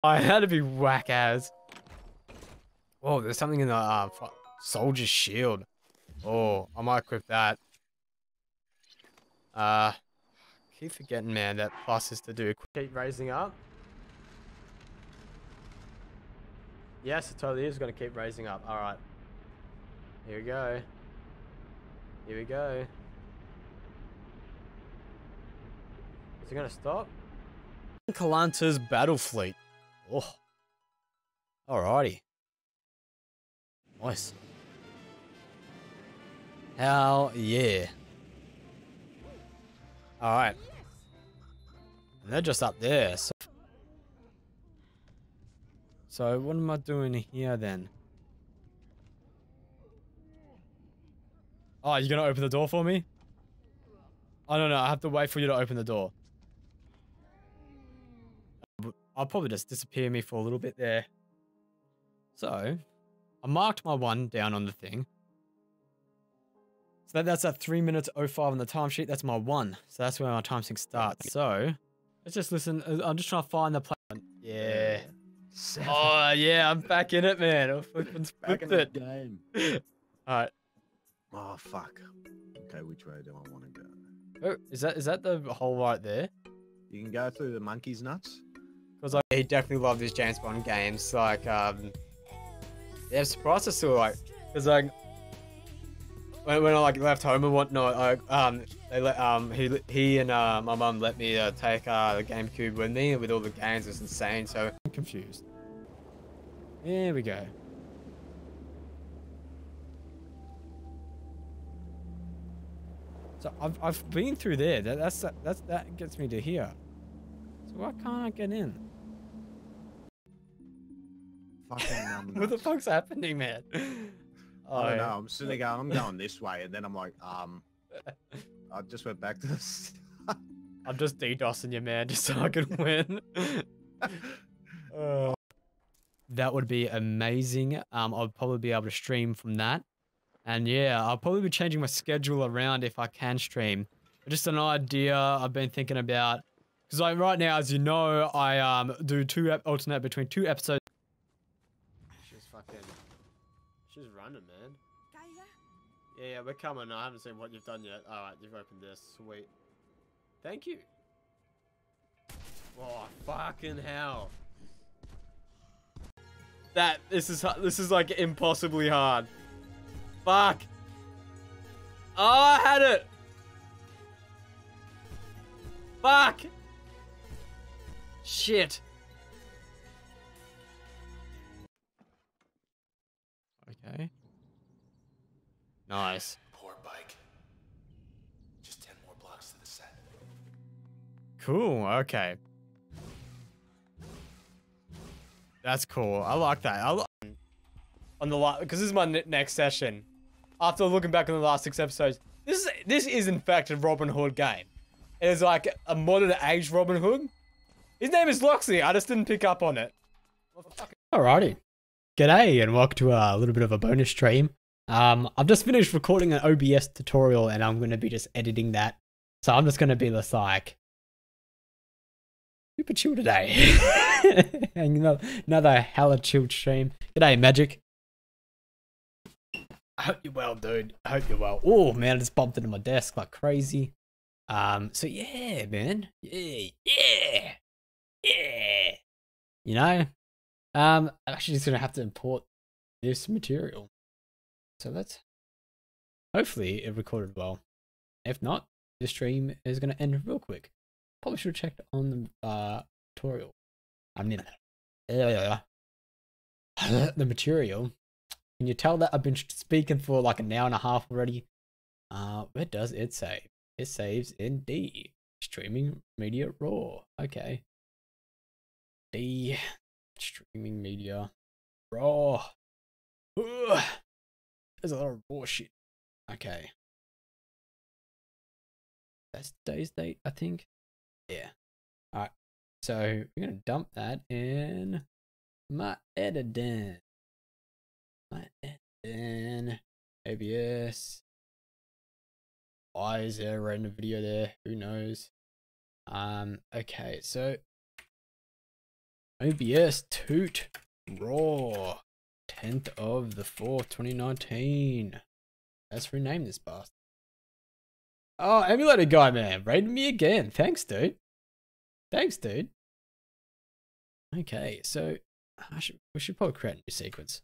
I had to be whack as. Whoa, there's something in the soldier's shield. Oh, I might equip that. Keep forgetting, man, that plus is to do. Keep raising up. Yes, it totally is going to keep raising up. All right. Here we go. Here we go. Is it going to stop? Kalanta's battle fleet. Oh. Alrighty. Nice. Hell yeah. Alright. And they're just up there. So what am I doing here then? Oh, you're gonna open the door for me? Oh no, I have to wait for you to open the door. I'll probably just disappear me for a little bit there. So, I marked my one down on the thing. So that's at 3 minutes 05 on the timesheet. That's my one. So that's where my time sync starts. So, let's just listen. I'm just trying to find the play. Yeah. 7. Oh, yeah, I'm back in it, man. I flipping Back in the game. Alright. Oh, fuck. Okay, which way do I want to go? Oh, is that the hole right there? You can go through the monkey's nuts. Because like, he definitely loved his James Bond games. Like, yeah, I'm surprised I still like, because like, when I like left home and whatnot, like, they let he and my mum let me take the GameCube with me with all the games. It's insane. So I'm confused. There we go. So I've been through there. That gets me to here. So why can't I get in? Fucking What the fuck's happening, man? I don't know. I'm sitting there going, I'm going this way, and then I'm like, I just went back to this. I'm just DDoSing you, man, just so I can win. That would be amazing. I'll probably be able to stream from that. And yeah, I'll probably be changing my schedule around if I can stream. But just an idea I've been thinking about. Because like right now, as you know, I do alternate between 2 episodes. She's running, man. Yeah, we're coming. I haven't seen what you've done yet. Alright, you've opened this. Sweet. Thank you. Oh, fucking hell. This is like impossibly hard. Fuck. Oh, I had it. Fuck. Shit. Okay. Nice. Poor bike. Just 10 more blocks to the set. Cool. Okay. That's cool. I like that. On the because this is my next session. After looking back on the last 6 episodes, this is in fact a Robin Hood game. It is like a modern age Robin Hood. His name is Loxley. I just didn't pick up on it. Alrighty. G'day and welcome to a little bit of a bonus stream. I've just finished recording an OBS tutorial and I'm going to be just editing that. So I'm just going to be just like super chill today. And another hella chilled stream. G'day, Magic. I hope you're well, dude. I hope you're well. Oh man, I just bumped into my desk like crazy. So yeah, man. Yeah. You know, I'm actually just gonna have to import this material. So hopefully it recorded well. If not, the stream is gonna end real quick. Probably should have checked on the tutorial. I mean, the material. Can you tell that I've been speaking for like an hour and a half already? Where does it save? It saves in D. Streaming media raw. Okay. D. Streaming media raw. Ugh. There's a lot of raw shit. Okay. That's today's date, I think. Yeah. Alright. So we're gonna dump that in my editing. OBS. Why is there a random video there? Who knows? Okay, so OBS Toot Raw. 10th of the 4th, 2019. Let's rename this bastard. Oh, emulator guy, man. Rated me again. Thanks, dude. Thanks, dude. Okay, so we should probably create a new sequence.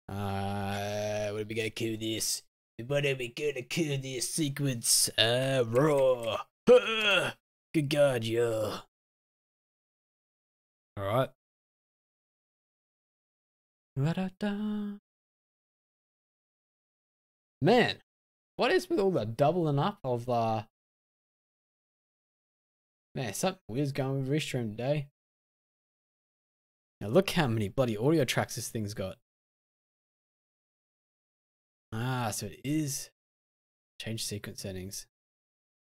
What are we gonna call this? What are we gonna call this sequence? Raw. Good God, yo. Alright. Man, what is with all the doubling up of man, something weird's going with Restream today. Now look how many bloody audio tracks this thing's got. Ah, so it is. Change sequence settings.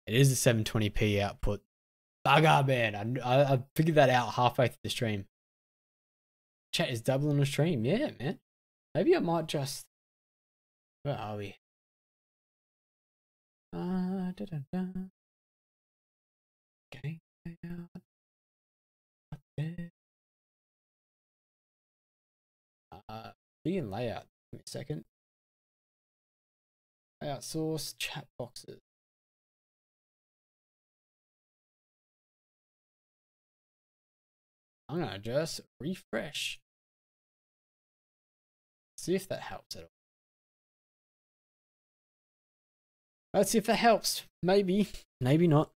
It is the 720p output. Bugger, man. I figured that out halfway through the stream. Chat is doubling the stream. Yeah, man. Maybe I might just... Where are we? Okay. Begin layout. Give me a second. Layout source, chat boxes. I'm gonna just refresh. See if that helps at all. Let's see if that helps. Maybe, maybe not.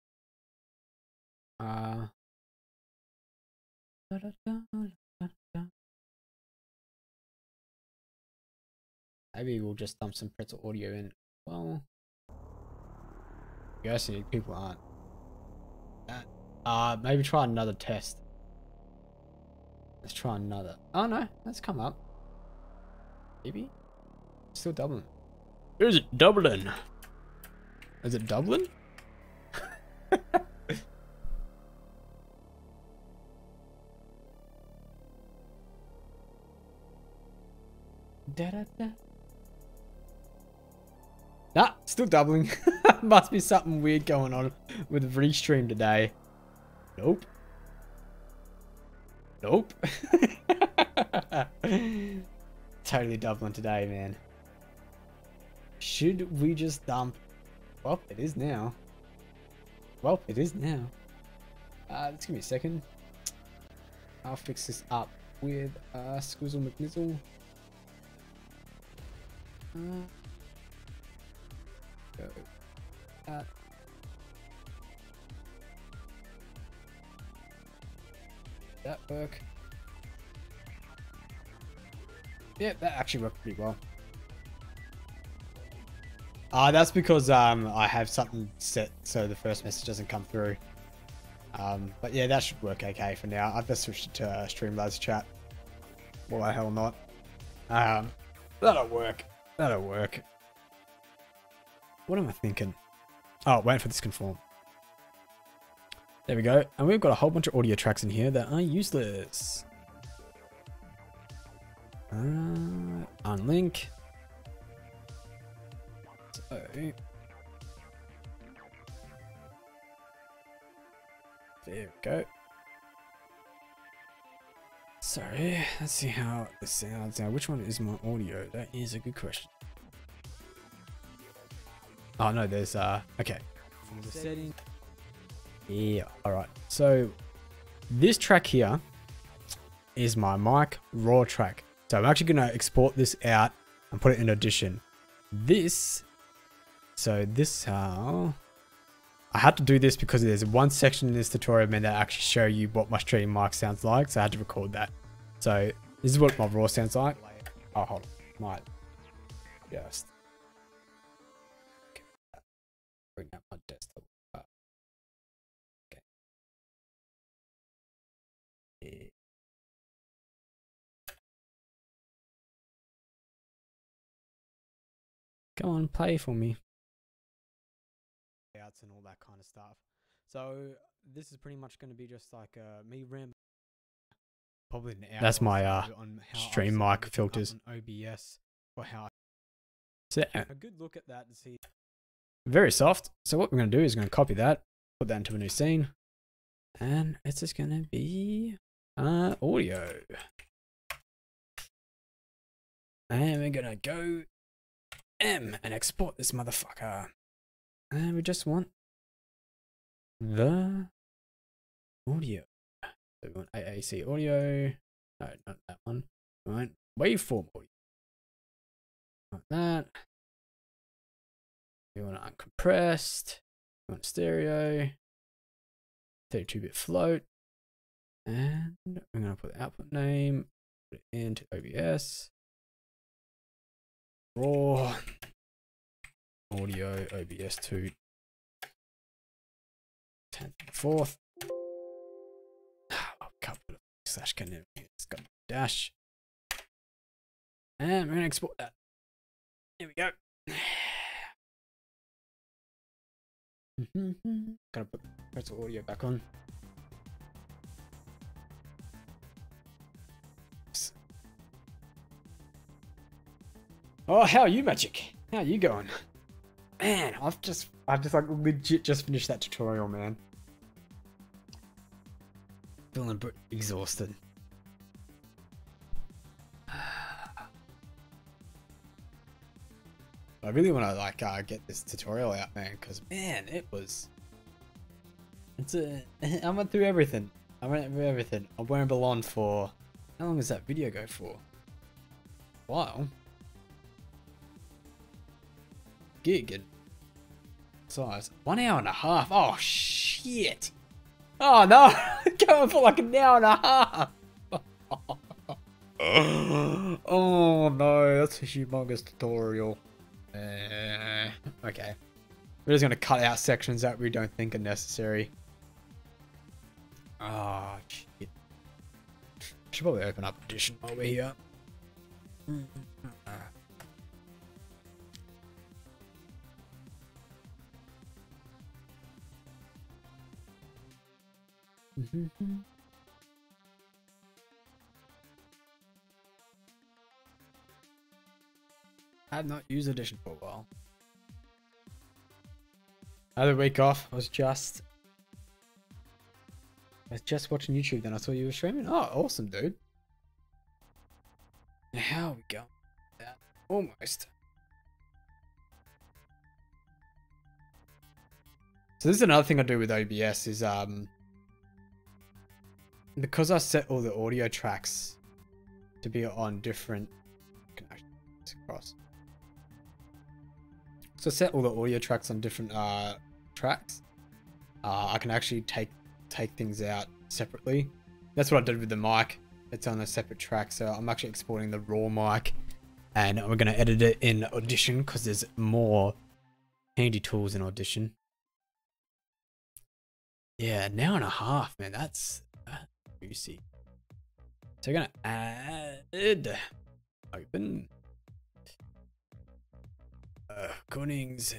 Maybe we'll just dump some pretzel audio in. Well, I see people aren't. Maybe try another test. Let's try another. Oh no, let's come up. Maybe. Still doubling. Is it doubling? Is it doubling? Nah, still doubling. Must be something weird going on with Restream today. Nope. Nope. Totally doubling today, man. Should we just dump? Well, it is now. Well, it is now. Let's give me a second. I'll fix this up with Squizzle McNizzle. Go. That work? Yeah, that actually worked pretty well. That's because I have something set so the first message doesn't come through. But yeah, that should work okay for now. I've just switched it to Streamlabs chat. Why the hell not? That'll work. That'll work. What am I thinking? Oh, waiting for this to conform. There we go. And we've got a whole bunch of audio tracks in here that are useless. Unlink. So. There we go. Sorry, let's see how this sounds now. Which one is my audio? That is a good question. Oh no, there's okay. From the setting. Yeah, alright. So this track here is my mic raw track. So I'm actually gonna export this out and put it in Audition. This how I had to do this because there's one section in this tutorial that actually show you what my stream mic sounds like, so I had to record that. So this is what my raw sounds like. Oh, hold on, might just bring up my desktop. Okay. Yeah. Come on, play for me. Outs and all that kind of stuff. So this is pretty much going to be just like me rambling. Probably an hour. That's my on how stream mic filters on OBS for how. So a good look at that to see. Very soft. So what we're going to do is going to copy that, put that into a new scene, and it's just going to be Audio. And we're gonna go M and export this motherfucker. And we just want the audio. So we want AAC audio. No, not that one. We want waveform audio. Like that. We want uncompressed. We want stereo. 32-bit float. And I'm going to put the output name. Put it into OBS. Raw. Audio OBS 2. 10th and 4th. A couple of slash can it's got dash. And we're going to export that. Here we go. Gotta put pretzel audio back on. Oh, how are you, Magic? How are you going? Man, I've just like legit just finished that tutorial, man. Feeling a bit exhausted. I really want to like get this tutorial out, man, because man, I went through everything. I went through everything. I went along for how long does that video go for? A while. Gig and size 1 hour and a half. Oh shit! Oh no, going for like an hour and a half. Oh no, that's a humongous tutorial. Okay. We're just gonna cut out sections that we don't think are necessary. Oh shit. Should probably open up Audition while we're here. I have not used Audition for a while. I had a week off. I was just watching YouTube, then I saw you were streaming. Oh, awesome, dude. How are we going? That almost. So this is another thing I do with OBS is because I set all the audio tracks to be on different. Can actually cross. So set all the audio tracks on different tracks. I can actually take things out separately. That's what I did with the mic. It's on a separate track, so I'm actually exporting the raw mic, and we're gonna edit it in Audition because there's more handy tools in Audition. Yeah, an hour and a half, man. That's juicy. So we're gonna add open. Cunnings.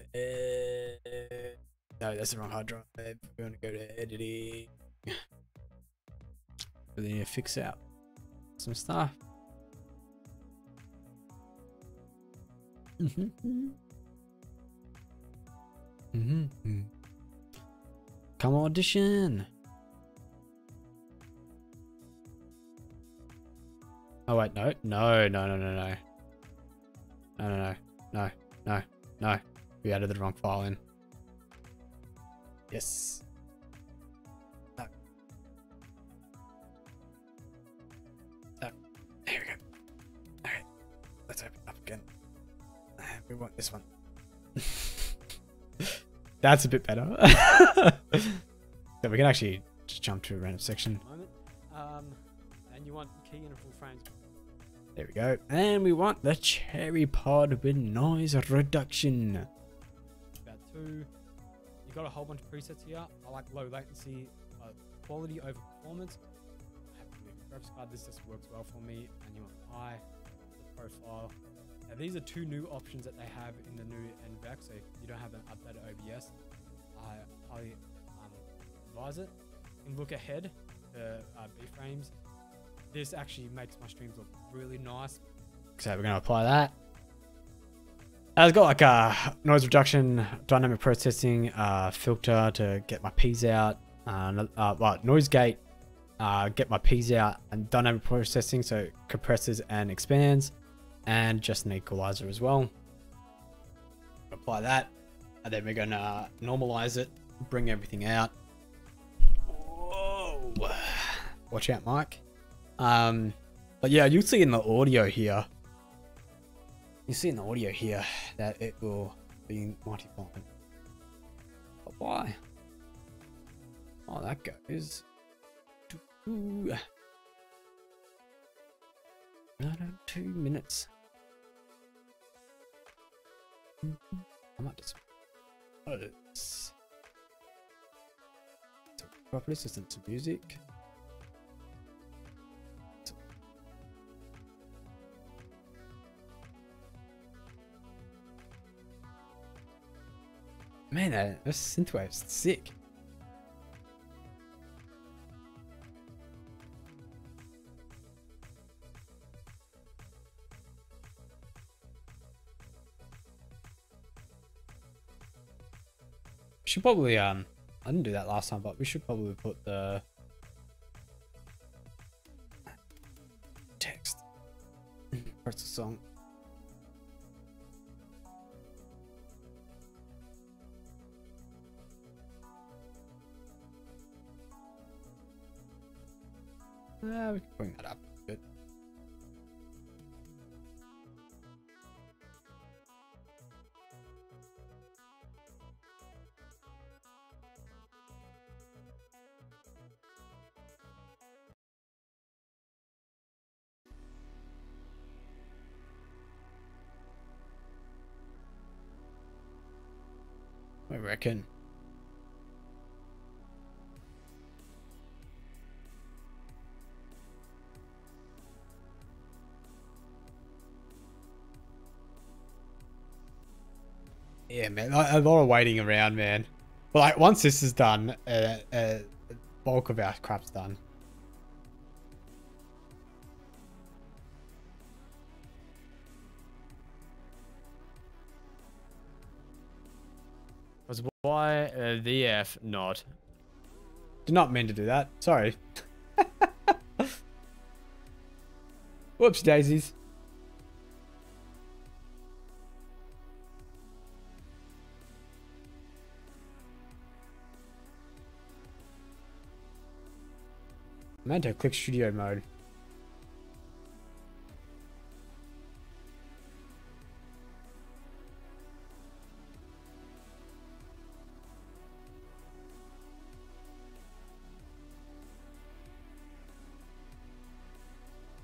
No, that's the wrong hard drive. We're going to go to editing. We need to fix out some stuff. Come Audition. Oh wait, no. No. We added the wrong file in. Yes. No. No. There we go. Alright. Let's open it up again. We want this one. That's a bit better. So we can actually just jump to a random section. And you want key in full frames. There we go. And we want the cherry pod with noise reduction. About 2. You got a whole bunch of presets here. I like low latency, quality over performance. I have to move the graphics card. This just works well for me. And you want high, the profile. Now these are 2 new options that they have in the new NVEC. So if you don't have an updated OBS, I highly advise it. You can look ahead to B-frames. This actually makes my streams look really nice. So we're going to apply that. It's got like a noise reduction, dynamic processing, filter to get my P's out, noise gate, get my P's out and dynamic processing, so it compresses and expands, and just an equalizer as well. Apply that, and then we're gonna normalize it, bring everything out. Whoa. Watch out, Mike. But yeah, you'll see in the audio here. You see in the audio here that it will be mighty fine. But why? Oh, that goes. 2 minutes. I might just. Properly system to music. Man, that synthwave's sick. Should probably I didn't do that last time, but we should probably put the text. Press the song. We can bring that up a bit. I reckon. Yeah, man, a lot of waiting around, man. But like, once this is done, bulk of our crap's done. Was why the F not? Did not mean to do that. Sorry. Whoops, daisies. I meant to click studio mode.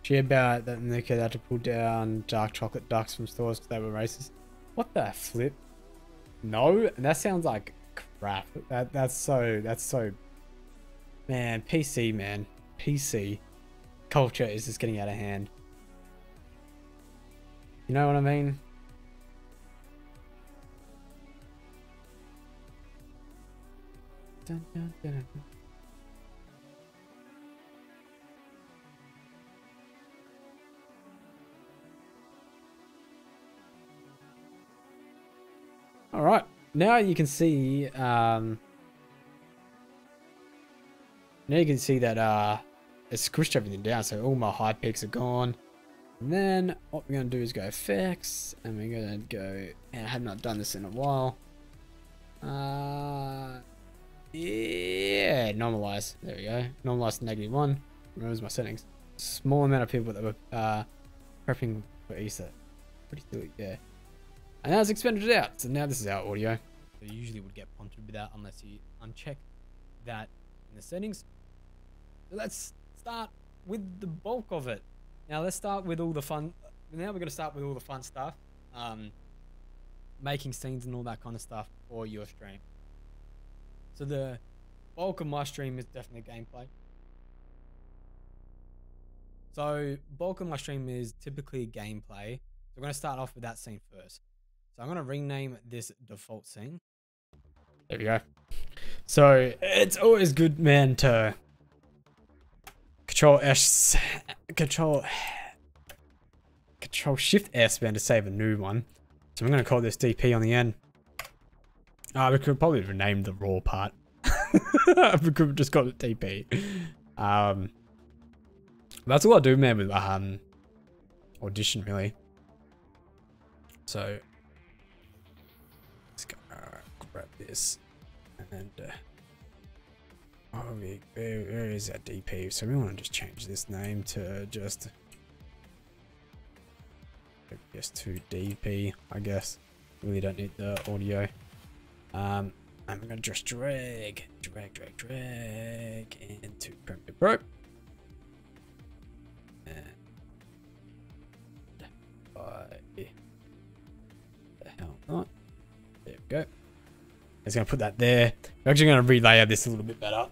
She about that Nico had to pull down dark chocolate ducks from stores because they were racist. What the flip? No, that sounds like crap. That's so man, PC man. PC culture is just getting out of hand. You know what I mean? Dun, dun, dun, dun. All right, now you can see. Now you can see that it's squished everything down, so all my high peaks are gone. And then what we're gonna do is go effects, and we're gonna go. And I have not done this in a while. Yeah, normalize. There we go. Normalize to -1. Removes my settings. Small amount of people that were prepping for Easter. Pretty silly, yeah. And now it's expanded it out. So now this is our audio. So you usually would get prompted with that unless you uncheck that in the settings. So let's start with the bulk of it. Now let's start with all the fun. Now we're going to start with all the fun stuff. Making scenes and all that kind of stuff for your stream. So the bulk of my stream is definitely gameplay. So bulk of my stream is typically gameplay. So we're going to start off with that scene first. So I'm going to rename this default scene. There we go. So it's always good, man, to Control Shift S, man, to save a new one. So I'm going to call this DP on the end. We could probably rename the raw part. We could just call it DP. That's all I do, man, with Audition, really. So let's go grab this and where is that DP? So we want to just change this name to just to DP, I guess. Really don't need the audio. I'm gonna just drag into Premiere Pro. And the hell not. There we go. It's gonna put that there. We're actually gonna relayer this a little bit better.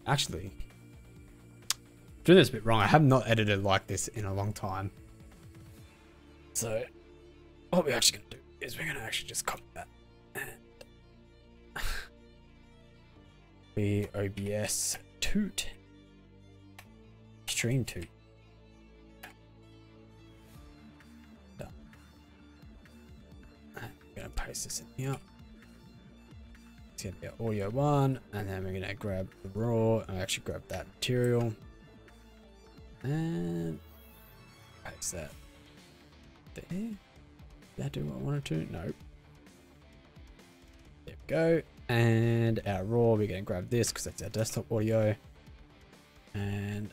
Actually, doing this a bit wrong. I have not edited like this in a long time. So what we're actually gonna do is we're gonna actually just copy that and be OBS toot stream toot. Done. I'm gonna paste this in here. It's gonna be audio 1, and then we're gonna grab the raw and actually grab that material and paste that there. Did that do what I wanted to? No. There we go. And our raw, we're gonna grab this because that's our desktop audio and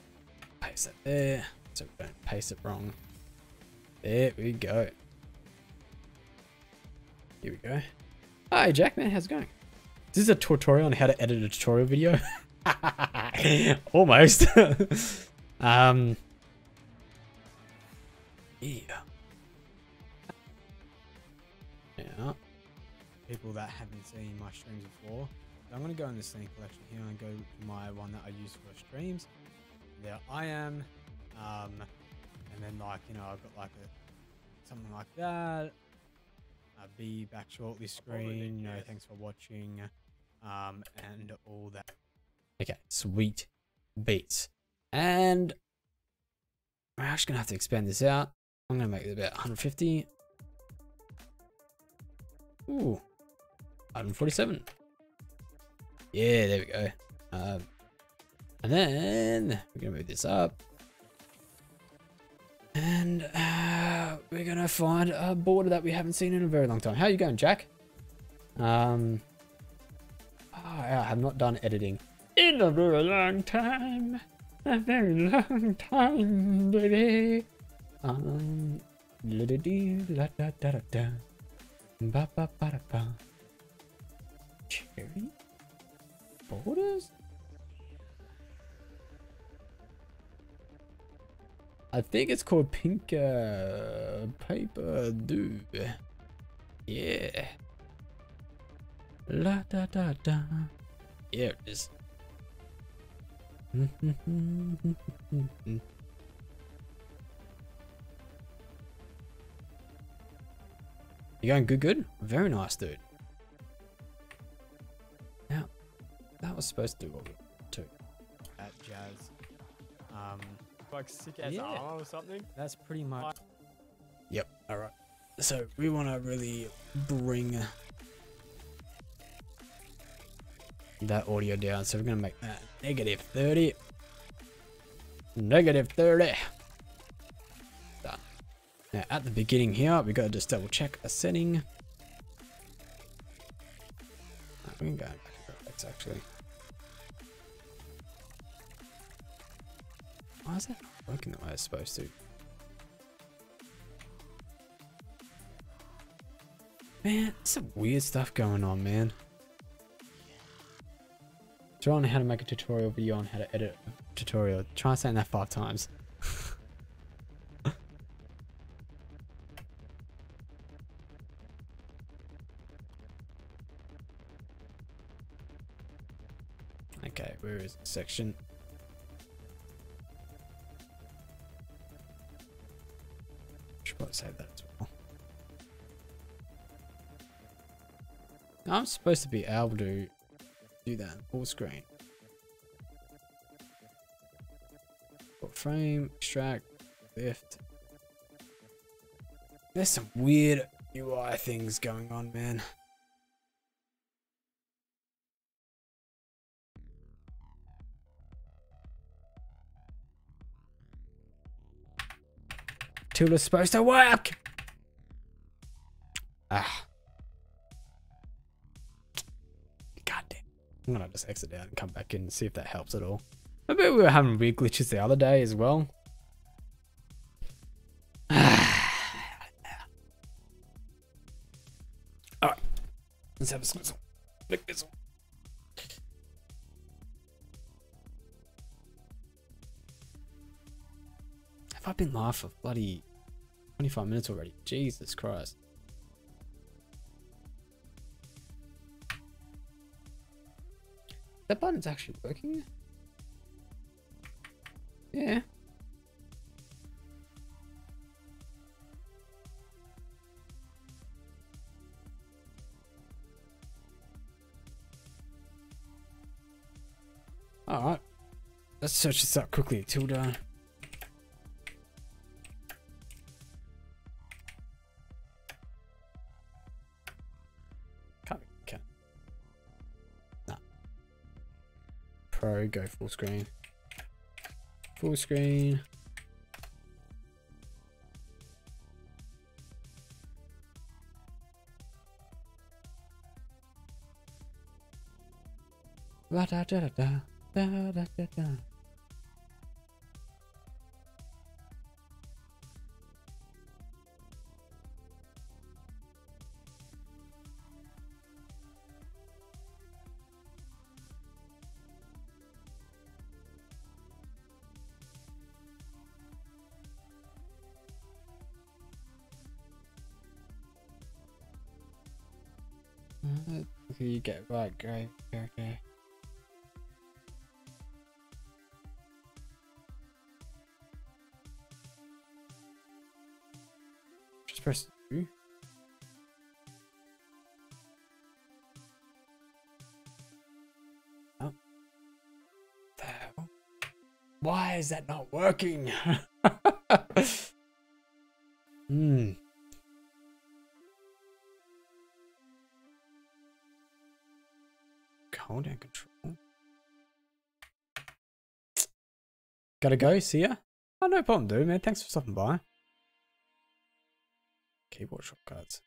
paste that there so we don't paste it wrong. There we go. Here we go. Hi Jack, man, how's it going? This is a tutorial on how to edit a tutorial video. Almost. Yeah. Now, people that haven't seen my streams before, I'm going to go in the scene collection here and go to my one that I use for streams. There I am. And then like, you know, I've got like something like that. Be back shortly screen, you know, thanks for watching. And all that. Okay, sweet beats. And we're actually gonna have to expand this out. I'm gonna make it about 150. Ooh, 147. Yeah, there we go. And then we're gonna move this up. And we're gonna find a border that we haven't seen in a very long time. How are you going, Jack? I have not done editing in a very long time. A very long time, baby. La da dee, la da da da da. Ba ba ba da ba. Cherry borders? I think it's called pink paper do. Yeah. La da da da. Yeah, it is. You going good? Very nice, dude. Now, that was supposed to do what we do. At Jazz. Like sick as armor or something. That's pretty much. Yep. All right. So we want to really bring that audio down. So we're gonna make that -30. -30. Done. Now at the beginning here, we gotta just double check a setting. We can go back to graphics actually. Why is that not working the way it's supposed to? Man, some weird stuff going on, man. Trying how to make a tutorial video on how to edit a tutorial. Try saying that 5 times. Okay, where is the section? Should probably save that as well. I'm supposed to be able to do that in full screen. Put frame, extract, lift. There's some weird UI things going on, man. Tilda's supposed to work. Ah. God damn. I'm gonna just exit out and come back in and see if that helps at all. I bet we were having weird glitches the other day as well. Alright. Let's have a squizzle. Flick this one. Have I been live for bloody 25 minutes already? Jesus Christ. That button's actually working? Yeah. Alright. Let's search this up quickly. Tilda. Can't. Nah. Pro, go full screen. Full screen. La da da da da da da da da. You get right, great, okay. Just press 2. Oh. There. Why is that not working? Hold down control. Gotta go, see ya. Oh, no problem, dude, man. Thanks for stopping by. Keyboard shortcuts.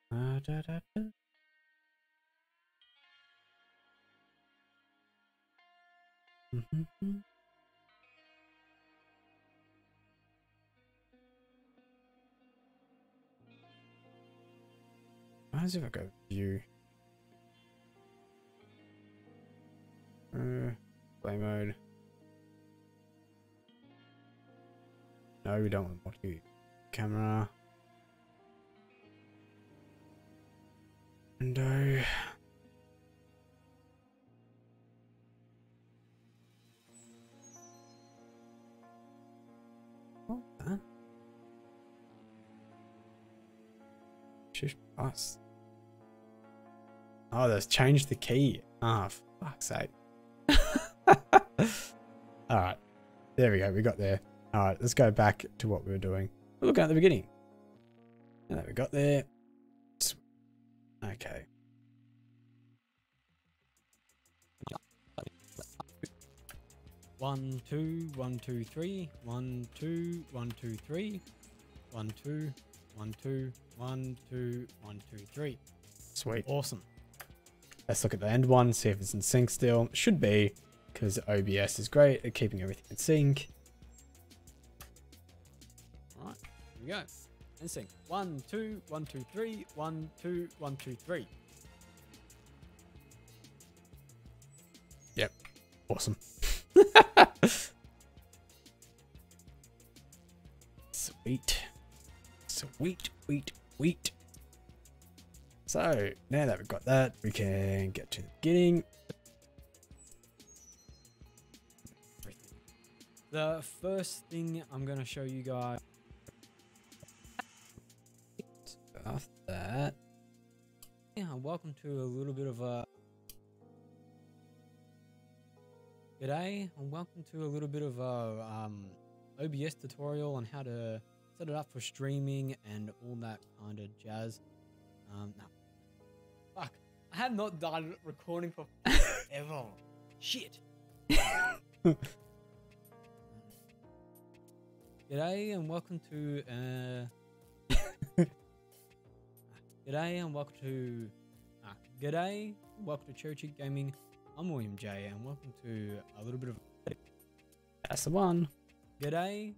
Da, da, da. How does it go? View. Play mode. No, we don't want multi camera. Window. What that? Shift plus. Oh, that's changed the key. Ah, for fuck's sake. Alright. There we go. We got there. Alright, let's go back to what we were doing. We're looking at the beginning. And that we got there. Okay. One, two, 1, 2, 3. 1, 2, 1, 2, 3. 1, 2, 1, 2, 1, 2, 1, 2, 3. Sweet. Awesome. Let's look at the end one, see if it's in sync still. Should be, because OBS is great at keeping everything in sync. Alright, here we go. In sync. 1, 2, 1, 2, 3. 1, 2, 1, 2, 3. Yep. Awesome. Sweet. Sweet, wheat, wheat. So, now that we've got that, we can get to the beginning. The first thing I'm going to show you guys. After that. Yeah, welcome to a little bit of a... G'day, and welcome to a little bit of a OBS tutorial on how to set it up for streaming and all that kind of jazz. No. Fuck. I have not done recording for ever. Shit. G'day and welcome to G'day and welcome to G'day, welcome to Cherry Cheek Gaming. I'm William J and welcome to a little bit of That's the one. G'day.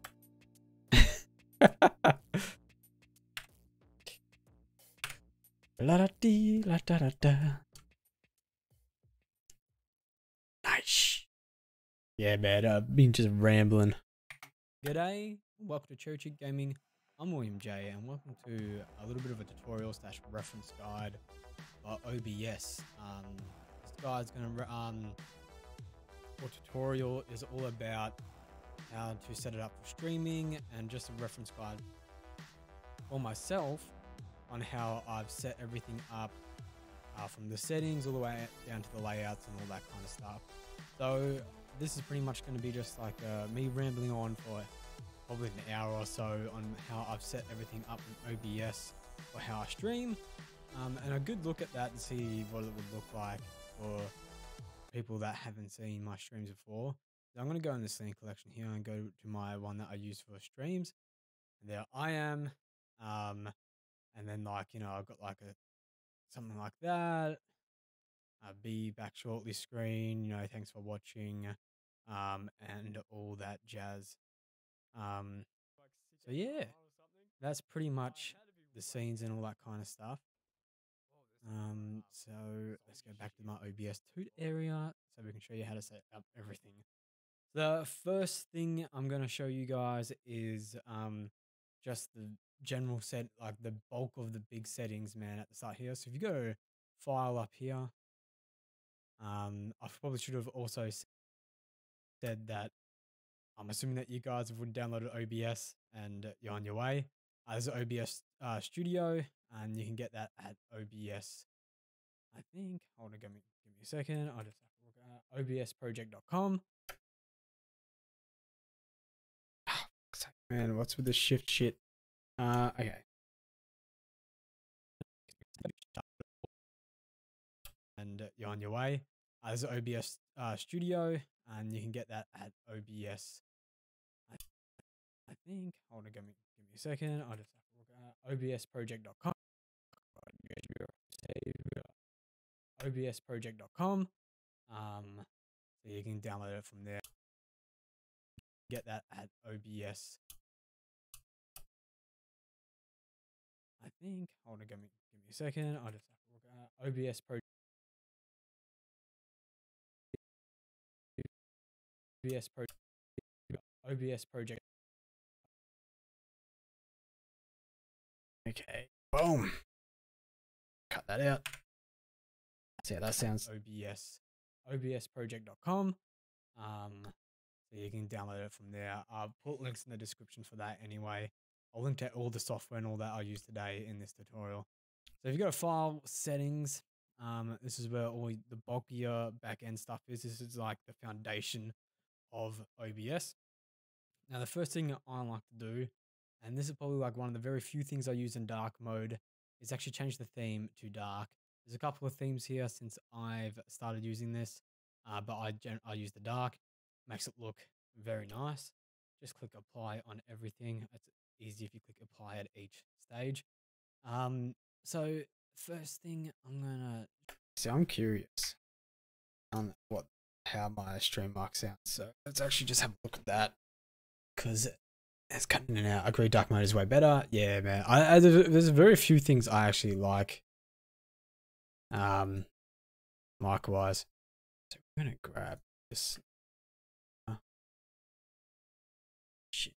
La da dee, la da da da. Nice. Yeah, man. I've been just rambling. G'day, welcome to Cherry Cheek Gaming. I'm William J and welcome to a little bit of a tutorial slash reference guide by OBS. This guide's gonna or tutorial is all about how to set it up for streaming and just a reference guide for myself on how I've set everything up from the settings all the way down to the layouts and all that kind of stuff. So this is pretty much going to be just like me rambling on for probably an hour or so on how I've set everything up in OBS for how I stream, and a good look at that to see what it would look like for people that haven't seen my streams before. So I'm going to go in the scene collection here and go to my one that I use for streams. And there I am. And then like, you know, I've got like something like that. Be back shortly screen, you know, thanks for watching, and all that jazz. So yeah, that's pretty much the scenes and all that kind of stuff. So let's go back to my OBS tut area so we can show you how to set up everything. The first thing I'm going to show you guys is just the general set, like the bulk of the big settings, man, at the start here. So if you go file up here, I probably should have also said that I'm assuming that you guys have downloaded OBS and you're on your way. There's OBS Studio, and you can get that at OBS. I think, hold on, give me a second. I'll just have to look at obsproject.com. Man, what's with the shift shit? Okay. And you're on your way. There's OBS Studio, and you can get that at OBS. I think, hold on, give me a second. I'll just have to look at obsproject.com. obsproject.com. So you can download it from there. Get that at OBS. I think, hold on, give me a second. I'll just have to look at OBS Project. Okay. Boom. Cut that out. So yeah, that sounds. obsproject.com. So you can download it from there. I'll put links in the description for that anyway. I'll link to all the software and all that I use today in this tutorial. So if you go to file settings, this is where all the bulkier back-end stuff is. This is like the foundation of OBS. Now, the first thing I like to do, and this is probably like one of the very few things I use in dark mode, is actually change the theme to dark. There's a couple of themes here since I've started using this, but I use the dark. Makes it look very nice. Just click apply on everything. It's easy if you click apply at each stage. So first thing I'm gonna. So I'm curious on how my stream mark sounds. So let's actually just have a look at that, because it's cutting in and out. I agree, dark mode is way better. Yeah, man. There's very few things I actually like. Mic wise. So we're gonna grab this. Shit.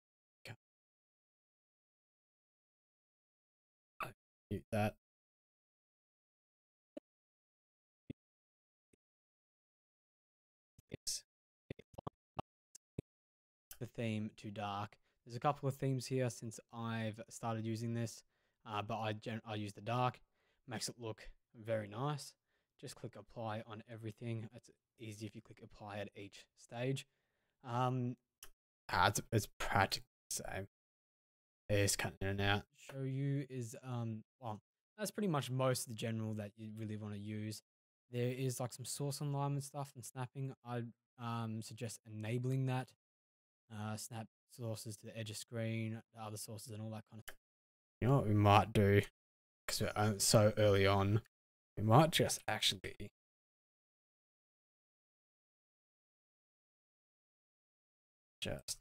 Mute that. The theme to dark. There's a couple of themes here since I've started using this, but I use the dark. Makes it look very nice. Just click apply on everything. It's easy if you click apply at each stage. It's practically the same. It's cutting in and out. Show you is well, that's pretty much most of the general that you really want to use. There is like some source alignment stuff and snapping. I'd suggest enabling that. snap sources to the edge of screen, the other sources, and all that kind of. You know what we might do, because we're so early on, we might just actually just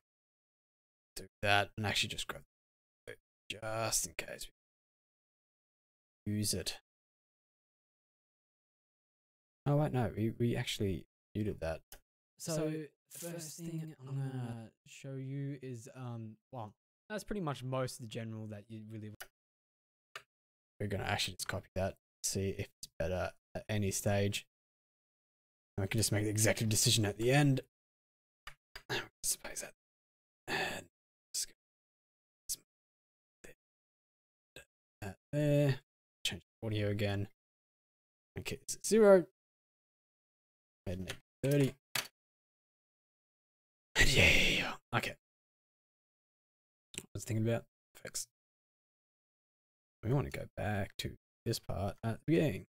do that and actually just grab it just in case we use it. Oh wait, no, we actually muted that. So first thing I'm gonna show you is well, that's pretty much most of the general that you really. We're gonna actually just copy that, see if it's better at any stage. And we can just make the executive decision at the end. Space that. And just go that there. Change the audio again. Okay, this is 0. And 30. And yeah. Okay. I was thinking about fix. We want to go back to this part at the beginning.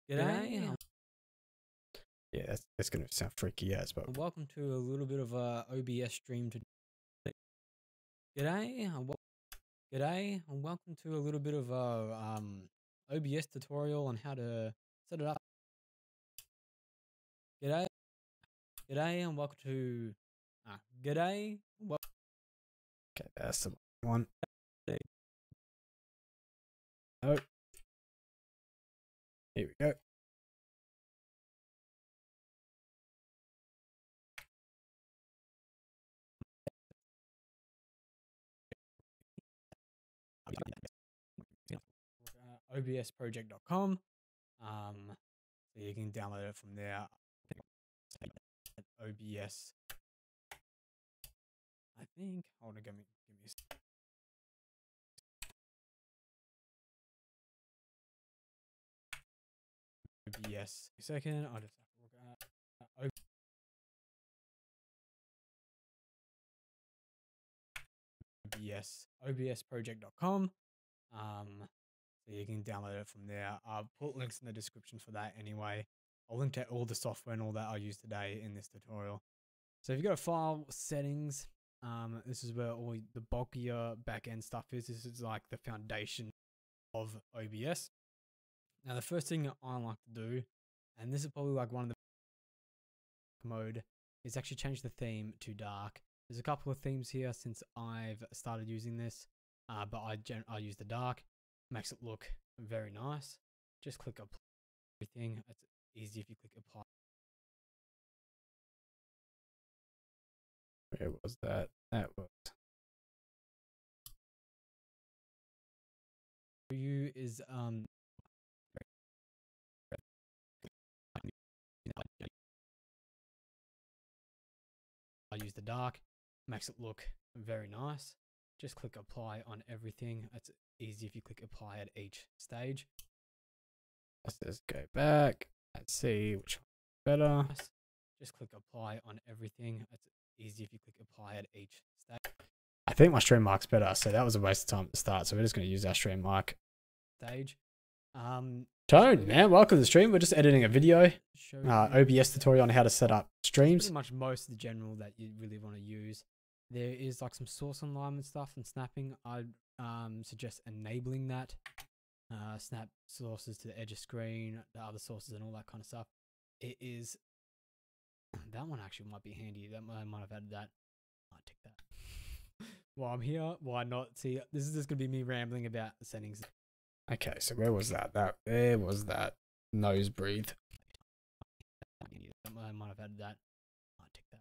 G'day. Yeah, that's gonna sound freaky as but Welcome to a little bit of a OBS stream today. G'day. G'day, and welcome to a little bit of a OBS tutorial on how to set it up. G'day. G'day, and welcome to g'day. okay, that's the one. Oh, here we go. obsproject.com. So you can download it from there. OBS. I think. Hold on, give me a OBS. A second. I'll just have to look at OBS. obsproject.com. So you can download it from there. I'll put links in the description for that anyway. I'll link to all the software and all that I use today in this tutorial. So if you go to File Settings, this is where all the bulkier back-end stuff is. This is like the foundation of OBS. Now the first thing I like to do, and this is probably like one of the mode, is actually change the theme to dark. There's a couple of themes here since I've started using this, but I use the dark. Makes it look very nice. Just click apply everything. It's easy if you click apply. Where was that? That was. You is I use the dark. Makes it look very nice. Just click apply on everything. It's easy if you click apply at each stage. Let's just go back and see which one's better. Just click apply on everything. It's easy if you click apply at each stage. I think my stream mark's better, so that was a waste of time at the start. So we're just going to use our stream mark. Stage. Tone, man, welcome to the stream. We're just editing a video. OBS tutorial on how to set up streams. Pretty much most of the general that you really want to use. There is like some source alignment stuff and snapping. I'd suggest enabling that. Snap sources to the edge of screen, the other sources and all that kind of stuff. It is, that one actually might be handy. That I might have added that. I'll take that. While I'm here, why not? See, this is just going to be me rambling about the settings. Okay, so where was that? Where was that? Nose breathe. I might have added that. I'll take that.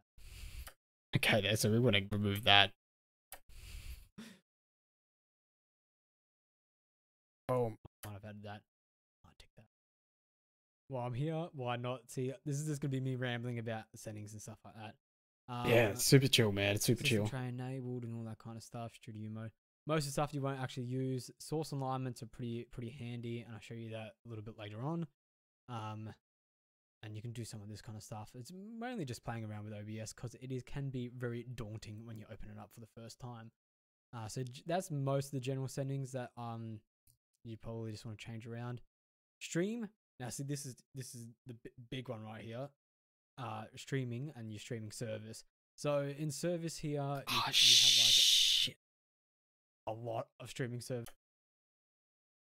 Okay, there. So we want to remove that. Boom. Might have added that. I'll take that. While I'm here, why not? See, this is just going to be me rambling about the settings and stuff like that. Yeah, it's super chill, man. It's super System chill. tray enabled and all that kind of stuff. Studio mode. Most of the stuff you won't actually use. Source alignments are pretty handy, and I'll show you that a little bit later on. And you can do some of this kind of stuff. It's mainly just playing around with OBS because can be very daunting when you open it up for the first time. So that's most of the general settings that you probably just want to change around. Stream, Now, see, this is the big one right here. Streaming and your streaming service. So in service here, you have like shit. a lot of streaming service.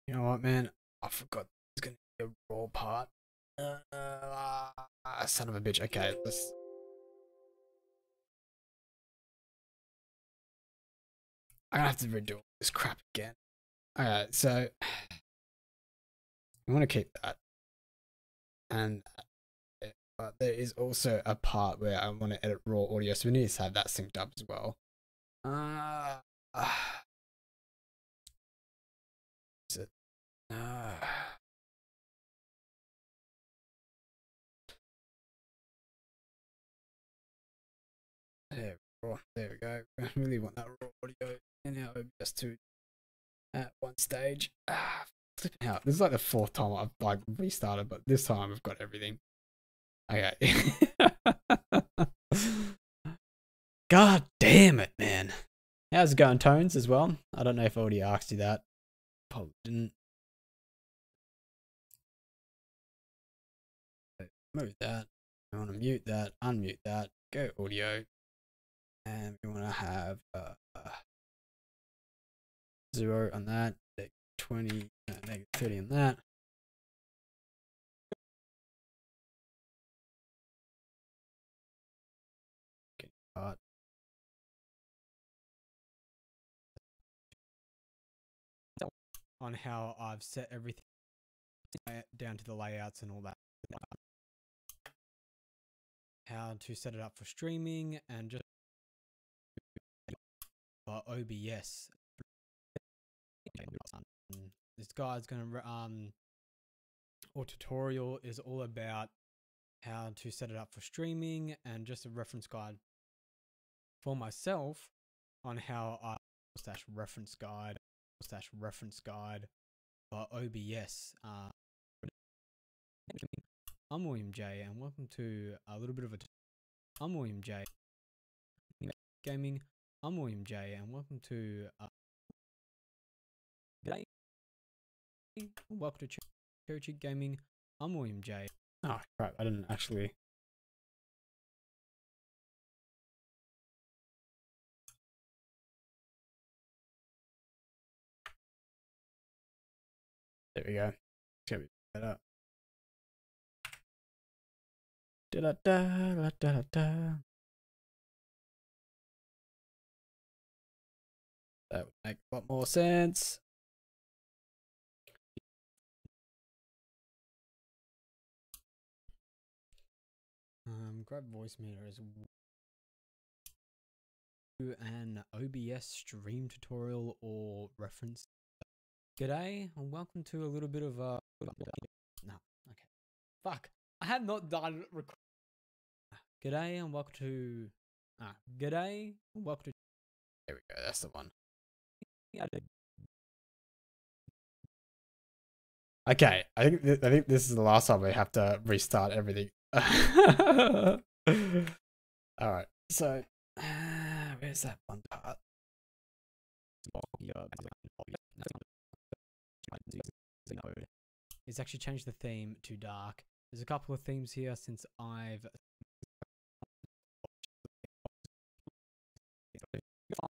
You know what, man? I forgot there's gonna be a raw part. Son of a bitch. Okay, let's. I'm gonna have to redo all this crap again. Alright, so I want to keep that, and but there is also a part where I want to edit raw audio, so we need to have that synced up as well. Is it? There we go. I really want that raw audio in our OBS 2 at one stage. Flipping out. This is like the 4th time I've like restarted, but this time I've got everything. Okay. God damn it, man. How's it going, Tones, as well? I don't know if I already asked you that. Probably didn't. Move that. I want to mute that, unmute that, go audio. And we want to have 0 on that, -20, -30 on that. Okay, part. On how I've set everything down to the layouts and all that. How to set it up for streaming and just for OBS. This guy's gonna or tutorial is all about how to set it up for streaming and just a reference guide for myself on how I reference guide for OBS. I'm William J, and welcome to a little bit of a. I'm William J. Gaming. I'm William J, and welcome to. Welcome to Cherry Chick Gaming. I'm William J. Oh crap! I didn't actually. There we go. It's gonna be set up. Da da da da da. That would make a lot more sense. Grab voice meter as an OBS stream tutorial or reference. G'day and welcome to a little bit of no, okay. Fuck. I have not done G'day and welcome to G'day and welcome to. There we go, that's the one. Okay, I think this is the last time we have to restart everything. Alright, so where's that one part? It's actually changed the theme to dark. There's a couple of themes here since I've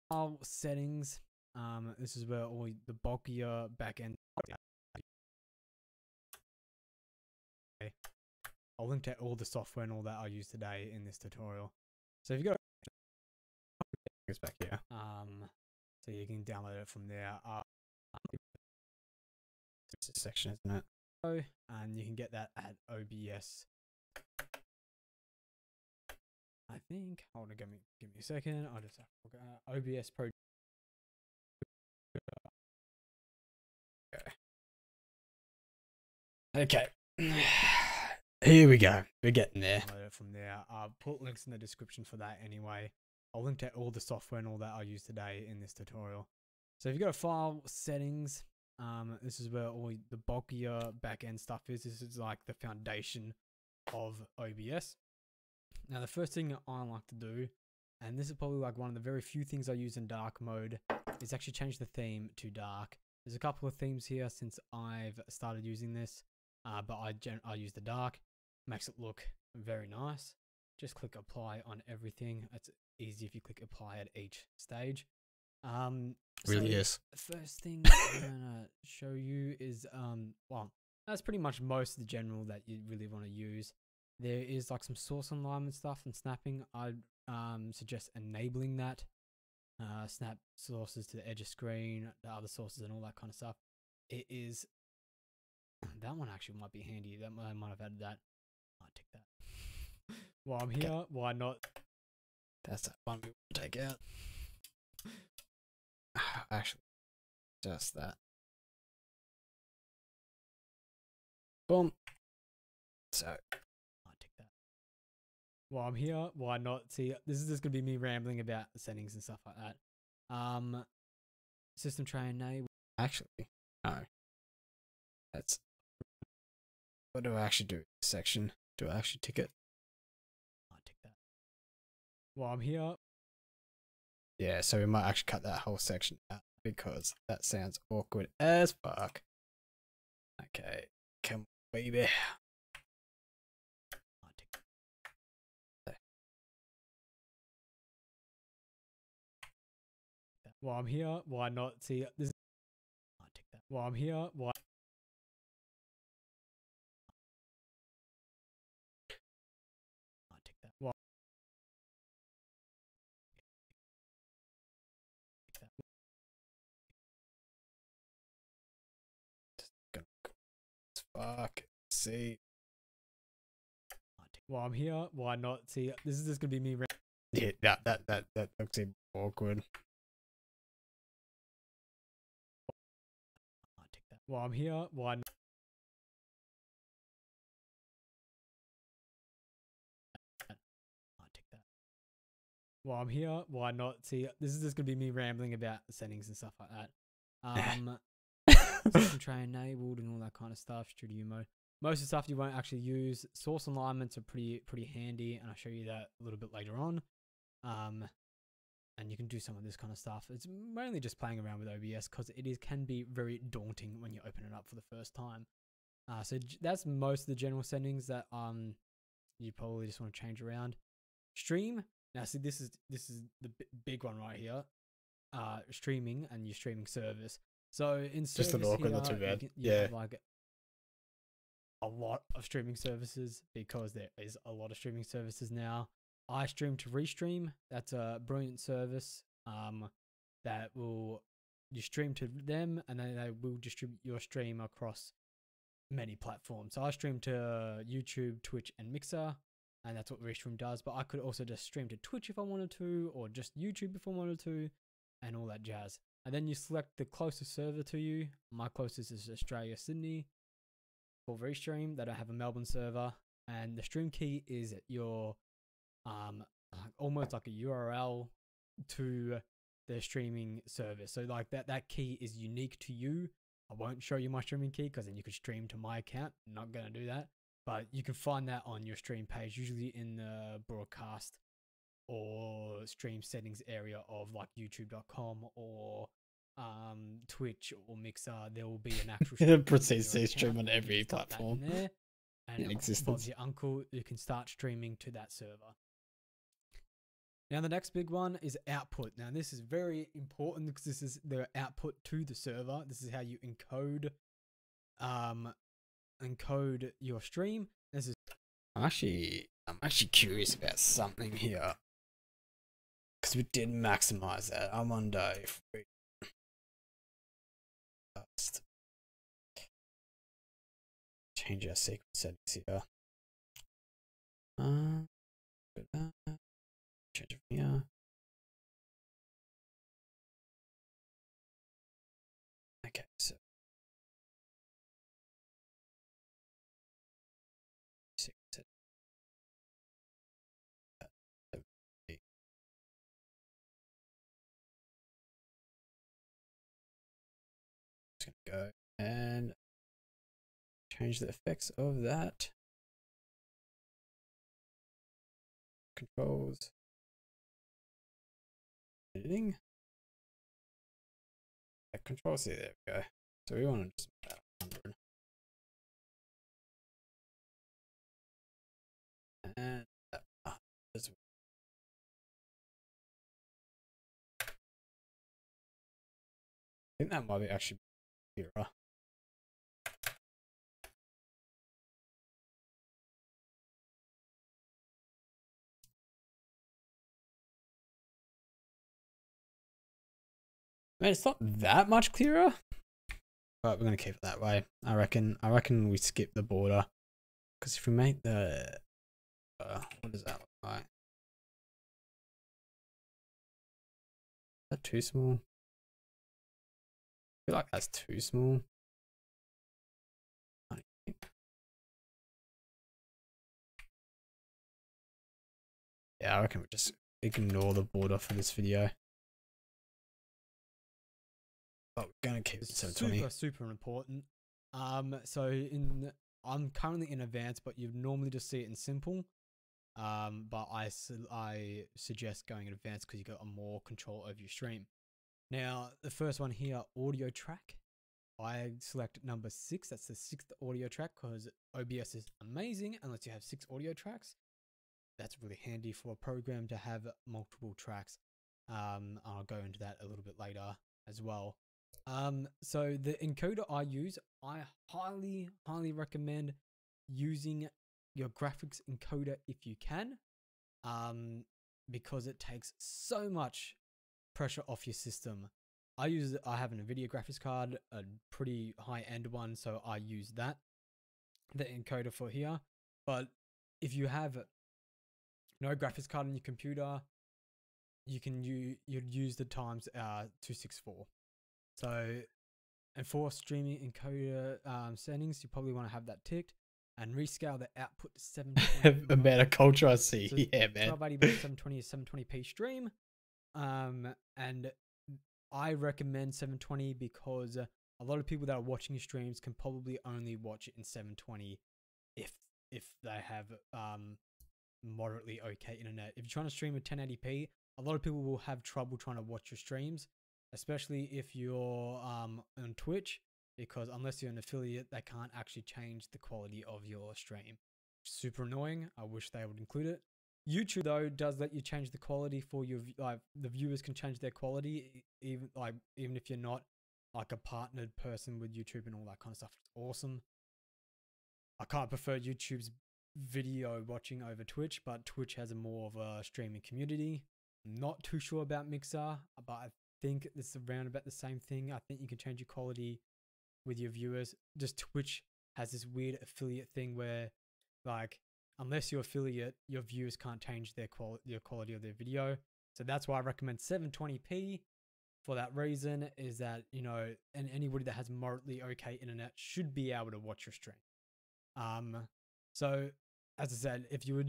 file settings. This is where all the bulkier backend. Okay. I'll link to all the software and all that I use today in this tutorial. So if you go, It's back here. so you can download it from there. It's a section, isn't it? And you can get that at OBS. I think. Hold on, give me a second. I'll just have to look at OBS Pro. Okay. Here we go. We're getting there. Download it from there. I'll put links in the description for that anyway. I'll link to all the software and all that I use today in this tutorial. So if you go to file settings, this is where all the bulkier backend stuff is. This is like the foundation of OBS. Now the first thing I like to do, and this is probably like one of the very few things I use in dark mode, is actually change the theme to dark. There's a couple of themes here since I've started using this. but I use the dark. Makes it look very nice. Just click apply on everything. It's easy if you click apply at each stage. Really is. The first thing I'm gonna show you is well, that's pretty much most of the general that you really want to use. There is like some source alignment stuff and snapping. I'd suggest enabling that. Snap sources to the edge of screen, the other sources and all that kind of stuff. It is that one actually might be handy. That I might have added that. I'll take that. While I'm here, why not? That's that one we want to take out. Actually, just that. Boom. So, I'll take that. While I'm here, why not? See, this is just gonna be me rambling about the settings and stuff like that. System tray enable. actually, no. That's. What do I actually do? Section. Do I actually tick it? I'll take that. While I'm here. Yeah, so we might actually cut that whole section out because that sounds awkward as fuck. Okay, come on, baby. I'll take that. While I'm here, why not? See, this. I'll take that. While I'm here, why? I'll take that. While Fuck. See. While I'm here, why not? See, this is just gonna be me. Yeah, that looks even awkward. I'll take that. While I'm here, why not? I'll take that. While I'm here, why not? See, this is just gonna be me rambling about the settings and stuff like that. System tray enabled and all that kind of stuff. Studio mode. Most of the stuff you won't actually use. Source alignments are pretty handy, and I'll show you that a little bit later on. And you can do some of this kind of stuff. It's mainly just playing around with OBS because can be very daunting when you open it up for the first time. So that's most of the general settings that you probably just want to change around. Stream. Now see, this is the big one right here. Streaming and your streaming service. So in Just an awkward, not too bad. Yeah. Like a lot of streaming services because there is a lot of streaming services now. I stream to Restream. That's a brilliant service. That will you stream to them and then they will distribute your stream across many platforms. So I stream to YouTube, Twitch, and Mixer, and that's what Restream does. But I could also just stream to Twitch if I wanted to, or just YouTube if I wanted to, and all that jazz. And then you select the closest server to you. My closest is Australia, Sydney. For Restream, they don't have a Melbourne server. And the stream key is your almost like a URL to the streaming service. So like that key is unique to you. I won't show you my streaming key because then you could stream to my account. I'm not gonna do that. But you can find that on your stream page, usually in the broadcast or stream settings area of like youtube.com or Twitch or Mixer. There will be an actual Proceeds to stream on every platform there, and in existence. your uncle, you can start streaming to that server. Now the next big one is output. Now this is very important because this is the output to the server. This is how you encode your stream. This is I'm actually curious about something here because we did maximize that. I wonder if we just change our sequence settings here. Change it from here. Okay, so just gonna go and change the effects of that. Controls. Editing. Control C, there we go. So we want to just 100. think that might be actually clearer. Man, it's not that much clearer, but we're gonna keep it that way. I reckon we skip the border, because if we make the what does that look like? Is that too small? I feel like that's too small. Yeah, I reckon we just ignore the border for this video. But we're gonna keep it 720. Super important. So I'm currently in advanced, but you normally just see it in simple. But I suggest going in advanced because you got more control over your stream. Now, the first one here, audio track. I select number 6. That's the 6th audio track because OBS is amazing unless you have 6 audio tracks. That's really handy for a program to have multiple tracks. I'll go into that a little bit later as well. So the encoder I use, I highly recommend using your graphics encoder if you can, because it takes so much pressure off your system. I have an NVIDIA graphics card, a pretty high-end one, so I use that, the encoder for here. But if you have no graphics card on your computer, you'd use the times 264. So, and for streaming encoder settings, you probably want to have that ticked and rescale the output to 720. A better culture, I see. So yeah, man. 1280 by 720 is 720p stream. And I recommend 720 because a lot of people that are watching your streams can probably only watch it in 720 if they have moderately okay internet. If you're trying to stream at 1080p, a lot of people will have trouble trying to watch your streams, especially if you're on Twitch, because unless you're an affiliate, they can't actually change the quality of your stream. Super annoying. I wish they would include it. YouTube though does let you change the quality for your the viewers can change their quality even if you're not like a partnered person with YouTube and all that kind of stuff. It's awesome. I can't prefer YouTube's video watching over Twitch, but Twitch has a more of a streaming community. I'm not too sure about Mixer, but I think it's around about the same thing. I think you can change your quality with your viewers. Just Twitch has this weird affiliate thing where, like, unless you're affiliate, your viewers can't change their quality of their video. So that's why I recommend 720p. For that reason, is that, you know, and anybody that has moderately okay internet should be able to watch your stream. So as I said, if you were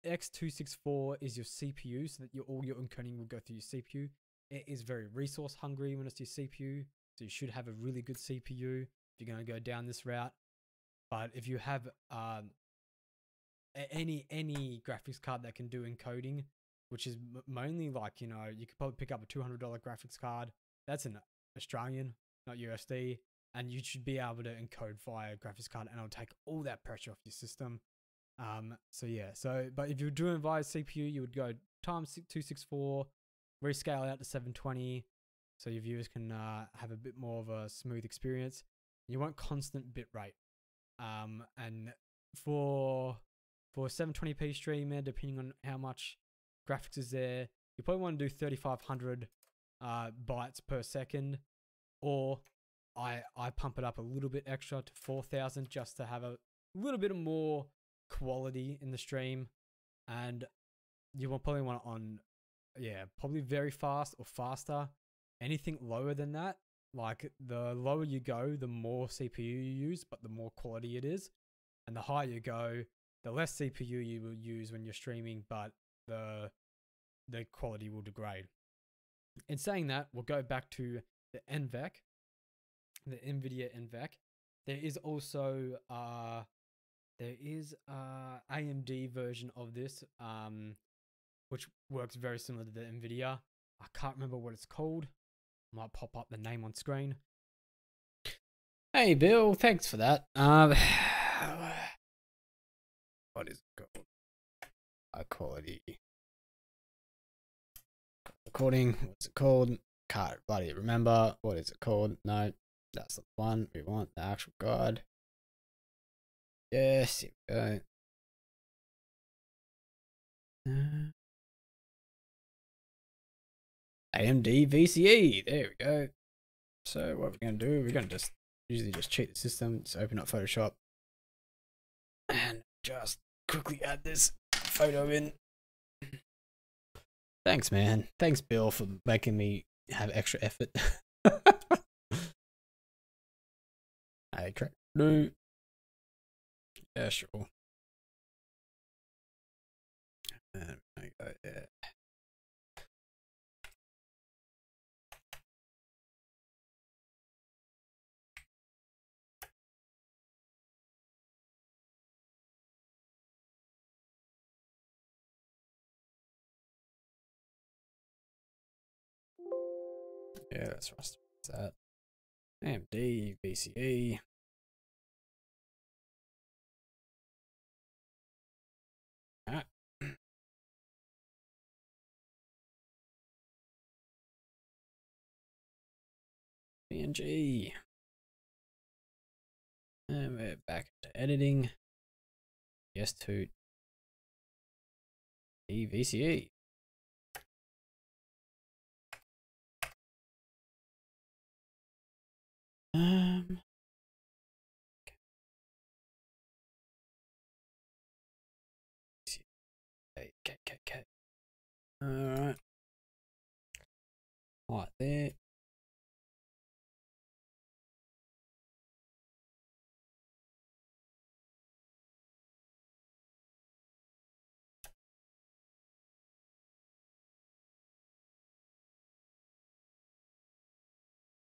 X264 is your CPU, so that all your encoding will go through your CPU. It is very resource hungry when it's your CPU, so you should have a really good CPU if you're going to go down this route. But if you have any graphics card that can do encoding, which is mainly like, you know, you could probably pick up a $200 graphics card. That's an Australian, not USD, and you should be able to encode via a graphics card, and it'll take all that pressure off your system. So yeah, but if you're doing it via CPU, you would go times 264, rescale out to 720, so your viewers can have a bit more of a smooth experience. You want constant bit rate. And for 720p streamer, depending on how much graphics is there, you probably want to do 3500 bytes per second, or I pump it up a little bit extra to 4000 just to have a little bit of more quality in the stream. And you will probably want it on, probably very fast or faster. Anything lower than that, like the lower you go, the more CPU you use, but the more quality it is. And the higher you go, the less CPU you will use when you're streaming, but the quality will degrade. In saying that, we'll go back to the NVEC, the NVIDIA NVEC. There is also AMD version of this, which works very similar to the NVIDIA. I can't remember what it's called. Might pop up the name on screen. Hey Bill, thanks for that. What is it called? High quality recording. What's it called? can't bloody remember. What is it called? No, that's not the one. We want the actual guide. Yes, here we go. AMD VCE. There we go. So what we're going to do, we're going to just usually just cheat the system. Just open up Photoshop and just quickly add this photo in. Thanks, man. Thanks, Bill, for making me have extra effort. Hey, correct. No. Yeah, sure. And I go there. Yeah, that's rusty. What's that? AMD, VCE. Ah. PNG. And we're back to editing. Yes to VCE. Okay. Alright. Right there.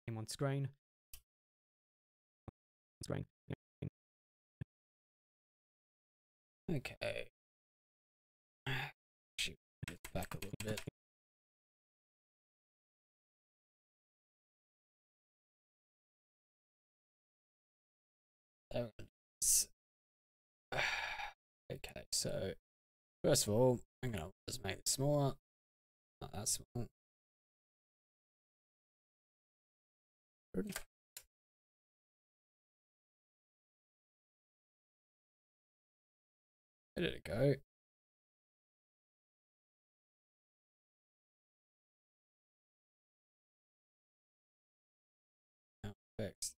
Name on screen. Screen. Okay. Shoot, back a little bit. Okay, so first of all, I'm gonna just make it smaller. Not that small. Good. Where did it go? Oh, fixed.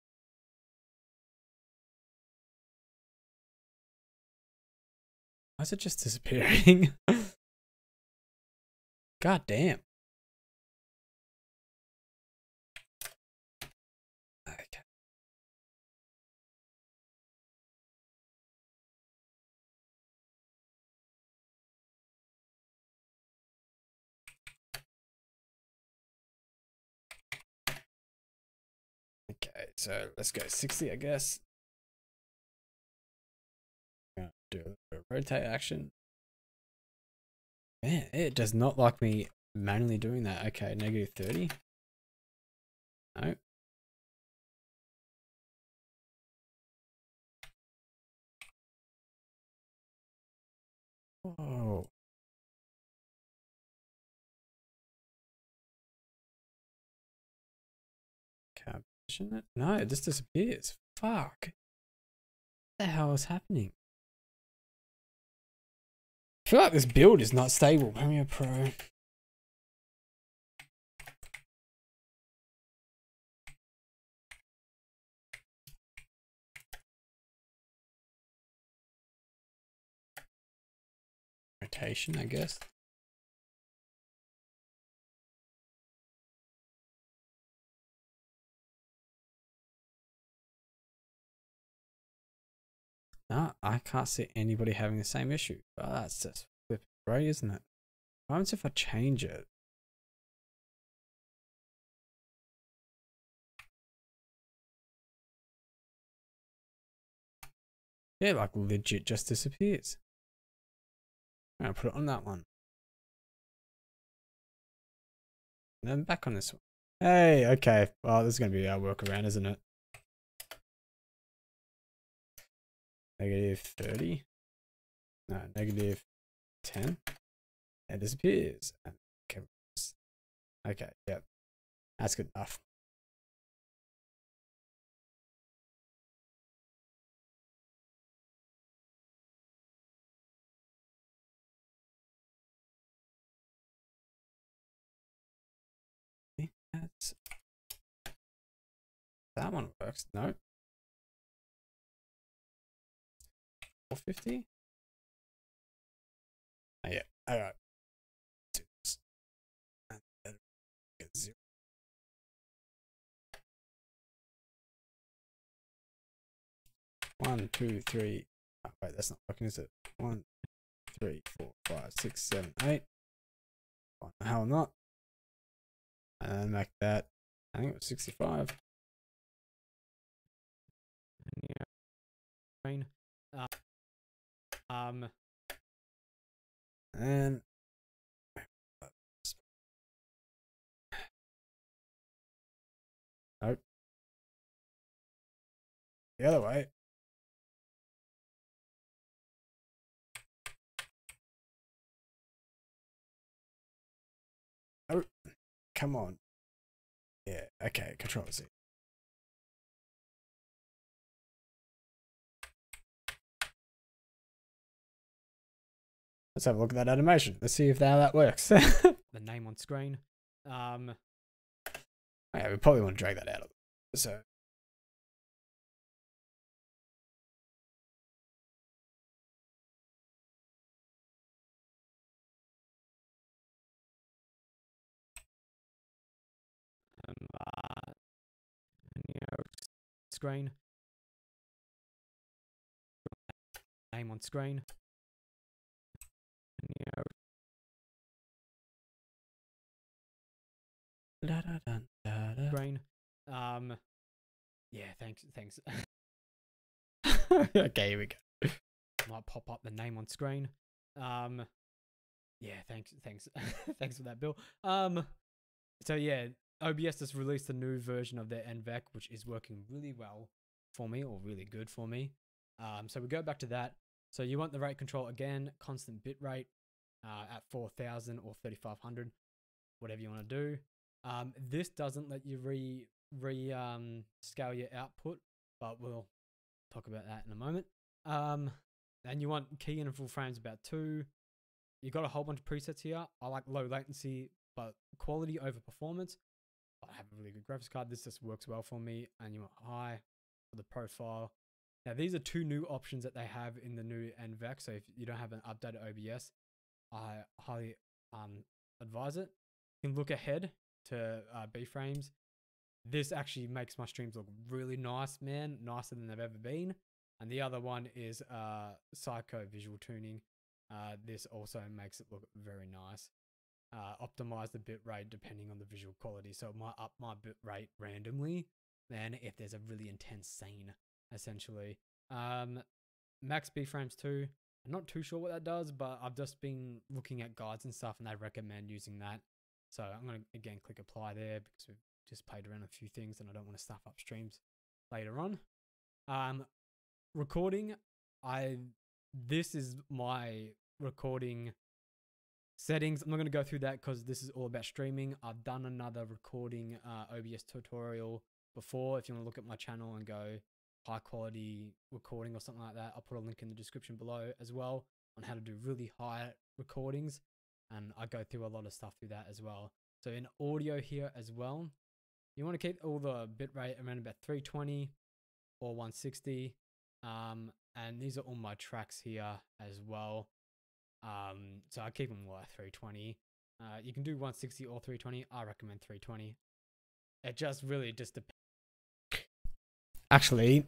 Why is it just disappearing? God damn. Okay. Okay, so let's go 60, I guess. Gonna do a little bit of rotate action. Man, it does not like me manually doing that. Okay, negative 30. No. Whoa. Can I position it? No, it just disappears. Fuck. What the hell is happening? I feel like this build is not stable. Premiere Pro. Rotation, I guess. No, I can't see anybody having the same issue. Oh, that's just flipping great, isn't it? What happens if I change it? Yeah, like legit just disappears. I'm gonna put it on that one. And then back on this one. Hey, okay. Well, this is gonna be our workaround, isn't it? Negative 30. No, negative 10. It disappears. Okay, yep. That's good enough. That's, that one works. No. 450. Oh, yeah. All right. And then get 0. One, two, three. Oh, wait, that's not working, is it? 1, 3, 4, 5, 6, 7, 8. Why the hell not? And then make that. I think it was 65. Yeah. Screen. And nope. The other way. Oh, come on. Yeah, okay, Control Z. Let's have a look at that animation. Let's see if that works. The name on screen. Yeah, we probably want to drag that out. So Screen. Name on screen. Screen. Yeah, thanks. okay, here we go. Might pop up the name on screen. Yeah, thanks. Thanks for that, Bill. So yeah, OBS has released a new version of their NVEC, which is working really well for me, or really good for me. So we go back to that. So you want the rate control again, constant bit rate at 4000 or 3500, whatever you want to do. This doesn't let you scale your output, but we'll talk about that in a moment. And you want key interval frames about 2. You got a whole bunch of presets here. I like low latency, but quality over performance. I have a really good graphics card. This just works well for me. And you want high for the profile. Now, these are 2 new options that they have in the new NVEC. So if you don't have an updated OBS, I highly advise it. You can look ahead to B-frames. This actually makes my streams look really nice, man. Nicer than they've ever been. And the other one is Psycho Visual Tuning. This also makes it look very nice. Optimize the bit rate depending on the visual quality. So it might up my bit rate randomly then if there's a really intense scene, essentially. Max B-frames too. I'm not too sure what that does, but I've just been looking at guides and stuff and they recommend using that. So I'm going to again click apply there because we've just played around a few things and I don't want to stuff up streams later on. Recording, this is my recording settings. I'm not going to go through that because this is all about streaming. I've done another recording OBS tutorial before. If you want to look at my channel and go high quality recording or something like that, I'll put a link in the description below as well on how to do really high recordings, and I go through a lot of stuff through that as well. So in audio here as well, you want to keep all the bitrate around about 320 or 160, and these are all my tracks here as well. So I keep them like 320. You can do 160 or 320. I recommend 320. It just really just depends. actually,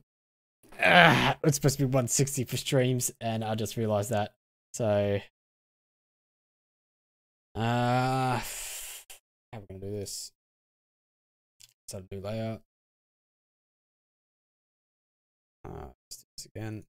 it's supposed to be 160 for streams, and I just realized that. So, how are we gonna do this? So do layout. Let's do this again.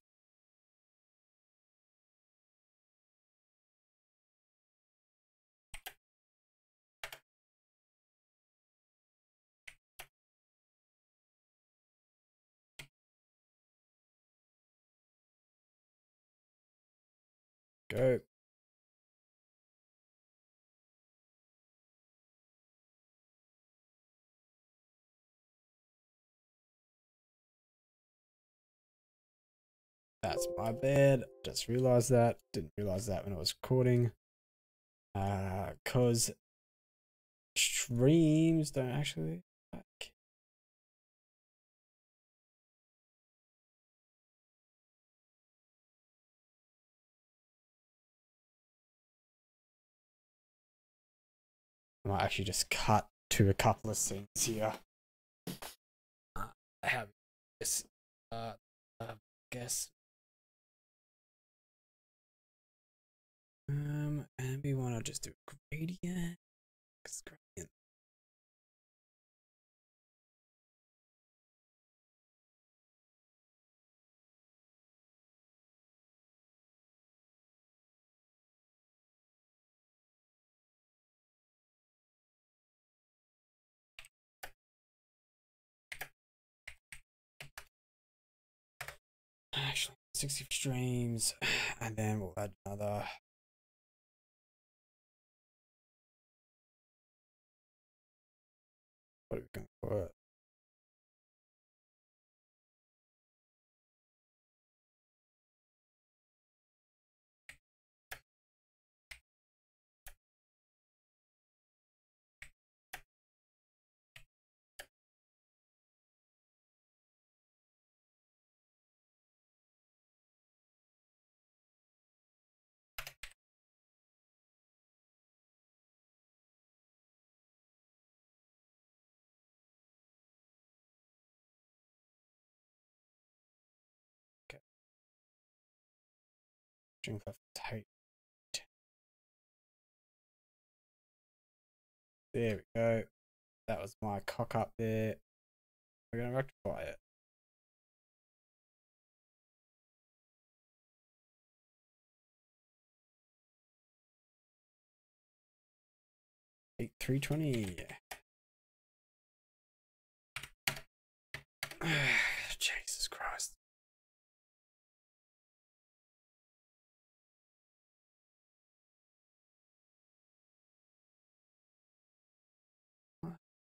Go. That's my bad. Just realized that. Didn't realize that when I was recording. Cause streams don't actually like. I might actually just cut to a couple of scenes here. Have this guess. And we want to just do gradient. Gradient. Actually, 60 streams, and then we'll add another. What are we going for? It? Okay. String for tight. There we go. That was my cock up there. We're gonna rectify it. Eight 320. Jesus Christ.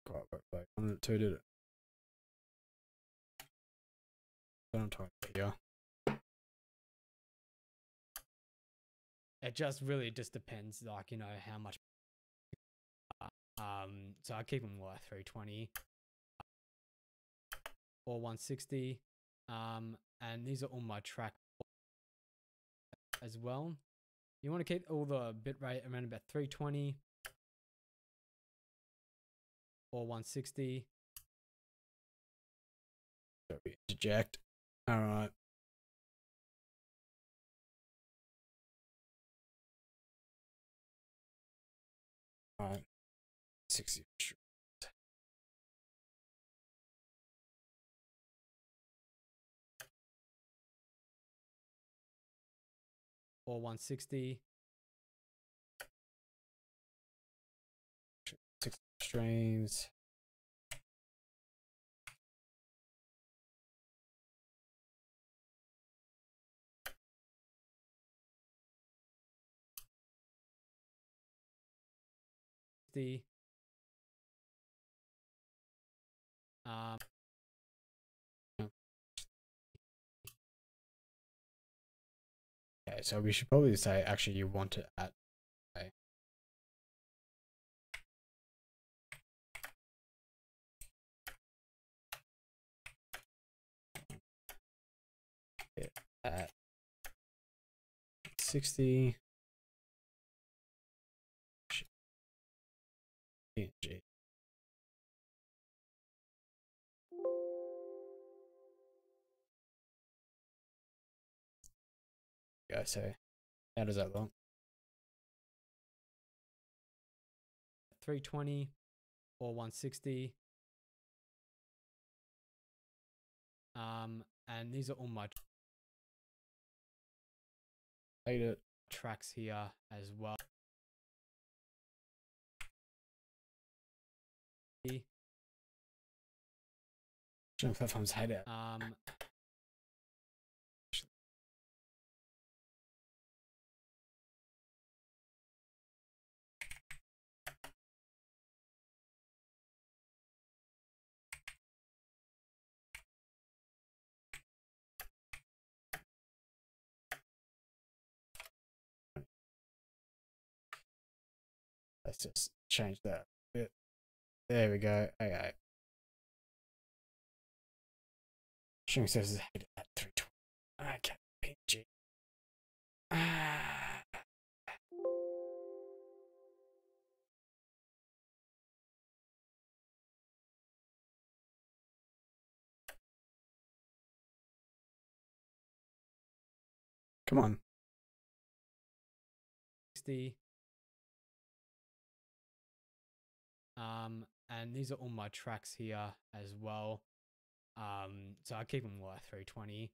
God, like 102 did it. Don't talk here. It just really just depends, like, you know, how much. So I keep them like 320 or 160. And these are all my track as well. You want to keep all the bitrate around about 320 or 160. So we interject. All right. All right. 60. Or 160. 60 streams. Um, Okay, so we should probably say actually you want it at. Okay. At 60. PNG. Yeah, so how does that look? 320 or 160. And these are all my Hate it. tracks here as well. Stream platforms hate it. let's just change that a bit. There we go. Okay. Streaming services at 320. Okay, PNG. Come on. 60. And these are all my tracks here as well. So I keep them all at 320.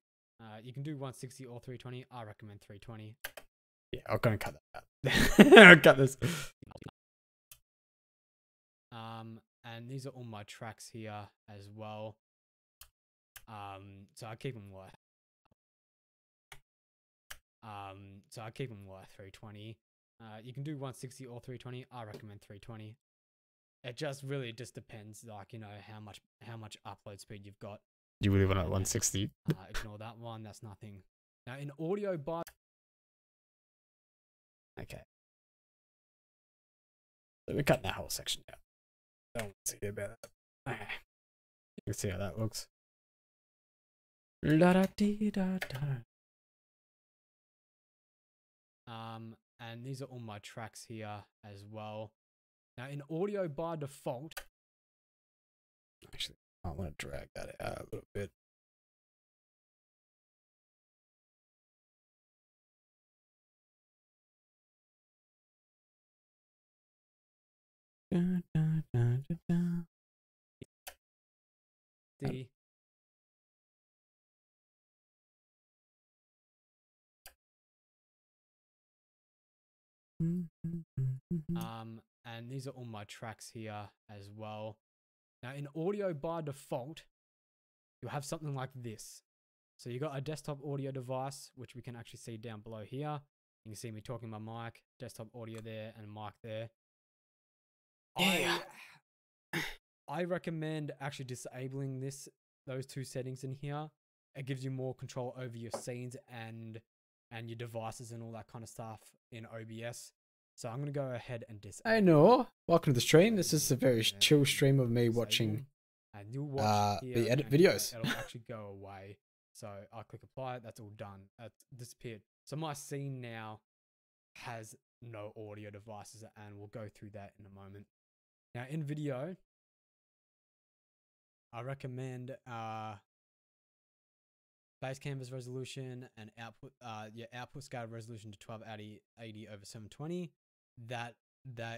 You can do 160 or 320. I recommend 320. Yeah, I'm gonna cut that out. I'll cut this. And these are all my tracks here as well. So I keep them all at 320. You can do 160 or 320. I recommend 320. It just really just depends, like, you know, how much upload speed you've got. You really want at 160? Ignore that one. That's nothing. Now in audio by. Okay. So we're cutting that whole section out. Don't want to see about that. Okay. You can see how that looks. And these are all my tracks here as well. Now in audio by default. Actually, I want to drag that out a little bit. D. And these are all my tracks here as well. Now in audio by default, you'll have something like this. So you got a desktop audio device, which we can actually see down below here. You can see me talking my mic, desktop audio there, and mic there. Yeah. I recommend actually disabling those two settings in here. It gives you more control over your scenes and your devices and all that kind of stuff in OBS. So I'm going to go ahead and disable. Hey Noor, welcome to the stream. This is a very chill stream of me watching and you'll watch the edit videos. It'll actually go away. So I click apply, that's all done. That's disappeared. So my scene now has no audio devices, and we'll go through that in a moment. Now in video, I recommend base canvas resolution and output output scale resolution to 1280 over 720. That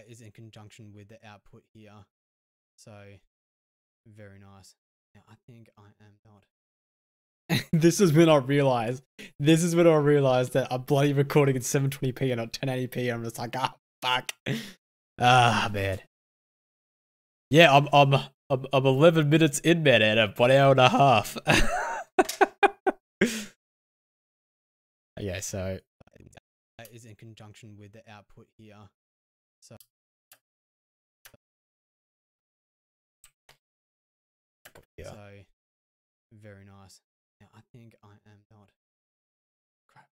is in conjunction with the output here. So very nice. Now I think I am not. This is when I realized. This is when I realized that I'm bloody recording at 720p and not 1080p. I'm just like, ah, fuck. Ah, man. Yeah, I'm 11 minutes in, man, and 1 hour and a half. Okay, so That is in conjunction with the output here. So yeah. So very nice. Now I think I am not. Crap.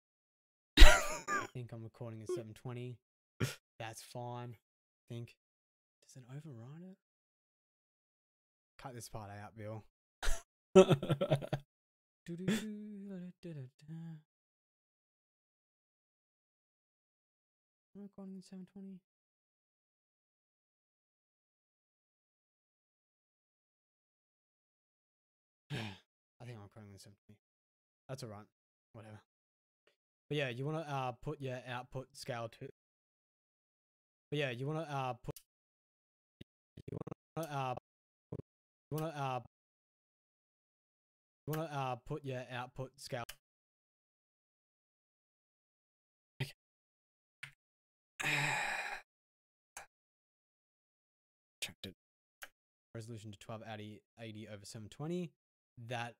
I think I'm recording at 720. That's fine. I think. Does it override it? Cut this part out, Bill. I'm recording at 720. I think I'm recording at 720. That's alright. Whatever. But yeah, you want to put your output scale to. But yeah, you want to put. You want to put your output scale. Resolution to 1280 over 720. That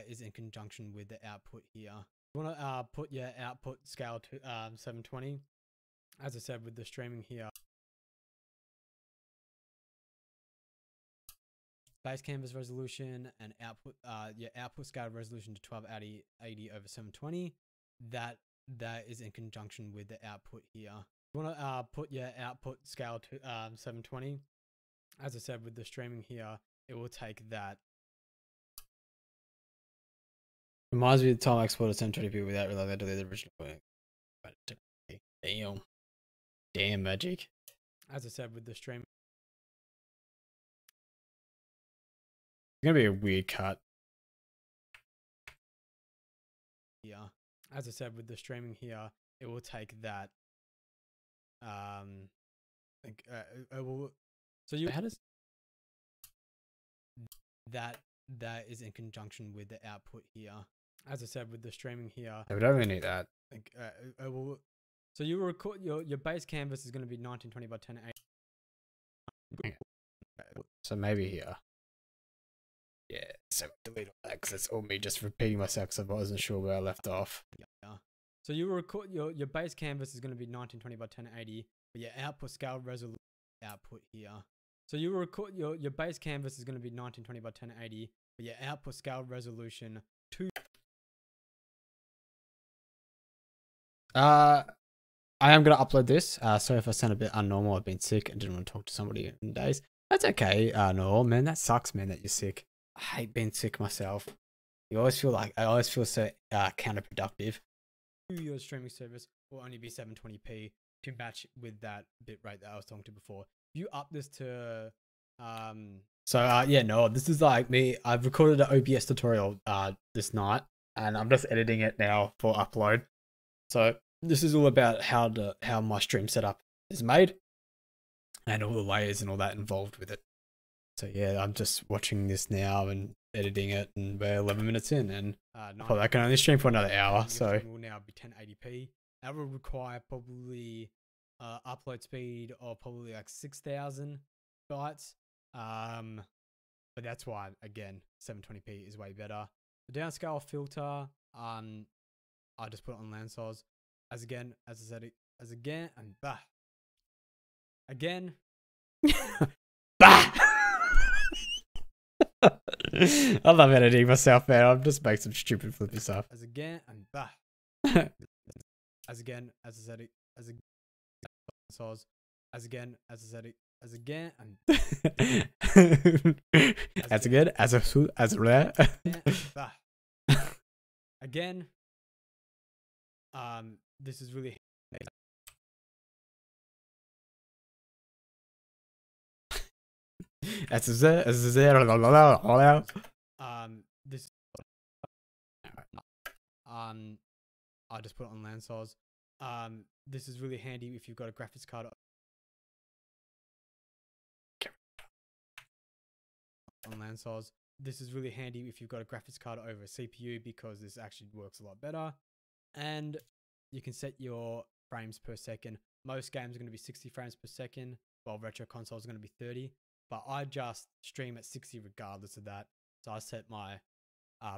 is in conjunction with the output here. You want to put your output scale to 720. As I said, with the streaming here. Base canvas resolution and output output scale resolution to 1280 over 720. That is in conjunction with the output here. You want to put your output scale to 720. As I said, with the streaming here, it will take that. Reminds me of the time I exported 720p without realizing I deleted the original work. Damn. Damn magic. As I said, with the stream. It's gonna be a weird cut. Yeah. As I said, with the streaming here, it will take that. It will. So you. How does that is in conjunction with the output here. As I said, with the streaming here, we don't really need that. it will. So you record your base canvas is going to be 1920 by 1080. So maybe here. Yeah, so delete all that because it's all me just repeating myself because I wasn't sure where I left off. Yeah. So you record your base canvas is going to be 1920 by 1080, but your output scale resolution output here. So you record your base canvas is going to be 1920 by 1080, but your output scale resolution to. I am gonna upload this. Sorry if I sound a bit unnormal. I've been sick and didn't want to talk to somebody in days. That's okay. No, man, that sucks, man, that you're sick. I hate being sick myself. I always feel so counterproductive. Your streaming service will only be 720p to match with that bit rate that I was talking to before. You up this to yeah, no, this is like me. I've recorded an OBS tutorial this night and I'm just editing it now for upload. So this is all about how my stream setup is made and all the layers and all that involved with it. So yeah, I'm just watching this now and editing it, and we're 11 minutes in, and probably I can only stream for another hour. So it will now be 1080p. That will require probably upload speed of probably like 6,000 bytes. But that's why, again, 720p is way better. The downscale filter, I just put it on land size. As I said, and bah. Again. Bah! I love editing myself, man. I'm just making some stupid flippy stuff. As again, and bah. As I said, size. As again, and as again, as rare. Bah. Again. This is really this I just put it on land size. This is really handy if you've got a graphics card on land size. This is really handy if you've got a graphics card over a CPU because this actually works a lot better. And you can set your frames per second. Most games are going to be 60 frames per second, while retro consoles are going to be 30. But I just stream at 60 regardless of that. So I set my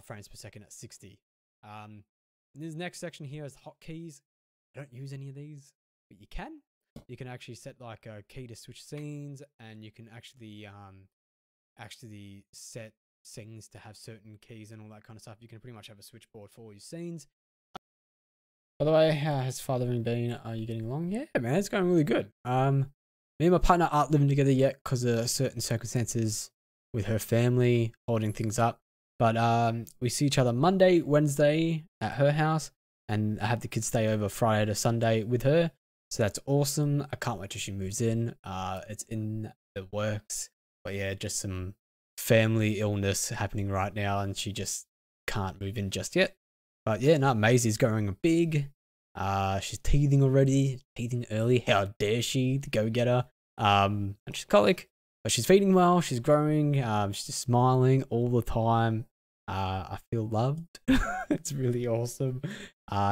frames per second at 60. This next section here is hotkeys. I don't use any of these, but you can. You can actually set like a key to switch scenes, and you can actually set scenes to have certain keys and all that kind of stuff. You can pretty much have a switchboard for all your scenes. By the way, how has fathering been? Are you getting along? Yeah, man, it's going really good. Me and my partner aren't living together yet because of certain circumstances with her family holding things up. But we see each other Monday, Wednesday at her house, and I have the kids stay over Friday to Sunday with her. So that's awesome. I can't wait till she moves in. It's in the works. But yeah, just some family illness happening right now, and she just can't move in just yet. But yeah, no, Maisie's growing big. She's teething already, teething early. How dare she, the go-getter? And she's colic, but she's feeding well. She's growing. She's just smiling all the time. I feel loved. It's really awesome.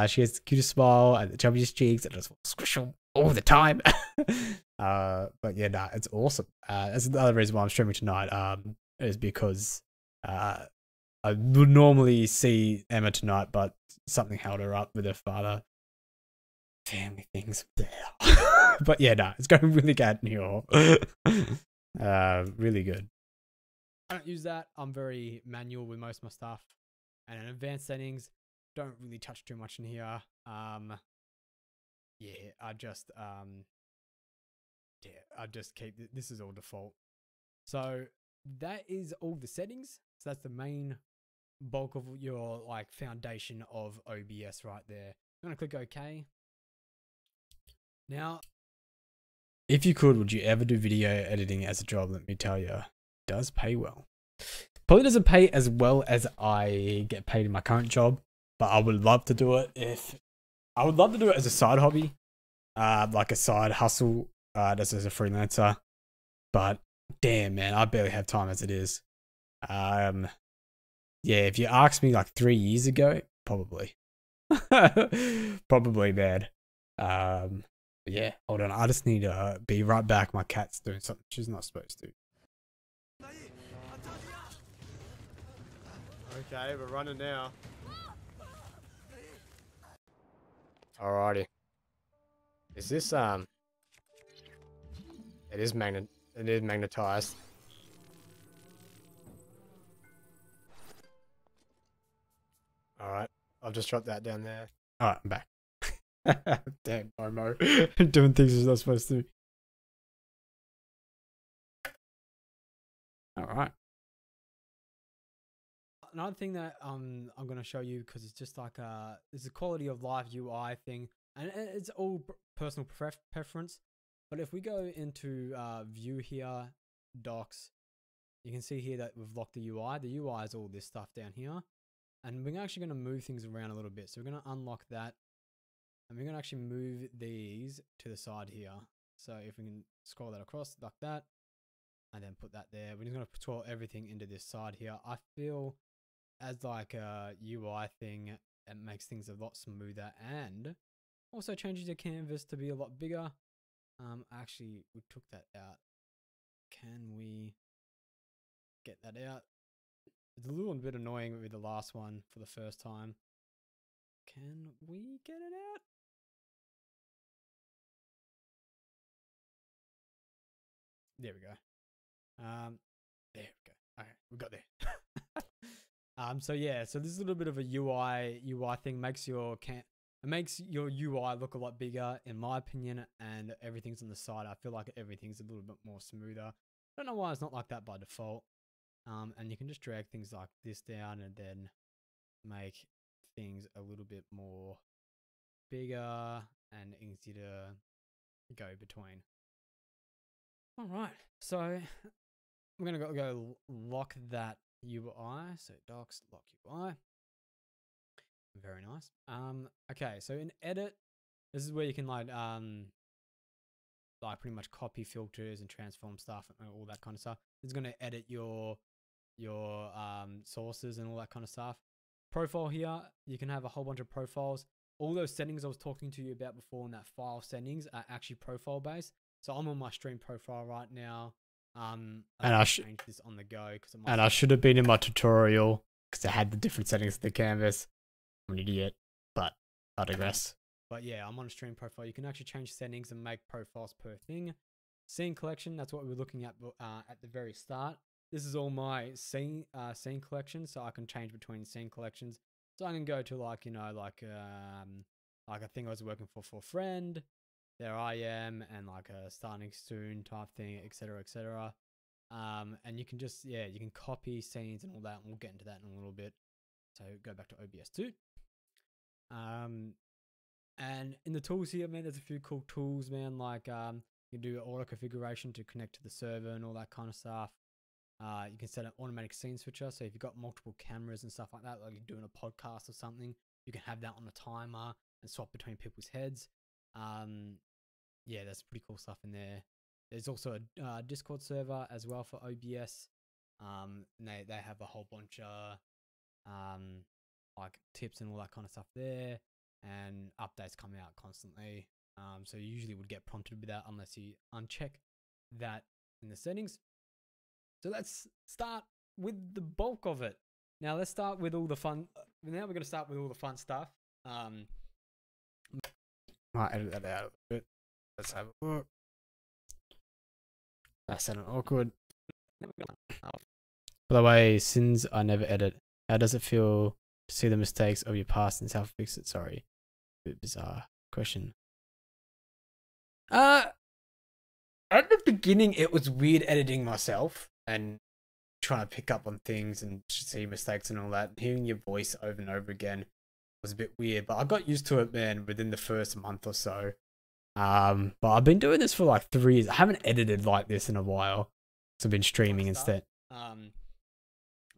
She has the cutest smile and the chubbiest cheeks, and I just want to squish them all the time. But yeah, nah, it's awesome. That's another reason why I'm streaming tonight. Is because I would normally see Emma tonight, but something held her up with her father. Family things. But yeah, no, it's going really good in here. Really good. I don't use that. I'm very manual with most of my stuff. And in advanced settings, don't really touch too much in here. yeah, I just keep this is all default. So that is all the settings. So that's the main bulk of your like foundation of OBS right there. I'm gonna click OK. Now, if you could, would you ever do video editing as a job? Let me tell you, it does pay well. Probably doesn't pay as well as I get paid in my current job, but I would love to do it I would love to do it as a side hobby, like a side hustle, just as a freelancer. But damn, man, I barely have time as it is. Yeah, if you asked me like 3 years ago, probably, probably bad. But yeah, hold on. I just need to be right back. My cat's doing something she's not supposed to. Okay, we're running now. Alrighty. Is this it is magnetized. Alright, I'll just drop that down there. Alright, I'm back. Damn, Momo. Doing things he's not supposed to. Alright. Another thing that I'm going to show you, because it's just like it's a quality of life UI thing, and it's all personal preference. But if we go into view here, docs, you can see here that we've locked the UI. The UI is all this stuff down here, and we're actually going to move things around a little bit. So we're going to unlock that, and we're going to actually move these to the side here. So if we can scroll that across like that, and then put that there, we're just going to scroll everything into this side here. I feel as like a UI thing, it makes things a lot smoother and also changes your canvas to be a lot bigger. Actually, we took that out. Can we get that out? It's a little bit annoying with the last one for the first time. Can we get it out? There we go. There we go. Okay, we got there. So yeah, so this is a little bit of a UI thing. Makes your UI look a lot bigger, in my opinion, and everything's on the side. I feel like everything's a little bit more smoother. I don't know why it's not like that by default. And you can just drag things like this down and then make things a little bit more bigger and easy to go between. All right, so I'm gonna go lock that UI. So docs lock UI. Very nice. Okay, so in edit, this is where you can like pretty much copy filters and transform stuff and all that kind of stuff. It's gonna edit your sources and all that kind of stuff. Profile here, you can have a whole bunch of profiles. All those settings I was talking to you about before in that file settings are actually profile based. So I'm on my stream profile right now. And I change this on the go because I should have been in my tutorial because I had the different settings of the canvas. I'm an idiot, but I digress. But yeah, I'm on a stream profile. You can actually change settings and make profiles per thing. Scene collection, that's what we were looking at the very start. This is all my scene collection, so I can change between scene collections. So I can go to like a thing I was working for friend. There I am, and like a starting soon type thing, etc., etc. And you can just you can copy scenes and all that, and we'll get into that in a little bit. So go back to OBS 2. And in the tools here, man, there's a few cool tools, man. Like you can do auto configuration to connect to the server and all that kind of stuff. You can set an automatic scene switcher. So if you've got multiple cameras and stuff like that, like you're doing a podcast or something, you can have that on a timer and swap between people's heads. Yeah, that's pretty cool stuff in there. There's also a Discord server as well for OBS. And they have a whole bunch of like tips and all that kind of stuff there, and updates come out constantly. So you usually would get prompted with that unless you uncheck that in the settings. So let's start with the bulk of it. Now let's start with all the fun. Now we're going to start with all the fun stuff. Might edit that out a bit. Let's have a look. That sounded awkward. By the way, since I never edit, how does it feel to see the mistakes of your past and self-fix it? Sorry. A bit bizarre question. At the beginning, it was weird editing myself and trying to pick up on things and see mistakes and all that. Hearing your voice over and over again was a bit weird, but I got used to it, man, within the first month or so. But I've been doing this for like 3 years. I haven't edited like this in a while. So I've been streaming instead.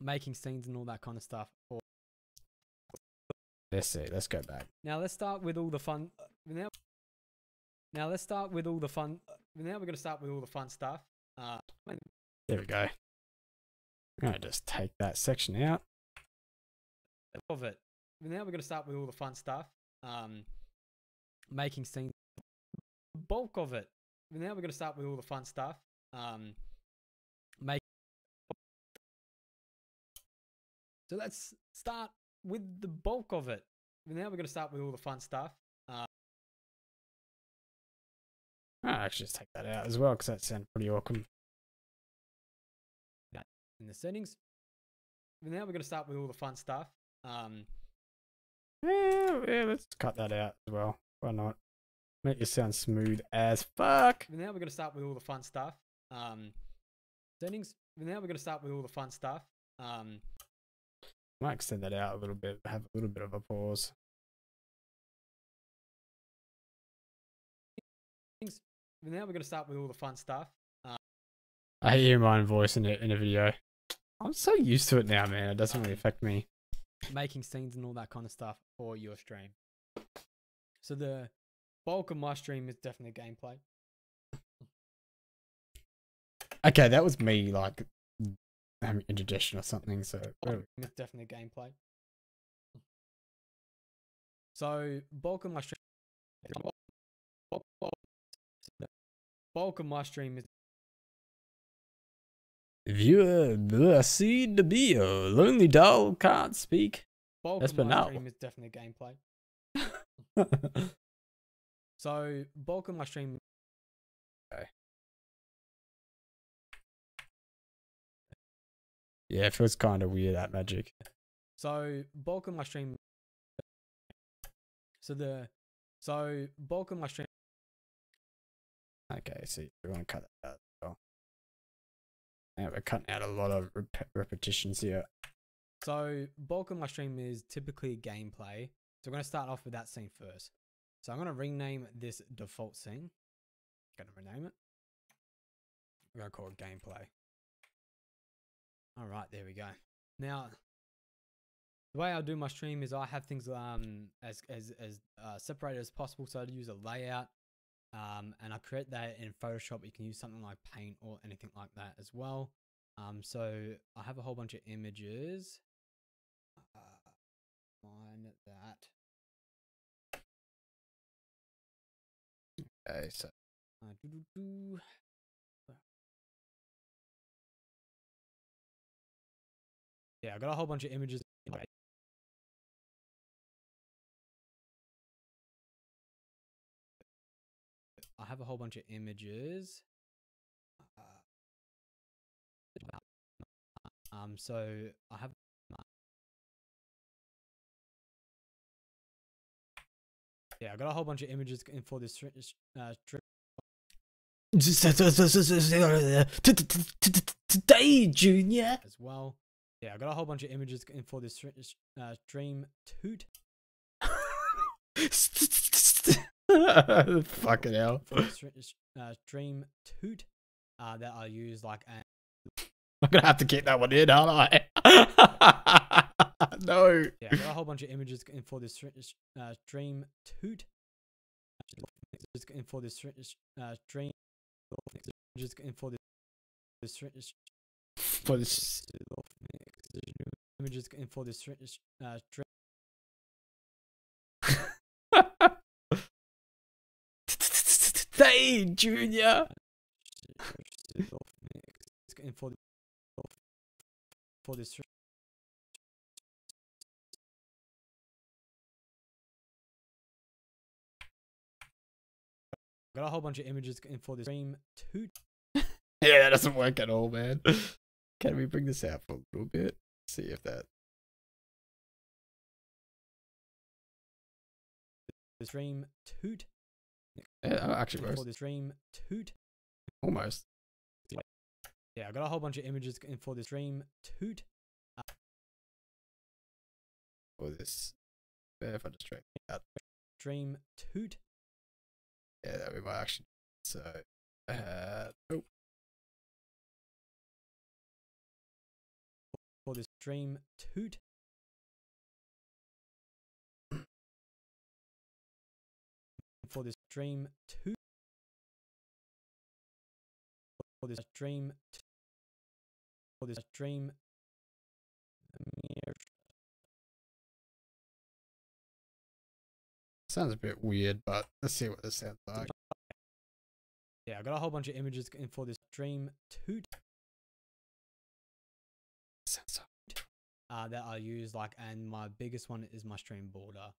Making scenes and all that kind of stuff. Let's see. Let's go back. Now let's start with all the fun. Now let's start with all the fun. Now we're gonna start with all the fun stuff. There we go. I'm gonna just take that section out of it. Now we're gonna start with all the fun stuff. Making scenes. Bulk of it. Now we're gonna start with all the fun stuff. So let's start with the bulk of it. Now we're gonna start with all the fun stuff. I'll actually just take that out as well because that sounds pretty awkward. In the settings. Now we're gonna start with all the fun stuff. Yeah, let's cut that out as well. Why not? Make it sound smooth as fuck. Now we're gonna start with all the fun stuff. Settings. Now we're gonna start with all the fun stuff. Might extend that out a little bit. Have a little bit of a pause. Now we're gonna start with all the fun stuff. I hear my own voice in a video. I'm so used to it now, man. It doesn't really affect me. Making scenes and all that kind of stuff for your stream. So the bulk of my stream is definitely gameplay. Okay, that was me like having indigestion or something. So it's definitely gameplay. So bulk of my stream. Bulk of my stream is. Viewer, seed to be a lonely doll can't speak. Bulk That's of my now. stream is definitely gameplay. So bulk of my stream. Okay. Yeah, it feels kind of weird, that magic. So bulk of my stream. So bulk of my stream. Okay, so we want to cut that out as well. Yeah, we're cutting out a lot of repetitions here. So bulk of my stream is typically gameplay. So we're going to start off with that scene first. So I'm going to rename this default scene. Going to rename it. We're going to call it gameplay. All right, there we go. Now, the way I do my stream is I have things as separated as possible. So I use a layout, and I create that in Photoshop. You can use something like Paint or anything like that as well. So I have a whole bunch of images. Find that. Okay, so yeah, I got a whole bunch of images. I have a whole bunch of images. So I have. Yeah, I got a whole bunch of images in for this stream. Today, Junior. As well. Yeah, I got a whole bunch of images in for this stream toot. Fucking hell. For this stream toot that I use like. I'm gonna have to keep that one in, aren't I? No. Yeah, I got a whole bunch of images in for this stream toot. In for this stream. Just in for this images in for this stream. Hey, Junior. In for this stream. Got a whole bunch of images in for this stream toot. Yeah, that doesn't work at all, man. Can we bring this out for a little bit? See if that. The stream toot. Yeah, that actually works. For the stream toot. Almost. Yeah, I got a whole bunch of images in for the stream toot. For this. If I just drag it out. Stream toot. Yeah, that we might actually. So, oh. For the stream toot. For the stream toot. For the stream. For the stream. Sounds a bit weird, but let's see what this sounds like. Yeah, I got a whole bunch of images in for this stream toot. Sounds That I use, like, and my biggest one is my stream border.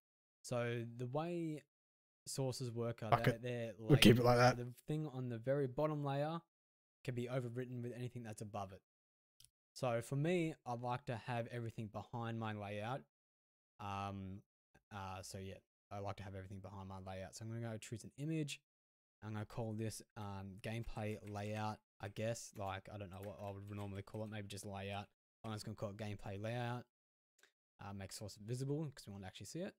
So the way sources work are they're we'll keep it like that. The thing on the very bottom layer can be overwritten with anything that's above it. So for me, I like to have everything behind my layout. So yeah, I like to have everything behind my layout. So I'm gonna go choose an image. I'm gonna call this gameplay layout, I guess. Like, I don't know what I would normally call it. Maybe just layout. I'm just gonna call it gameplay layout. Make source visible because we want to actually see it.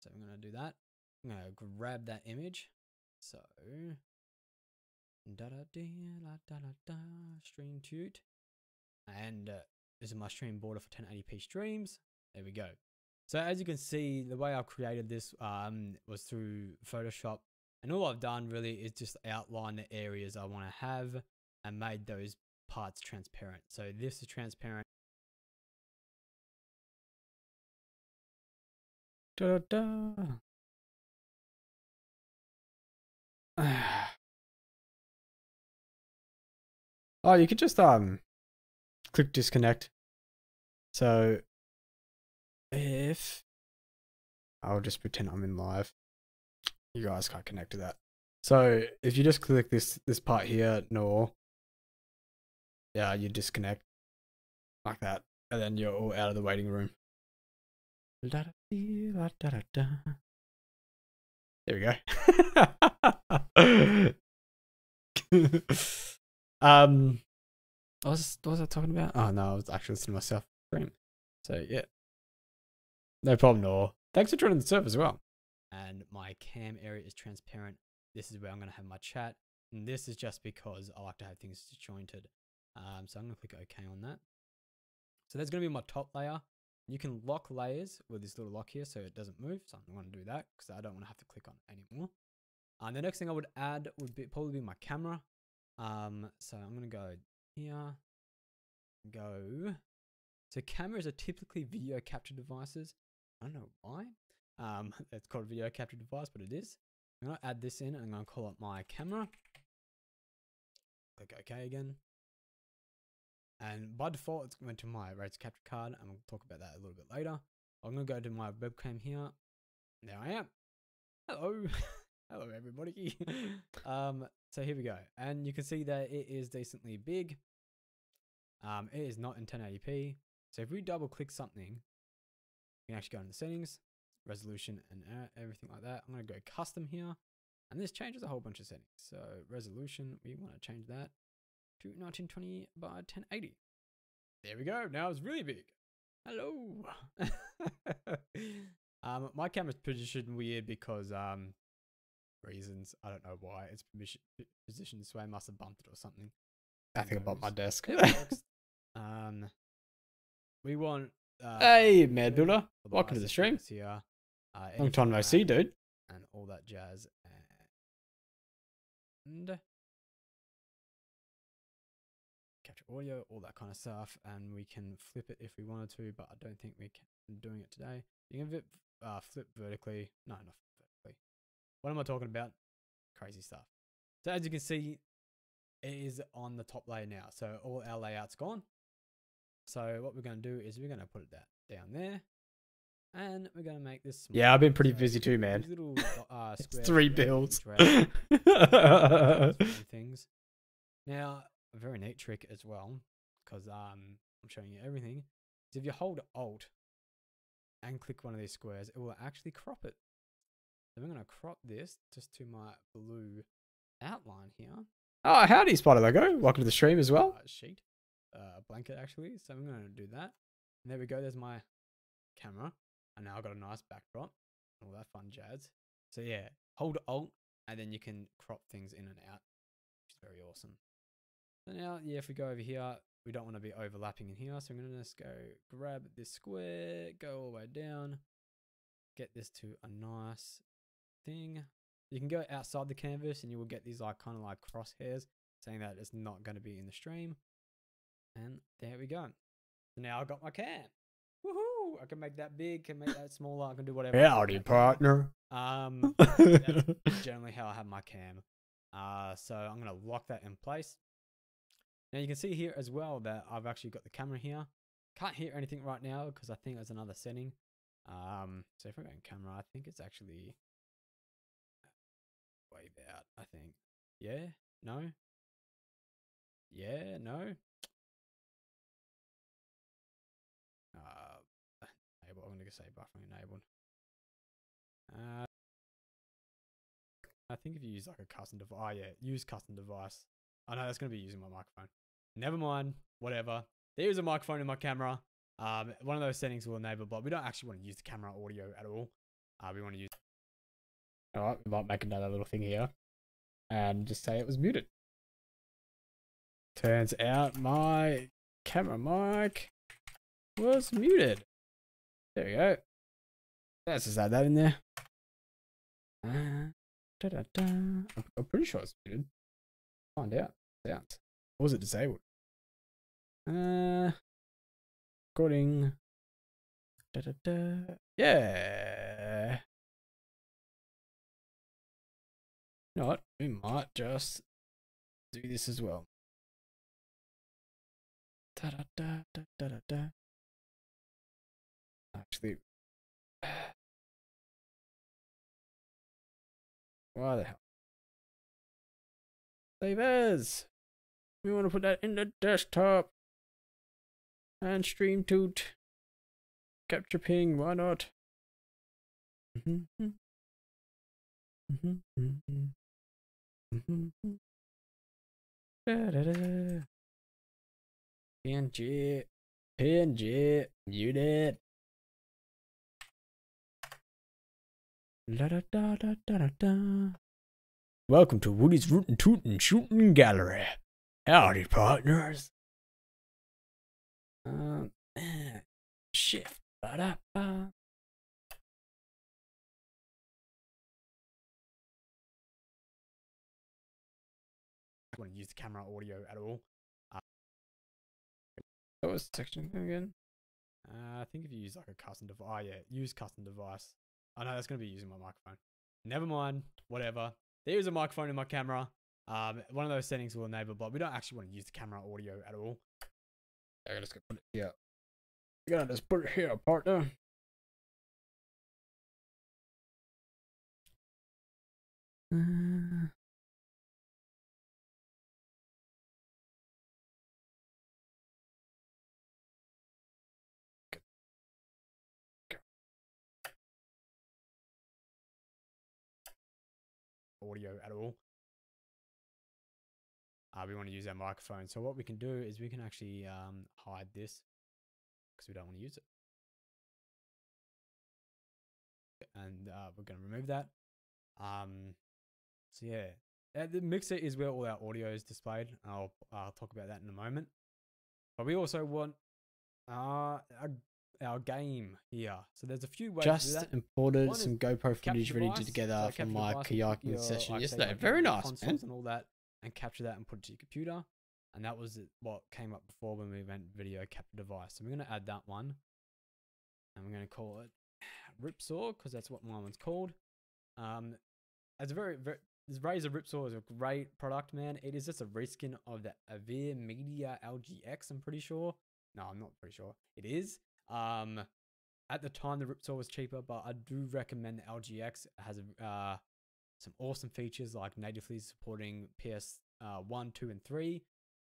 So I'm gonna do that. I'm gonna grab that image. So stream toot, and this is my stream border for 1080p streams. There we go. So as you can see, the way I've created this was through Photoshop, and all I've done really is just outline the areas I want to have and made those parts transparent. So this is transparent. Da, da. Oh, you could just click disconnect. So if I'll just pretend I'm in live, you guys can't connect to that. So if you just click this part here, no, yeah, you disconnect like that, and then you're all out of the waiting room. There we go. what was I talking about? Oh no, I was actually listening to myself stream. So yeah, no problem, no. Thanks for joining the server as well. And my cam area is transparent. This is where I'm going to have my chat, and this is just because I like to have things disjointed. So I'm going to click OK on that. So that's going to be my top layer. You can lock layers with this little lock here so it doesn't move. So I'm going to do that because I don't want to have to click on it anymore. The next thing I would add would probably be my camera. So I'm going to go here. So cameras are typically video capture devices. I don't know why. It's called a video capture device, but it is. I'm going to add this in and I'm going to call it my camera. Click OK again. And by default, it's going to my rates capture card, and we'll talk about that a little bit later. I'm going to go to my webcam here. There I am. Hello. Hello, everybody. So here we go. And you can see that it is decently big. It is not in 1080p. So if we double click something, you can actually go into settings, resolution, and everything like that. I'm going to go custom here. And this changes a whole bunch of settings. So resolution, we want to change that to 1920 by 1080. There we go. Now it's really big. Hello. My camera's positioned weird because reasons. I don't know why it's positioned this way. I must have bumped it or something. I think I bumped my desk. We want. Hey, Mad Builder. Welcome to the stream. Here. Long time no see, dude. And all that jazz. And capture audio, all that kind of stuff, and we can flip it if we wanted to, but I don't think we can doing it today. You can flip vertically. No, not vertically. What am I talking about? Crazy stuff. So as you can see, it is on the top layer now. So all our layout's gone. So what we're going to do is we're going to put it down there, and we're going to make this small. Yeah, I've been pretty busy too, man. Little, it's 3 builds. Things. Now, a very neat trick as well, because I'm showing you everything, is if you hold Alt and click one of these squares, it will actually crop it. So we're gonna crop this just to my blue outline here. Oh, howdy, Spider Logo. Welcome to the stream as well. Sheet, blanket actually. So I'm gonna do that. And there we go. There's my camera, and now I've got a nice backdrop, all that fun jazz. So yeah, hold Alt, and then you can crop things in and out, which is very awesome. So now, yeah, if we go over here, we don't want to be overlapping in here. So I'm gonna just go grab this square, go all the way down, get this to a nice thing. You can go outside the canvas and you will get these like kind of like crosshairs saying that it's not going to be in the stream. And there we go. So now I've got my cam. Woohoo! I can make that big, can make that smaller, I can do whatever. Howdy, partner. That's generally how I have my cam. So I'm going to lock that in place. Now you can see here as well that I've actually got the camera here. Can't hear anything right now because I think there's another setting. So if I go in camera, I think it's actually way out, I think. Yeah? No? Yeah? No? Enable. I'm going to say buffering enabled. I think if you use like a custom device, oh yeah, use custom device. I know that's going to be using my microphone. Never mind, whatever. There's a microphone in my camera. One of those settings will enable, but we don't actually want to use the camera audio at all. We want to use. Alright, we might make another little thing here and just say it was muted. Turns out my camera mic was muted. There we go. Let's just add that in there. I'm pretty sure it's muted. Find out. Sounds. Or was it disabled? Recording. Yeah. You know what? We might just do this as well. Actually, why the hell? Save as. We want to put that in the desktop. And stream toot. Capture ping, why not? PNG, muted. Welcome to Woody's Rootin' Tootin' Shootin' Gallery. Howdy, partners. Shift. Ba-da-ba. I want to use the camera audio at all. What was the section again? I think if you use like a custom device, oh yeah, use custom device. I know that's going to be using my microphone. Never mind, whatever. There's a microphone in my camera. One of those settings will enable, but we don't actually want to use the camera audio at all. I'm just gonna put it here. We're gonna just put it here, partner. Audio at all. We want to use our microphone. So what we can do is we can actually hide this because we don't want to use it. And we're going to remove that. So yeah, the mixer is where all our audio is displayed. I'll talk about that in a moment. But we also want our game here. So there's a few ways to do that. Just imported some GoPro footage ready together from my kayaking session yesterday. Very nice, man. And all that, and capture that and put it to your computer. And that was what came up before when we went video capture device. So we're going to add that one. And we're going to call it Ripsaw because that's what my one's called. It's this Razer Ripsaw is a great product, man. It is just a reskin of the Avere Media LGX, I'm pretty sure. No, I'm not pretty sure. It is. At the time, the Ripsaw was cheaper, but I do recommend the LGX. It has some awesome features like natively supporting PS1, 2, and 3,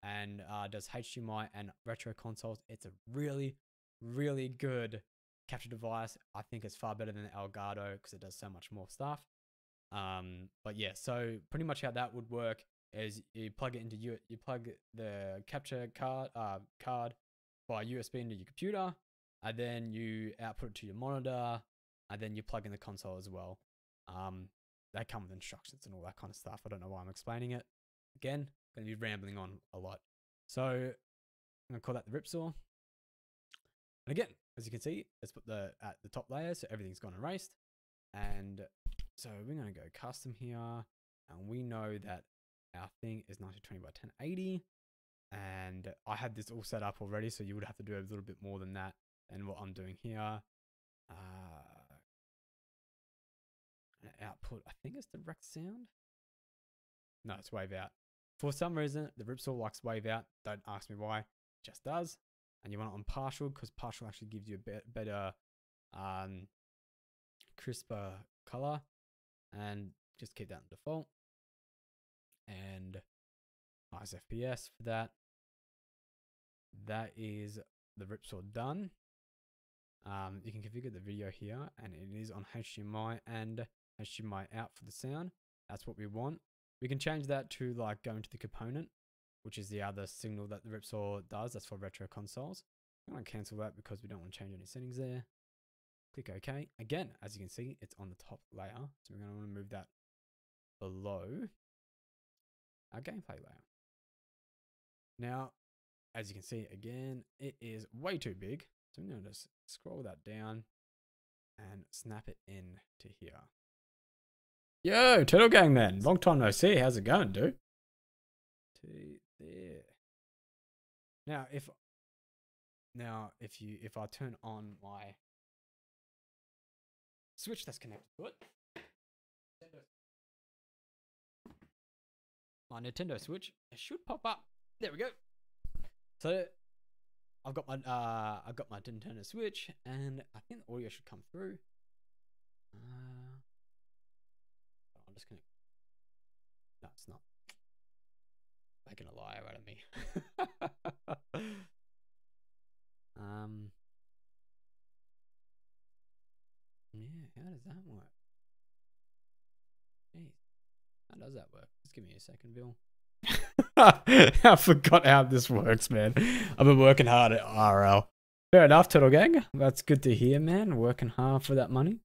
and does HDMI and retro consoles. It's a really, really good capture device. I think it's far better than the Elgato because it does so much more stuff. But yeah, so pretty much how that would work is you plug it into you plug the capture card by USB into your computer, and then you output it to your monitor, and then you plug in the console as well. They come with instructions and all that kind of stuff. I don't know why I'm explaining it. Again, going to be rambling on a lot. So I'm going to call that the rip saw. And again, as you can see, let's put at the top layer, so everything's gone erased. And so we're going to go custom here, and we know that our thing is 1920 by 1080. And I had this all set up already, so you would have to do a little bit more than that than what I'm doing here. Output, I think it's direct sound. No, it's wave out. For some reason, the rip saw likes wave out. Don't ask me why. It just does. And you want it on partial because partial actually gives you a better, crisper color. And just keep that on default. And nice FPS for that. That is the rip saw done. You can configure the video here, and it is on HDMI and HDMI out for the sound. That's what we want. We can change that to like going to the component, which is the other signal that the rip saw does. That's for retro consoles. I'm going to cancel that because we don't want to change any settings there. Click OK. Again, as you can see, it's on the top layer. So we're going to want to move that below our gameplay layer. Now, as you can see, again, it is way too big. So I'm going to just scroll that down and snap it in to here. Yo, Turtle Gang man, long time no see. How's it going, dude? To there. Now, if I turn on my switch that's connected to it, my Nintendo Switch, it should pop up. There we go. So I've got my Nintendo Switch, and I think the audio should come through. I'm just gonna. No, it's not. Making a liar out of me. Yeah, how does that work? Jeez, how does that work? Just give me a second, Bill. I forgot how this works, man. I've been working hard at RL. Fair enough, Turtle Gang. That's good to hear, man. Working hard for that money.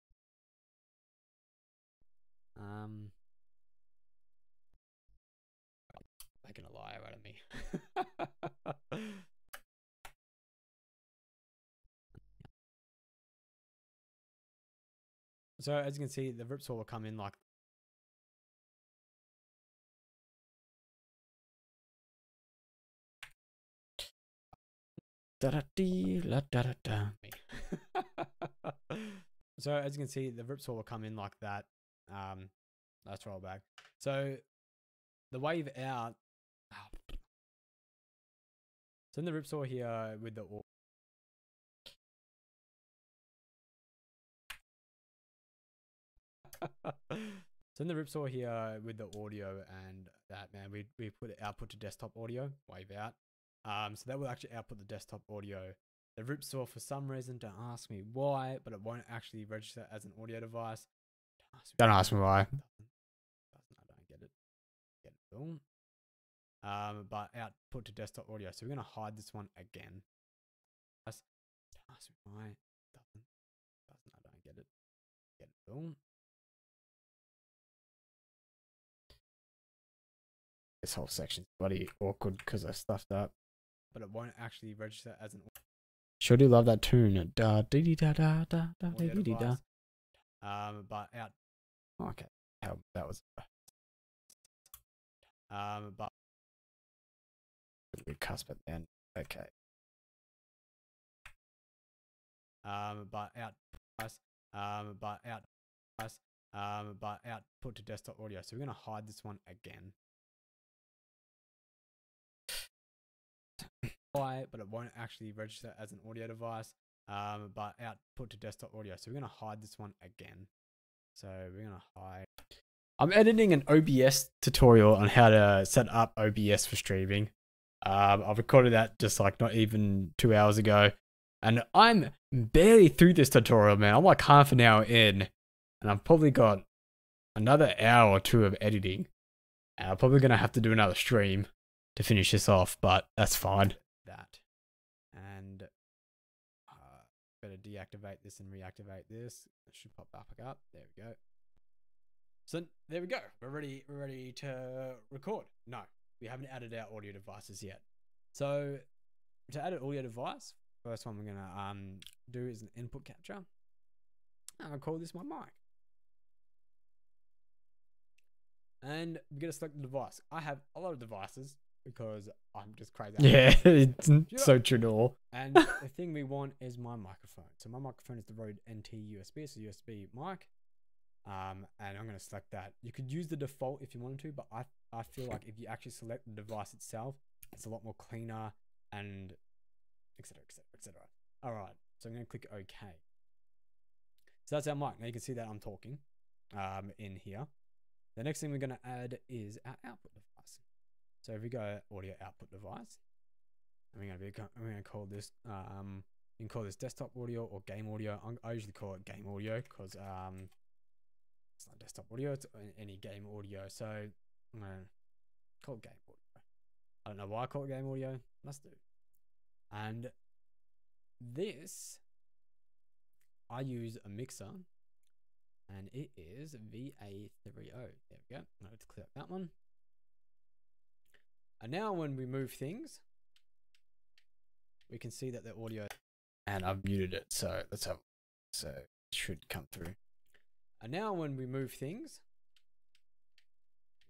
Making a liar out of me. So as you can see, the rip saw will come in like. So as you can see, the rip saw will come in like that. Let's roll back. So the wave out. So in the rip saw here with the. So in the rip saw here with the audio and that, man, we put output to desktop audio, wave out. So that will actually output the desktop audio. The rip saw, for some reason, don't ask me why, but it won't actually register as an audio device. Don't ask me why. I don't get it. Get it, boom. But output to desktop audio. So we're gonna hide this one again. Don't ask me why. Doesn't. I don't get it. Get it, boom. This whole section's bloody awkward because I stuffed up. But it won't actually register as an. Sure do love that tune. Da dee dee da da da da dee dee da. But out. Okay. Hell, that was. But. Good cusp at the end. Okay. But out. But output to desktop audio. So we're gonna hide this one again. But it won't actually register as an audio device. But output to desktop audio. So we're gonna hide this one again. So we're gonna hide. I'm editing an OBS tutorial on how to set up OBS for streaming. I recorded that just like not even 2 hours ago. And I'm barely through this tutorial, man. I'm like half an hour in, and I've probably got another hour or two of editing. And I'm probably going to have to do another stream to finish this off, but that's fine. That. And better deactivate this and reactivate this. It should pop back up. There we go. So there we go. We're ready to record. No, we haven't added our audio devices yet. So to add an audio device, first one we're gonna do is an input capture. I'm gonna call this my mic. And we're gonna select the device. I have a lot of devices because I'm just crazy. Yeah, it's so true to all. And the thing we want is my microphone. So my microphone is the Rode NT USB, so USB mic. And I'm going to select that. You could use the default if you wanted to, but I feel like if you actually select the device itself, it's a lot more cleaner and etc, etc, etc. All right, so I'm going to click OK. So that's our mic. Now you can see that I'm talking in here. The next thing we're going to add is our output device. So if we go audio output device, and we're going to call this you can call this desktop audio or game audio. I usually call it game audio because it's not desktop audio, it's any game audio. So I'm going to call it game audio. I don't know why I call it game audio. Let's do. And this, I use a mixer, and it is VA30. There we go. I'm going to click that one. And now when we move things, we can see that the audio, and I've muted it. So let's have, so it should come through. And now when we move things,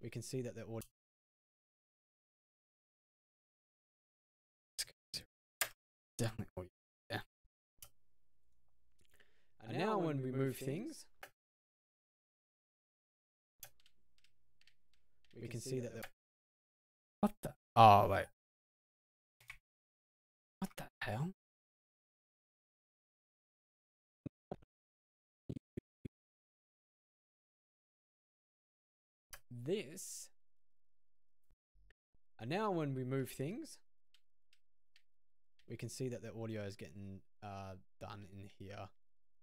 we can see that the audio, definitely audio, yeah. And now when we move things, we can see that the, what the, oh wait, what the hell? This, and now when we move things, we can see that the audio is getting done in here.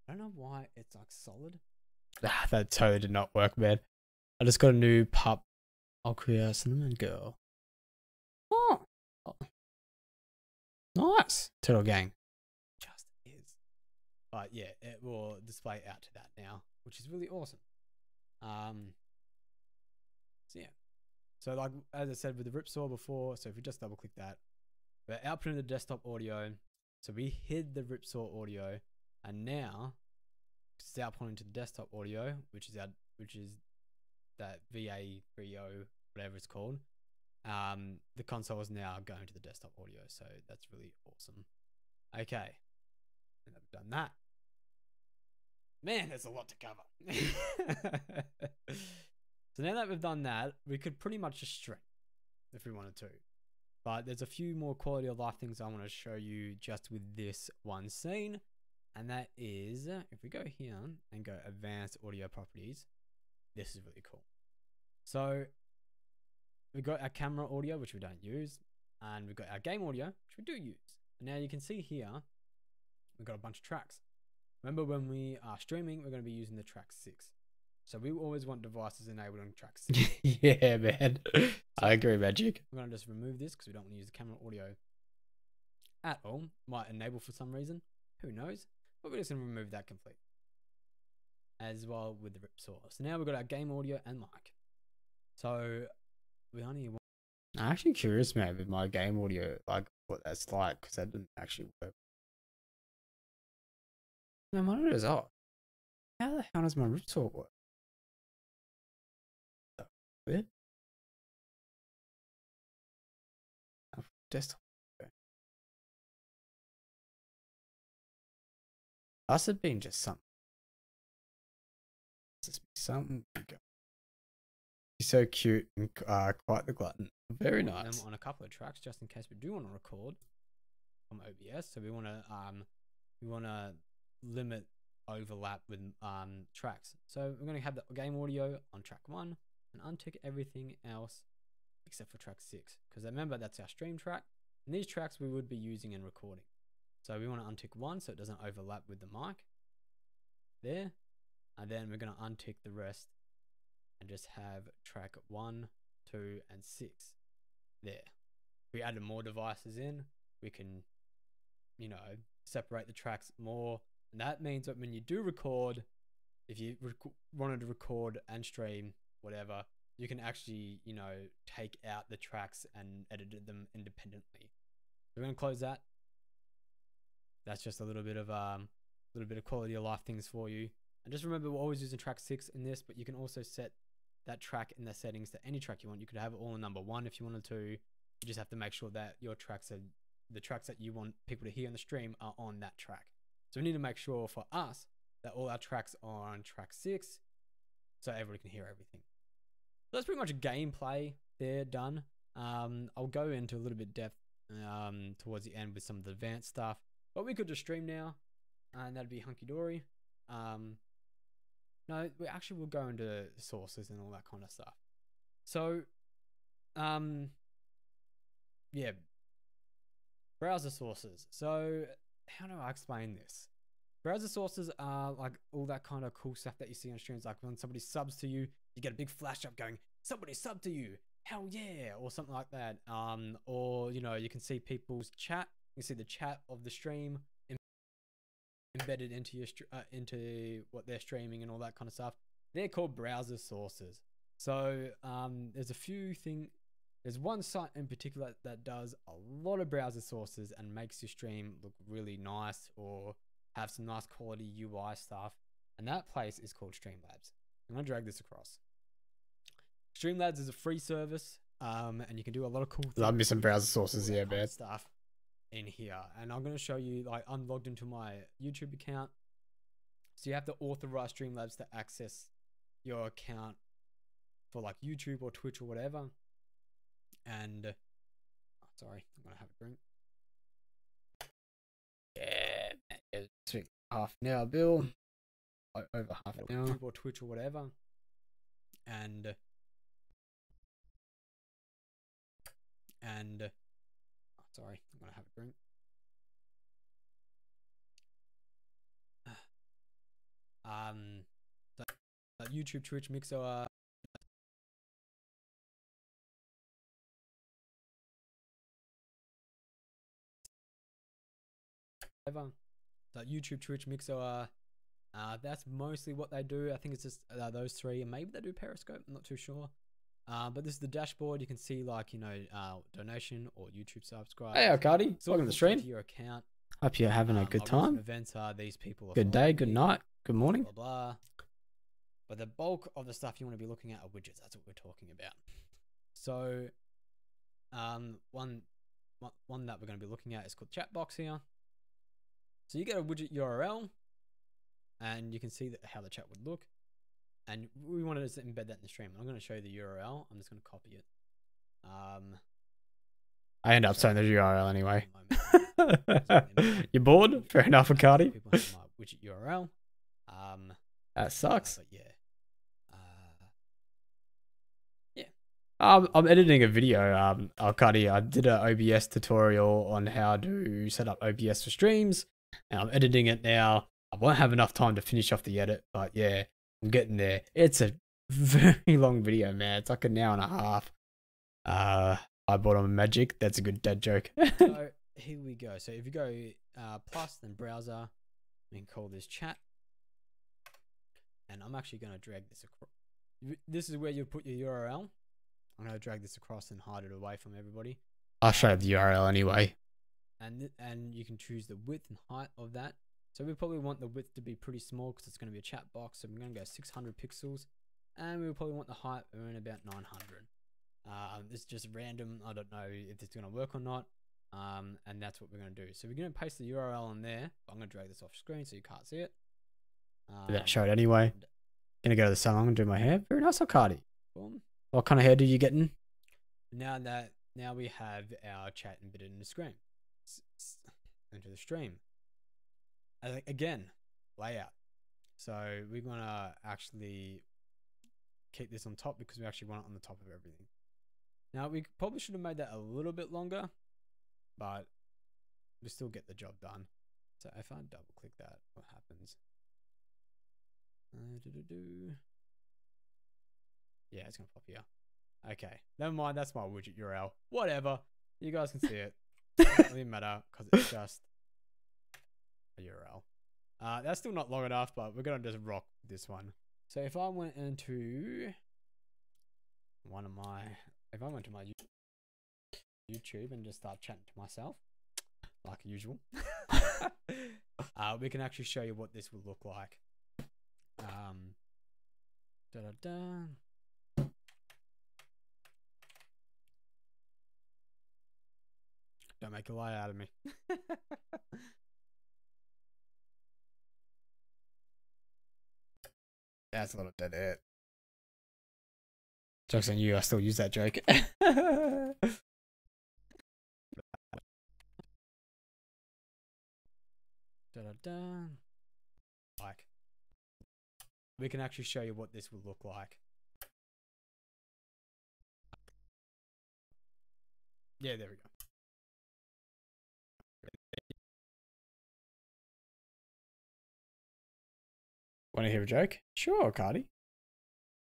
I don't know why it's like solid. Ah, that totally did not work, man. I just got a new pup. I'll create a cinnamon girl. Oh, nice. Turtle gang. Just is. But yeah, it will display out to that now, which is really awesome. So yeah, so like as I said with the rip saw before, so if we just double click that, we're outputting the desktop audio. So we hid the rip saw audio, and now it's outputting to the desktop audio, which is that VA30, whatever it's called. The console is now going to the desktop audio, so that's really awesome. Okay, and I've done that. Man, there's a lot to cover. So now that we've done that, we could pretty much just stream if we wanted to. But there's a few more quality of life things I want to show you just with this one scene. And that is, if we go here and go advanced audio properties, this is really cool. So we've got our camera audio, which we don't use. And we've got our game audio, which we do use. And now you can see here, we've got a bunch of tracks. Remember when we are streaming, we're going to be using the track 6. So we always want devices enabled on track 6. Yeah, man. So I agree, Magic. I'm going to just remove this because we don't want to use the camera audio at all. Might enable for some reason. Who knows? But we're just going to remove that completely. As well with the rip saw. So now we've got our game audio and mic. So we only want... I'm actually curious, man, with my game audio, like what that's like, because that didn't actually work. My monitor is off. How the hell does my rip saw work? Bit. Desktop. Okay. Must have been just something. Just be something. He's so cute and quite the glutton. Very nice. On a couple of tracks, just in case we do want to record from OBS, so we want to limit overlap with tracks. So we're going to have the game audio on track 1. And untick everything else except for track 6, because remember that's our stream track, and these tracks we would be using and recording. So we want to untick 1 so it doesn't overlap with the mic. There. And then we're going to untick the rest and just have track 1, 2, and 6. There. If we added more devices in, we can, you know, separate the tracks more. And that means that when you do record, if you wanted to record and stream, whatever, you can actually, you know, take out the tracks and edit them independently. We're going to close that. That's just a little bit of quality of life things for you. And just remember, we're always using track 6 in this, but you can also set that track in the settings to any track you want. You could have it all in number 1 if you wanted to. You just have to make sure that your tracks are the tracks that you want people to hear in the stream are on that track. So we need to make sure for us that all our tracks are on track 6 so everybody can hear everything. So that's pretty much a gameplay there done. I'll go into a little bit depth towards the end with some of the advanced stuff, but we could just stream now and that'd be hunky-dory. No, we actually will go into sources and all that kind of stuff. So, yeah, browser sources. So how do I explain this? Browser sources are like all that kind of cool stuff that you see on streams. Like when somebody subs to you, you get a big flash up going, somebody subbed to you, hell yeah, or something like that. Or, you know, you can see people's chat. You can see the chat of the stream embedded into your into what they're streaming and all that kind of stuff. They're called browser sources. So there's a few things. There's one site in particular that does a lot of browser sources and makes your stream look really nice or have some nice quality UI stuff. And that place is called Streamlabs. I'm going to drag this across. Streamlabs is a free service, and you can do a lot of cool things. Love me some browser sources, yeah, man. Stuff in here. And I'm going to show you, like, I'm logged into my YouTube account. So you have to authorize Streamlabs to access your account for like YouTube or Twitch or whatever. And sorry, I'm gonna have a drink. Yeah, sweet. Half an hour, Bill. Over half an hour. YouTube or Twitch or whatever. And sorry, I'm gonna have a drink. So YouTube, Twitch, Mixer. So YouTube, Twitch, Mixer, that's mostly what they do. I think it's just those three, and maybe they do Periscope. I'm not too sure. But this is the dashboard. You can see, like, you know, donation or YouTube subscribe. Hey, Arcadi. Welcome to the stream. Your account. Hope you're having a good time. Events are these people. Good day, good night, good morning. Blah, blah. But the bulk of the stuff you want to be looking at are widgets. That's what we're talking about. So, one that we're going to be looking at is called Chatbox here. So you get a widget URL, and you can see how the chat would look. And we wanted to embed that in the stream. I'm going to show you the URL. I'm just going to copy it. I end up saying the URL anyway. You're bored? Fair enough, Arcadi. People have my widget URL. That sucks. But yeah. I'm editing a video, Arcadi. I did an OBS tutorial on how to set up OBS for streams, and I'm editing it now. I won't have enough time to finish off the edit, but yeah, I'm getting there. It's a very long video, man. It's like an hour and a half. I bought on Magic. That's a good dad joke. So here we go. So if you go plus, then browser, we can call this chat. And I'm actually going to drag this across. This is where you put your URL. I'm going to drag this across and hide it away from everybody. I'll show you the URL anyway. And you can choose the width and height of that. So we probably want the width to be pretty small because it's going to be a chat box. So we're going to go 600 pixels. And we probably want the height around about 900. This is just random. I don't know if it's going to work or not. And that's what we're going to do. So we're going to paste the URL in there. I'm going to drag this off screen so you can't see it. Show it anyway. Gonna go to the salon and do my hair. Very nice, Arcadi. Boom. What kind of hair do you getting? Now we have our chat embedded in the screen. Into the stream. Again, layout. So we're gonna actually keep this on top because we actually want it on the top of everything. Now we probably should have made that a little bit longer, but we still get the job done. So if I double click that, what happens? Yeah, it's gonna pop here. Okay, never mind. That's my widget URL. Whatever. You guys can see it. Doesn't really matter because it's just a URL. That's still not long enough, but we're gonna just rock this one. So if I went into if I went to my YouTube and just start chatting to myself, like usual, we can actually show you what this would look like. Don't make a lie out of me. That's a lot of dead air. Joke's on you, I still use that joke. Like, we can actually show you what this would look like. Yeah, there we go. Want to hear a joke? Sure, Cardi.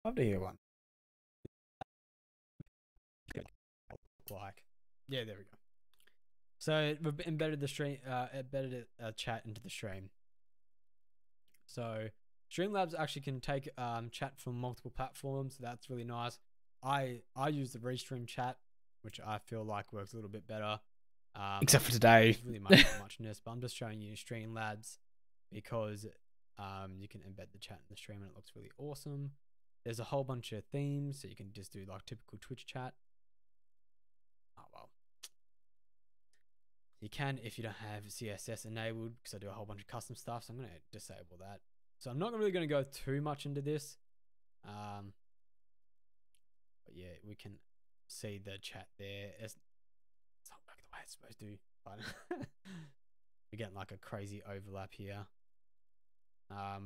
Love to hear one. Like, yeah, there we go. So we've embedded the stream, embedded a chat into the stream. So Streamlabs actually can take chat from multiple platforms. So that's really nice. I use the Restream chat, which I feel like works a little bit better. Except for today. It's really muchness, but I'm just showing you Streamlabs because you can embed the chat in the stream and it looks really awesome. There's a whole bunch of themes, so you can just do like typical Twitch chat. Oh well. You can if you don't have CSS enabled, because I do a whole bunch of custom stuff, so I'm going to disable that. So I'm not really going to go too much into this. But yeah, we can see the chat there. It's not working the way it's supposed to, but we're getting like a crazy overlap here.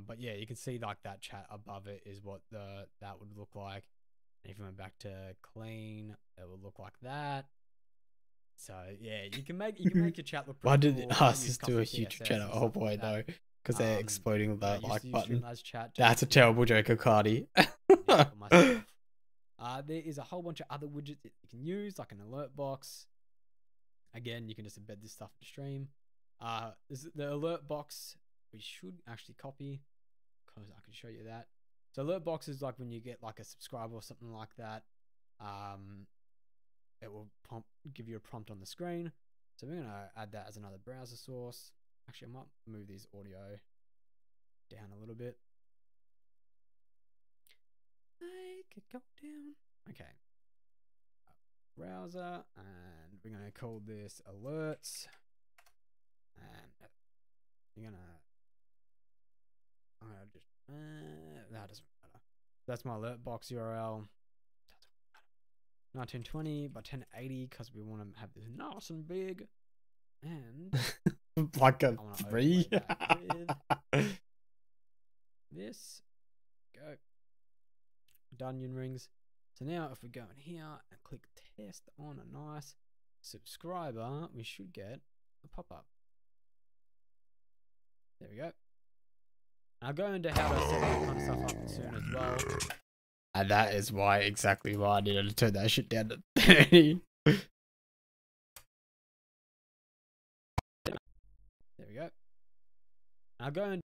But yeah, you can see like that chat above it is what that would look like. And if you went back to clean, it would look like that. So yeah, you can make your chat look pretty Why did cool. us just do a YouTube channel? Oh boy, like no. Because they're exploding the like button. Chat That's a terrible joke, Cardi. there is a whole bunch of other widgets that you can use, like an alert box. Again, you can just embed this stuff to stream. The alert box we should actually copy because I can show you that. So alert box is like when you get like a subscriber or something like that. It will give you a prompt on the screen. So we're gonna add that as another browser source. Actually, I might move these audio down a little bit. Make it go down. Okay. Browser, and we're gonna call this alerts. And I'm gonna just that doesn't matter. That's my alert box URL. 1920 by 1080 because we want to have this nice and big. And like a 3. This go onion rings. So now if we go in here and click test on a nice subscriber, we should get a pop-up. There we go. I'll go into how to set that kind of stuff up soon as well. And that is exactly why I needed to turn that shit down to 30. There we go. I'll go into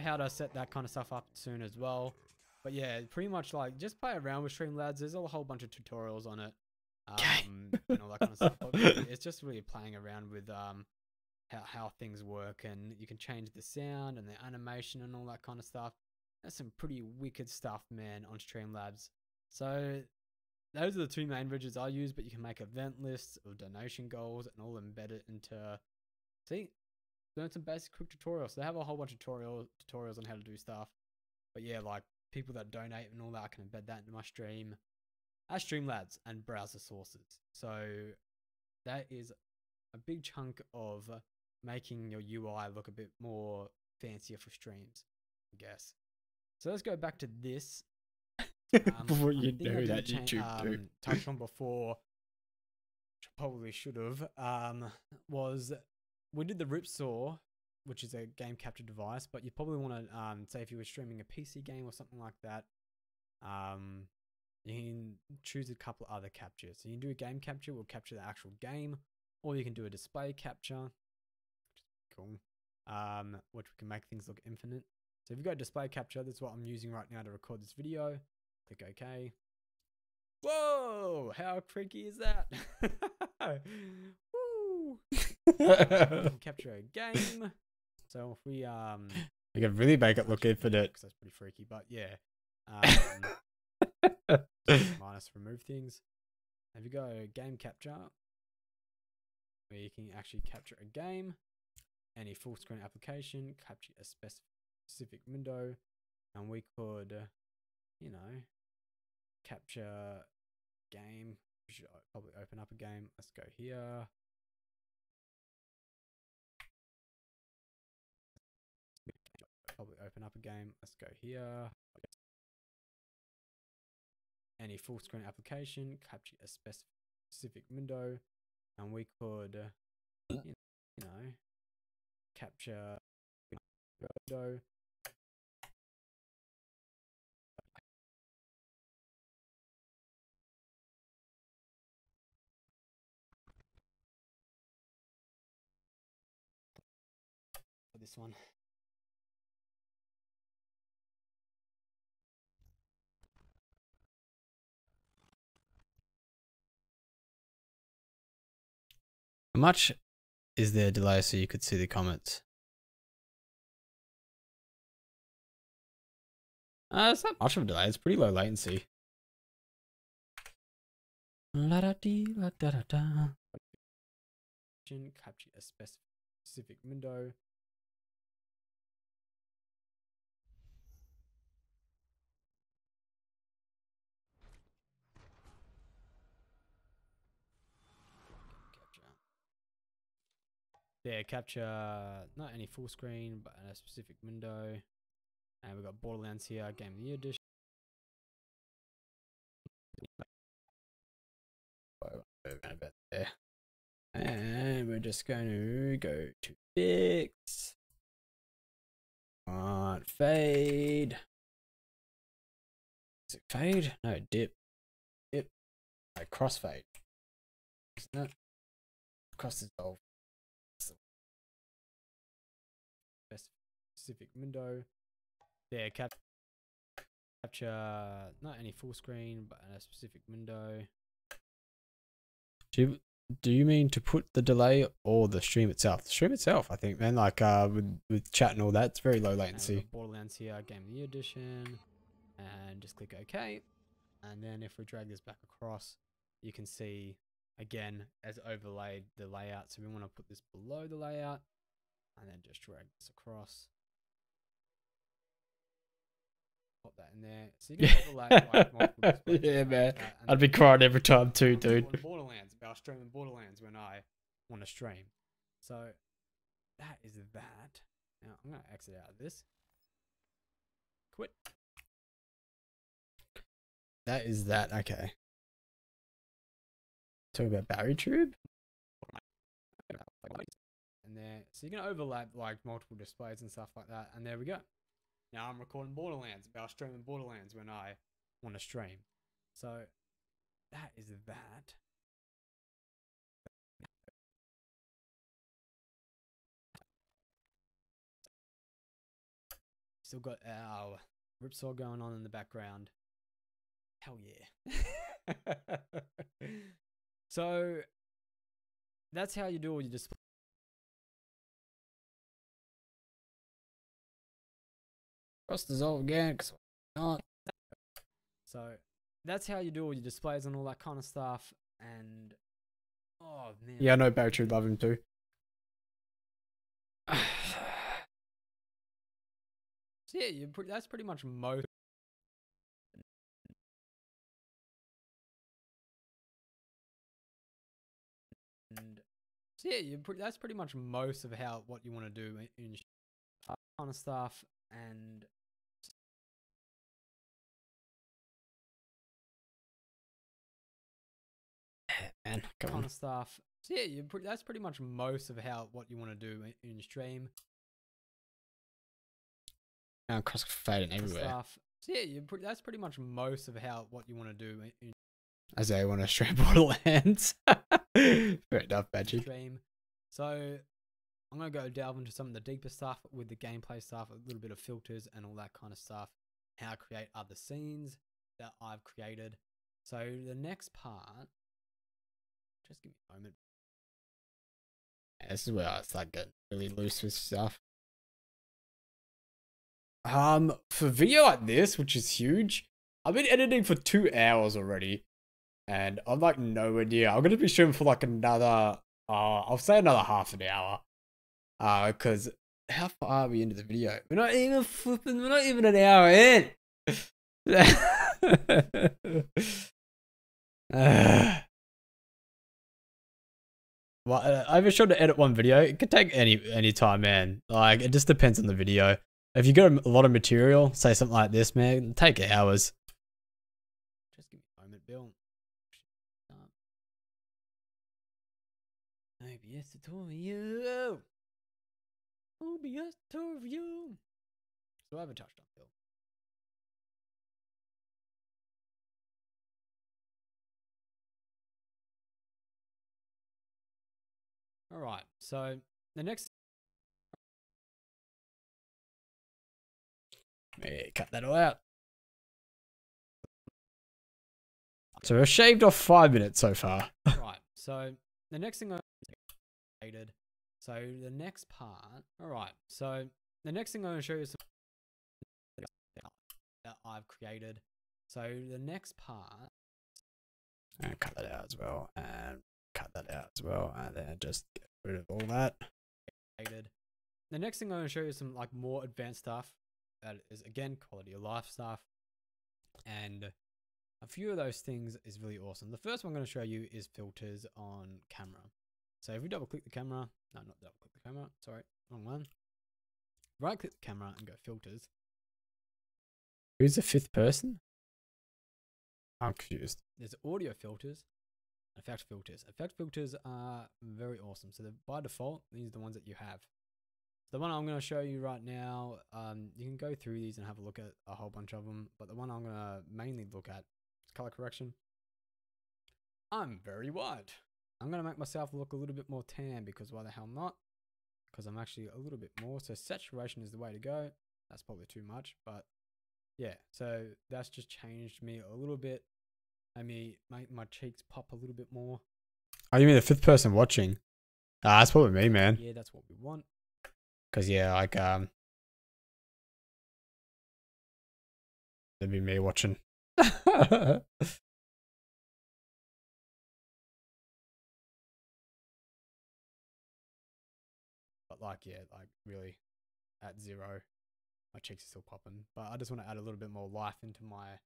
how to set that kind of stuff up soon as well. But yeah, pretty much like just play around with Streamlabs. There's a whole bunch of tutorials on it. And all that kind of stuff. But it's just really playing around with how things work, and you can change the sound and the animation and all that kind of stuff. That's some pretty wicked stuff, man, on Streamlabs. So those are the two main widgets I use, but you can make event lists of donation goals and all embed it into, see, learn some basic quick tutorials. So they have a whole bunch of tutorials on how to do stuff. But yeah, like people that donate and all that, I can embed that into my stream as Streamlabs and browser sources. So that is a big chunk of making your UI look a bit more fancier for streams, I guess. So let's go back to this. Before you know that YouTube touched on before. probably should have, was we did the Ripsaw, which is a game capture device, but you probably want to, say if you were streaming a PC game or something like that, you can choose a couple other captures. So you can do a game capture, will capture the actual game, or you can do a display capture, which is cool, which can make things look infinite. So if you go display capture, that's what I'm using right now to record this video. Click OK. Whoa! How freaky is that? Woo! Capture a game. So if we You can really make it look infinite. because that's pretty freaky, but yeah. Minus remove things. If you go game capture, where you can actually capture a game, any full screen application, capture a specific window, and we could, you know, capture game. We should probably open up a game. Let's go here. Probably open up a game. Let's go here. Any full screen application, capture a specific window, and we could, you know, capture window. For this one. How much is there a delay so you could see the comments? It's not much of a delay. It's pretty low latency. La da dee, la da da da. Capture a specific window. Yeah, capture not any full screen, but a specific window. And we've got Borderlands here, Game of the Year edition. About there. And we're just going to go to fix. Fade. Is it fade? No, dip. Dip. No, crossfade. Isn't it? Cross dissolve. Specific window. Yeah, capture not any full screen, but a specific window. Do you mean to put the delay or the stream itself? The stream itself, I think, man. Like with chat and all that, it's very low latency. Borderlands here, Game of the Year edition, and just click OK. And then if we drag this back across, you can see again as overlaid the layout. So we want to put this below the layout, and then just drag this across. Pop that in there. So you can overlay like multiple displays. Yeah, man. And I'd be crying every time too, dude. Borderlands, about streaming Borderlands when I want to stream. So that is that. Now I'm gonna exit out of this. Quit. That is that. Okay. Talk about Barry Tube. And there, so you can overlap like multiple displays and stuff like that. And there we go. Now I'm recording Borderlands, about streaming Borderlands when I want to stream. So that is that. Still got our Ripsaw going on in the background. Hell yeah. So that's how you do all your display. Cross dissolve again, because not. So that's how you do all your displays and all that kind of stuff. And oh man. Yeah, I know Barry Tube love him too. So yeah, that's pretty much most. And so yeah, that's pretty much most of what you want to do in kind of stuff. And And come kind on. of stuff. So yeah, that's pretty much most of what you want to do in your stream. Now cross fading everywhere. Stuff. So yeah, that's pretty much most of what you want to do in As I want to stream Borderlands. Fair enough, magic. stream. So I'm gonna go delve into some of the deeper stuff with the gameplay stuff, a little bit of filters and all that kind of stuff. How to create other scenes that I've created. So the next part, just give me a moment. Yeah, this is where I start getting really loose with stuff. For video like this, which is huge, I've been editing for 2 hours already, and I'm like nowhere near. I'm gonna be streaming for like another, I'll say another half an hour. Because how far are we into the video? We're not even an hour in. Well, I've been sure to edit one video. It could take any time, man. Like, it just depends on the video. If you got a lot of material, say something like this, man, it'll take hours. Just give me a moment, Bill. OBS tutorial. OBS tutorial. So I haven't touched on Bill. All right. So the next. Yeah, cut that all out. So we've shaved off 5 minutes so far. Right. So the next thing I created. So the next part. All right. So the next thing I'm going to show you is some that I've created. So the next part. And cut that out as well. And cut that out as well. And then just get rid of all that. The next thing I'm going to show you is some like more advanced stuff. That is again quality of life stuff. And a few of those things is really awesome. The first one I'm going to show you is filters on camera. So if we double click the camera, no, not double click the camera, sorry, wrong one. Right click the camera and go filters. Who's the fifth person? I'm confused. There's audio filters, effect filters. Effect filters are very awesome. So by default, these are the ones that you have. The one I'm going to show you right now, you can go through these and have a look at a whole bunch of them. But the one I'm going to mainly look at is color correction. I'm very white. I'm going to make myself look a little bit more tan because why the hell not? Because I'm actually a little bit more. So saturation is the way to go. That's probably too much. But yeah, so that's just changed me a little bit. Made me make my cheeks pop a little bit more. Oh, you mean the fifth person watching? That's probably me, man. Yeah, that's what we want. Cause yeah, like that'd be me watching. But like yeah, like really at 0, my cheeks are still popping. But I just want to add a little bit more life into my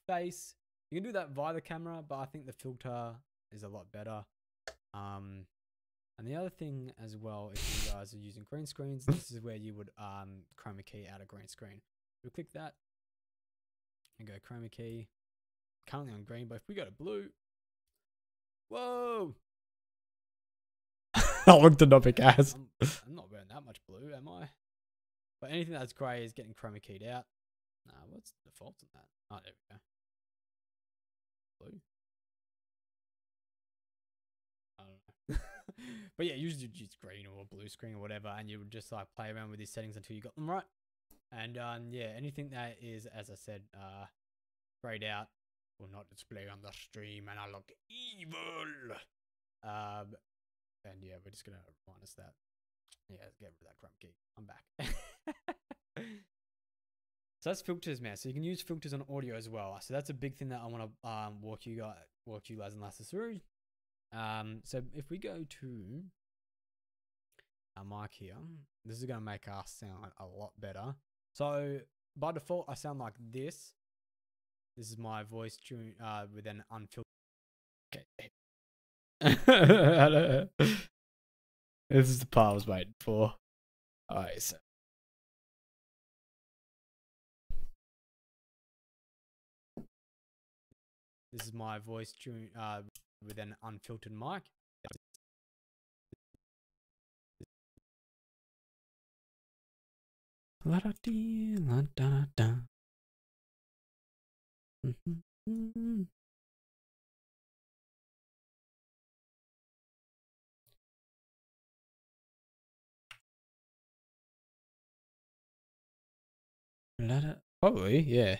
face. You can do that via the camera, but I think the filter is a lot better. And the other thing as well, if you guys are using green screens, this is where you would chroma key out a green screen. We'll click that and go chroma key. Currently on green, but if we go to blue, whoa! I looked at Novic as. I'm not wearing that much blue, am I? But anything that's grey is getting chroma keyed out. Nah, what's the default on that? Oh, there we go. Blue. I don't know. But yeah, usually you use green or blue screen or whatever, and you would just like play around with these settings until you got them right. And yeah, anything that is, as I said, grayed out will not display on the stream, and I look evil. And yeah, we're just gonna minus that. Yeah, let's get rid of that chroma key. I'm back. So that's filters, man. So you can use filters on audio as well. So that's a big thing that I want to walk you lads and lasses through. So if we go to our mic here, this is going to make us sound a lot better. So by default, I sound like this. This is my voice during, with an unfiltered. Okay. This is the part I was waiting for. Alright, so. This is my voice during, with an unfiltered mic. La da dee, la da da. Probably, yeah.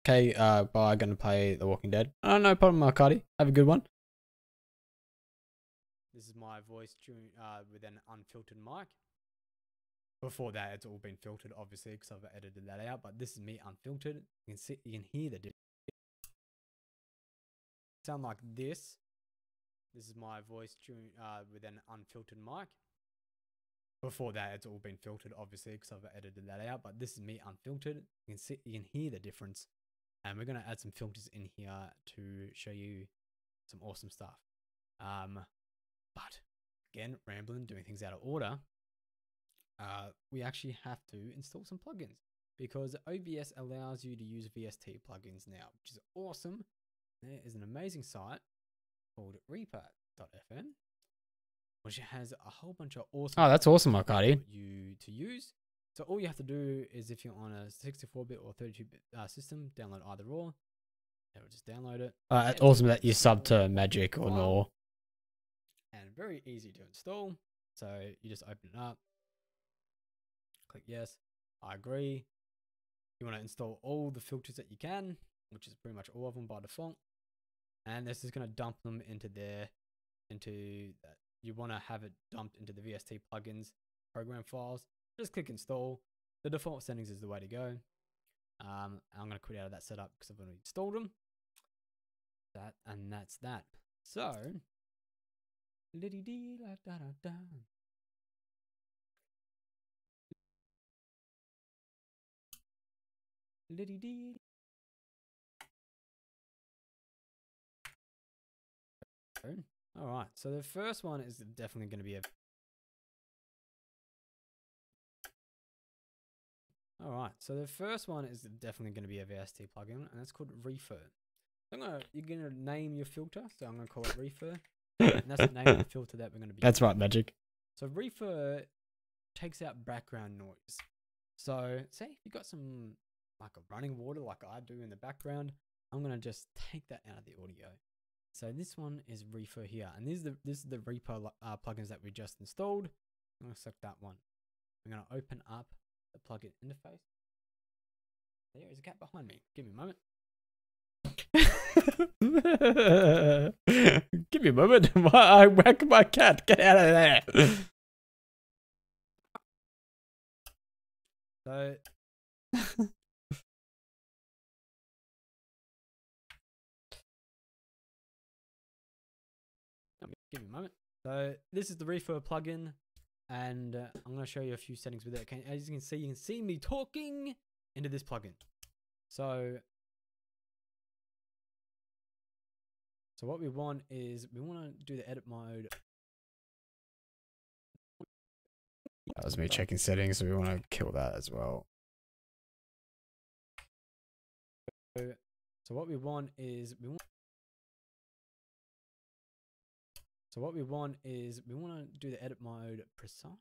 Okay, bye. Gonna play The Walking Dead. Oh, no problem, Marcati. Have a good one. This is my voice with an unfiltered mic. Before that, it's all been filtered, obviously, because I've edited that out. But this is me unfiltered. You can hear the difference. Sound like this. This is my voice with an unfiltered mic. Before that, it's all been filtered, obviously, because I've edited that out. But this is me unfiltered. You can hear the difference. And we're gonna add some filters in here to show you some awesome stuff. But again, rambling, doing things out of order. We actually have to install some plugins because OBS allows you to use VST plugins now, which is awesome. There is an amazing site called Reaper.fm, which has a whole bunch of awesome. Oh, that's awesome, Arcadi. You to use. So all you have to do is, if you're on a 64-bit or 32-bit system, download either or. It will just download it. It's awesome that you sub to Magic or Nor. And very easy to install. So you just open it up. Click yes. I agree. You want to install all the filters that you can, which is pretty much all of them by default. And this is going to dump them into there, into that. You want to have it dumped into the VST plugins program files. Just click install. The default settings is the way to go. I'm going to quit out of that setup because I've already installed them. That's that. So, all right. So the first one is definitely going to be a. All right. So the first one is definitely going to be a VST plugin, and that's called Refer. You're gonna name your filter, so I'm gonna call it Refer. And that's the name of the filter that we're gonna be. That's right, Magic. So Refer takes out background noise. So say if you got some like a running water, like I do in the background, I'm gonna just take that out of the audio. So this one is Refer here, and this is the Reaper plugins that we just installed. I'm gonna select that one. I'm gonna open up the plugin interface. There is a cat behind me. Give me a moment. Give me a moment. I whack my cat. Get out of there. So give me a moment. So this is the Refer plugin, and I'm going to show you a few settings with it. As you can see me talking into this plugin. So what we want is we want to do the edit mode. That was me checking settings, so we want to kill that as well. So what we want is we want to do the edit mode precise,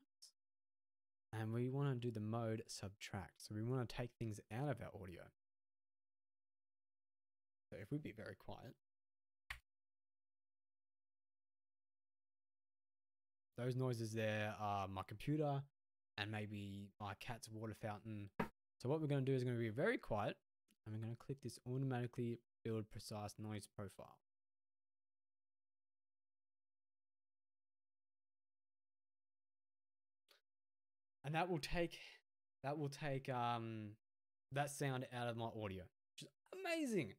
and we want to do the mode subtract. So we want to take things out of our audio. So if we be very quiet, those noises there are my computer and maybe my cat's water fountain. So what we're going to do is going to be very quiet, and we're going to click this automatically build precise noise profile. And that will take that sound out of my audio, which is amazing.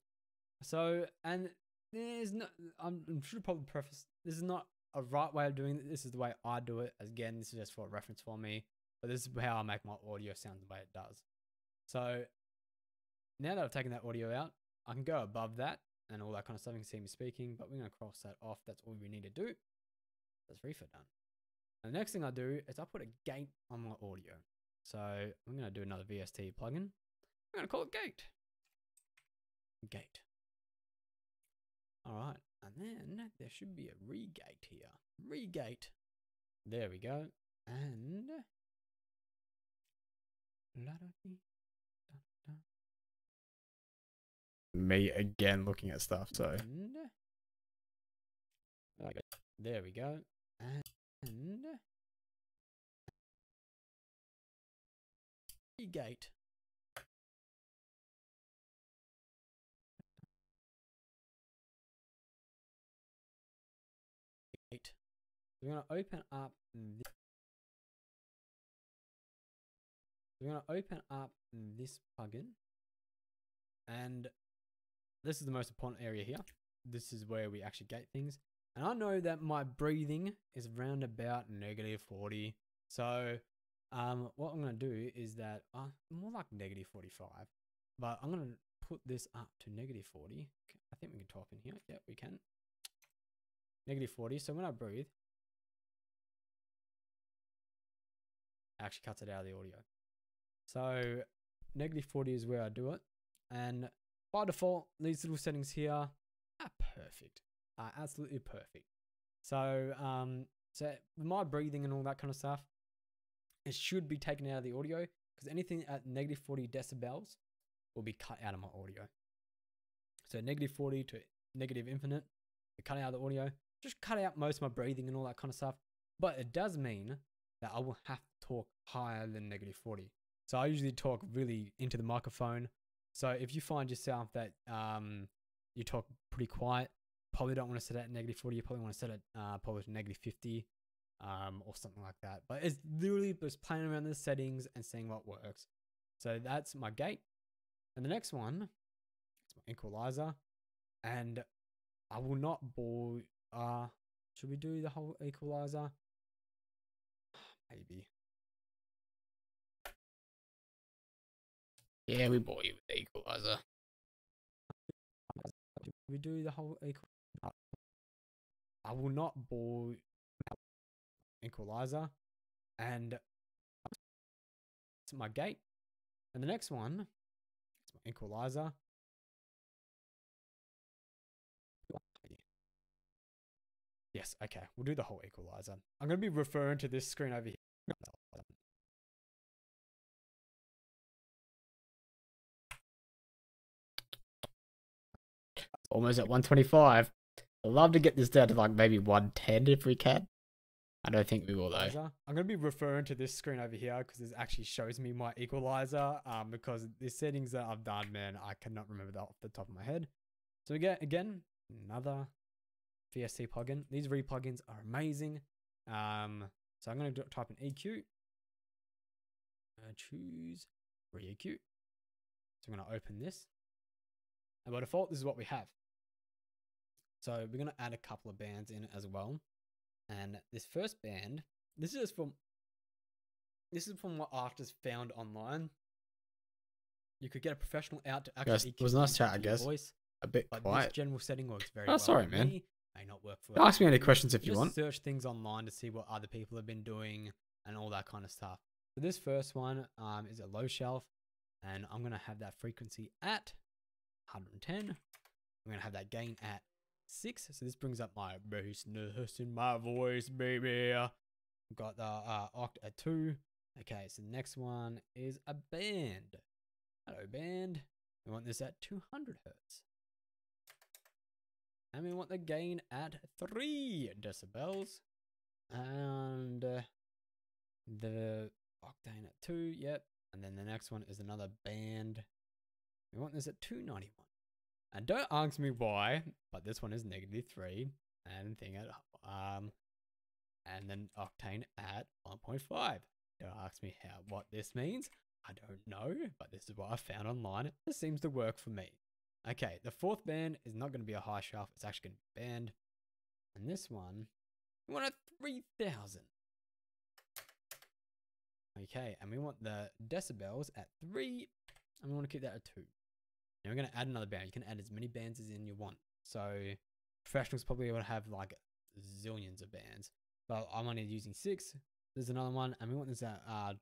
So, and there's no, I should probably preface, this is not a right way of doing it. This is the way I do it. Again, this is just for a reference for me, but this is how I make my audio sound the way it does. So now that I've taken that audio out, I can go above that and all that kind of stuff. You can see me speaking, but we're going to cross that off. That's all we need to do. That's Refer done. And the next thing I do is I put a gate on my audio. So I'm going to do another VST plugin. I'm going to call it Gate. Gate. All right. And then there should be a regate here. Regate. There we go. And me again looking at stuff, so and there we go. And regate. We're going to open up this. We're going to open up this plugin, and this is the most important area here. This is where we actually gate things. And I know that my breathing is around about -40. So what I'm going to do is that more like -45, but I'm going to put this up to -40. I think we can type in here. Yeah, we can. -40. So when I breathe, it actually cuts it out of the audio. So -40 is where I do it. And by default, these little settings here are perfect. Are absolutely perfect. So so with my breathing and all that kind of stuff, it should be taken out of the audio, because anything at -40 decibels will be cut out of my audio. So -40 to -infinite, we cut out of the audio. Just cut out most of my breathing and all that kind of stuff. But it does mean that I will have to talk higher than -40. So I usually talk really into the microphone. So if you find yourself that you talk pretty quiet, probably don't want to set it at -40. You probably want to set it probably to -50 or something like that. But it's literally just playing around the settings and seeing what works. So that's my gate. And the next one is my equalizer. And I will not bore. Should we do the whole equalizer? Maybe. Yeah, we bore you with the equalizer. We do the whole equalizer. I will not bore equalizer. And it's my gate. And the next one is my equalizer. Yes, okay. We'll do the whole equalizer. I'm going to be referring to this screen over here. Almost at 125. I'd love to get this down to like maybe 110 if we can. I don't think we will though. I'm going to be referring to this screen over here because this actually shows me my equalizer. Because the settings that I've done, man, I cannot remember that off the top of my head. So we get, again, another VST plugin. These re-plugins are amazing. So I'm going to type in EQ. Choose re-EQ. So I'm going to open this. And by default, this is what we have. So we're going to add a couple of bands in as well. And this first band, this is from what artists found online. You could get a professional out to actually EQ. It was nice chat, I guess. Voice, a bit quiet. This general setting works very well. Oh, sorry, man. May not work for ask me any questions if you want. Search things online to see what other people have been doing and all that kind of stuff. So this first one is a low shelf, and I'm going to have that frequency at 110. I'm going to have that gain at 6. So this brings up my bassness in my voice, baby. I've got the oct at 2. Okay, so the next one is a band. Hello, band. We want this at 200 hertz. And we want the gain at 3 decibels. And the octane at 2, yep. And then the next one is another band. We want this at 291. And don't ask me why, but this one is -3. And thing at and then octane at 1.5. Don't ask me what this means. I don't know, but this is what I found online. This seems to work for me. Okay, the fourth band is not going to be a high shelf. It's actually going to be a band. And this one, we want a 3000. Okay, and we want the decibels at 3. And we want to keep that at 2. Now we're going to add another band. You can add as many bands as you want. So professionals probably will have like zillions of bands. But I'm only using 6. There's another one. And we want this at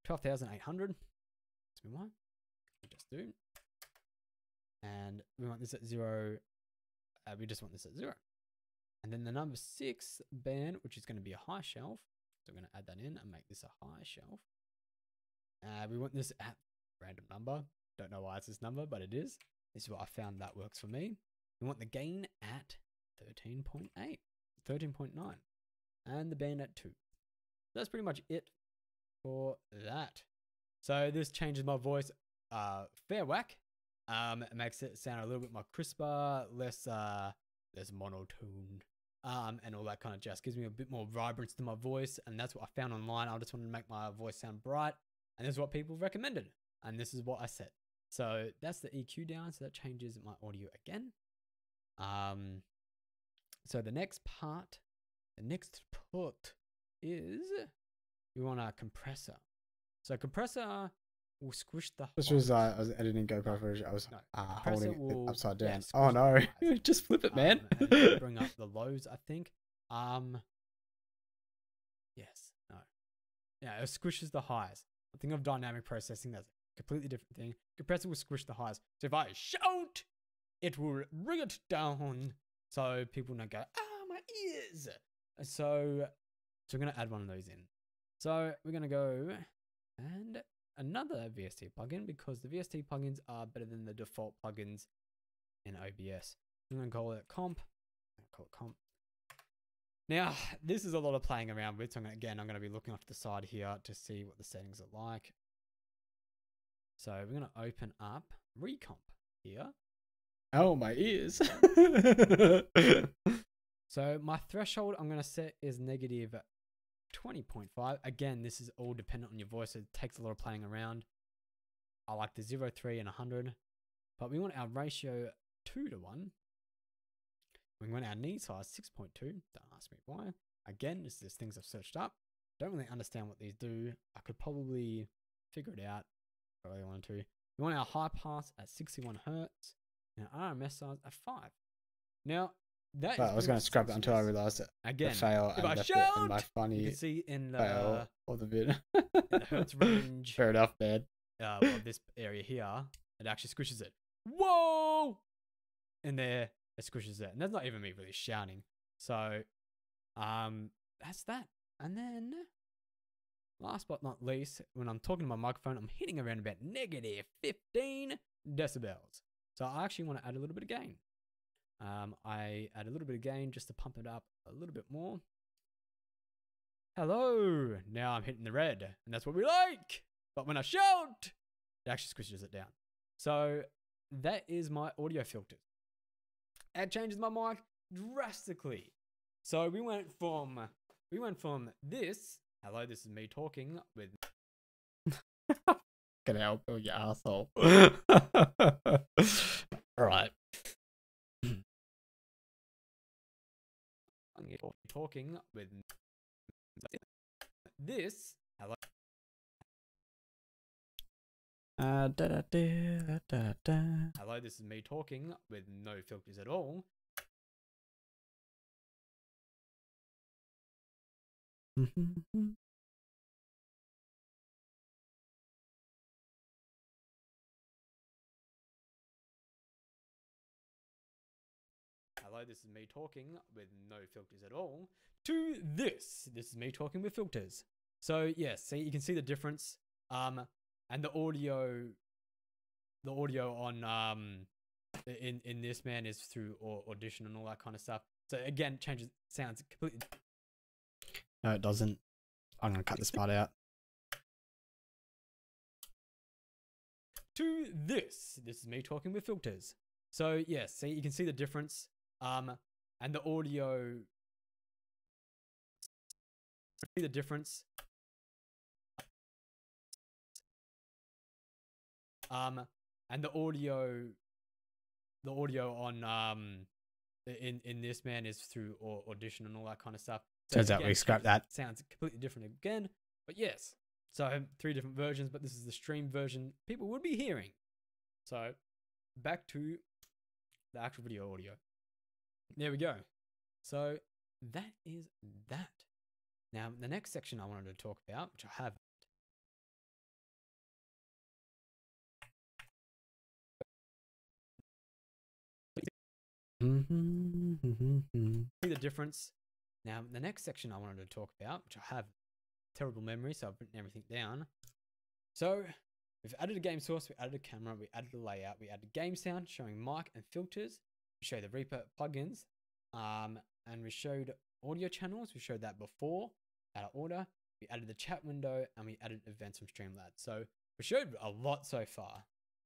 12,800. That's what we want. We just do. And we want this at 0 we just want this at 0. And then the number 6 band, which is going to be a high shelf. So we're going to add that in and make this a high shelf. We want this at random number. Don't know why it's this number, but it is. This is what I found that works for me. We want the gain at 13.8, 13.9, and the band at 2. That's pretty much it for that. So this changes my voice fair whack. It makes it sound a little bit more crisper, less monotone, and all that kind of jazz. Gives me a bit more vibrance to my voice, and that's what I found online. I just wanted to make my voice sound bright, and this is what people recommended, and this is what I set. So that's the EQ down, so that changes my audio again. So the next part is we want a compressor. So compressor will squish the. This was I was editing GoPro footage. I was holding it upside down. Yeah, oh no! Just flip it, man. And bring up the lows, I think. Yes. No. Yeah, it squishes the highs. I think of dynamic processing. That's a completely different thing. Compressor will squish the highs. So if I shout, it will bring it down, so people don't go, my ears. So we're gonna add one of those in. So we're gonna go and another VST plugin, because the VST plugins are better than the default plugins in OBS. I'm gonna call it comp. Now this is a lot of playing around with. So I'm gonna be looking off to the side here to see what the settings are like. So we're gonna open up Recomp here. Oh, my ears. So my threshold I'm going to set is negative 20.5. Again, this is all dependent on your voice. It takes a lot of playing around. I like the 0, 3, and 100. But we want our ratio 2 to 1. We want our knee size 6.2. Don't ask me why. Again, this is things I've searched up. Don't really understand what these do. I could probably figure it out if I really wanted to. We want our high pass at 61 Hertz. And RMS size at 5. Now, that I was going to scrap it until I realised it. Again, The fail if and I left shout, it in my you funny can see in the, fail of the bit. in the Hertz range, Fair enough, man. of this area here, it actually squishes it. Whoa! In there, it squishes it. And that's not even me really shouting. So, that's that. And then, last but not least, when I'm talking to my microphone, I'm hitting around about negative 15 decibels. So I actually want to add a little bit of gain. I add a little bit of gain just to pump it up a little bit more. Hello! Now I'm hitting the red, and that's what we like! But when I shout, it actually squishes it down. So that is my audio filters. It changes my mic drastically. So we went from this. Hello, this is me talking with. Can help you, you asshole. Alright. I'm talking with this. Hello. Hello, this is me talking with no filters at all. Hello, this is me talking with no filters at all. To this is me talking with filters. So yes, see, you can see the difference. And the audio on in this man is through Audition and all that kind of stuff. So again, sounds completely. No, it doesn't. I'm gonna cut this part out. To this is me talking with filters. So yes, see, you can see the difference. And the audio, see the difference. And the audio on in this man is through Audition and all that kind of stuff. So Turns out we scrapped that. Sounds completely different again, but yes. So I have 3 different versions, but this is the stream version people would be hearing. So back to the actual video audio. There we go. So that is that. Now the next section I wanted to talk about, which I have. the difference. Now, the next section I wanted to talk about, which I have terrible memory, so I've written everything down. So we've added a game source, we added a camera, we added a layout, we added game sound showing mic and filters, we showed the Reaper plugins, and we showed audio channels. We showed that before out of order. We added the chat window and we added events from Streamlabs. So we showed a lot so far.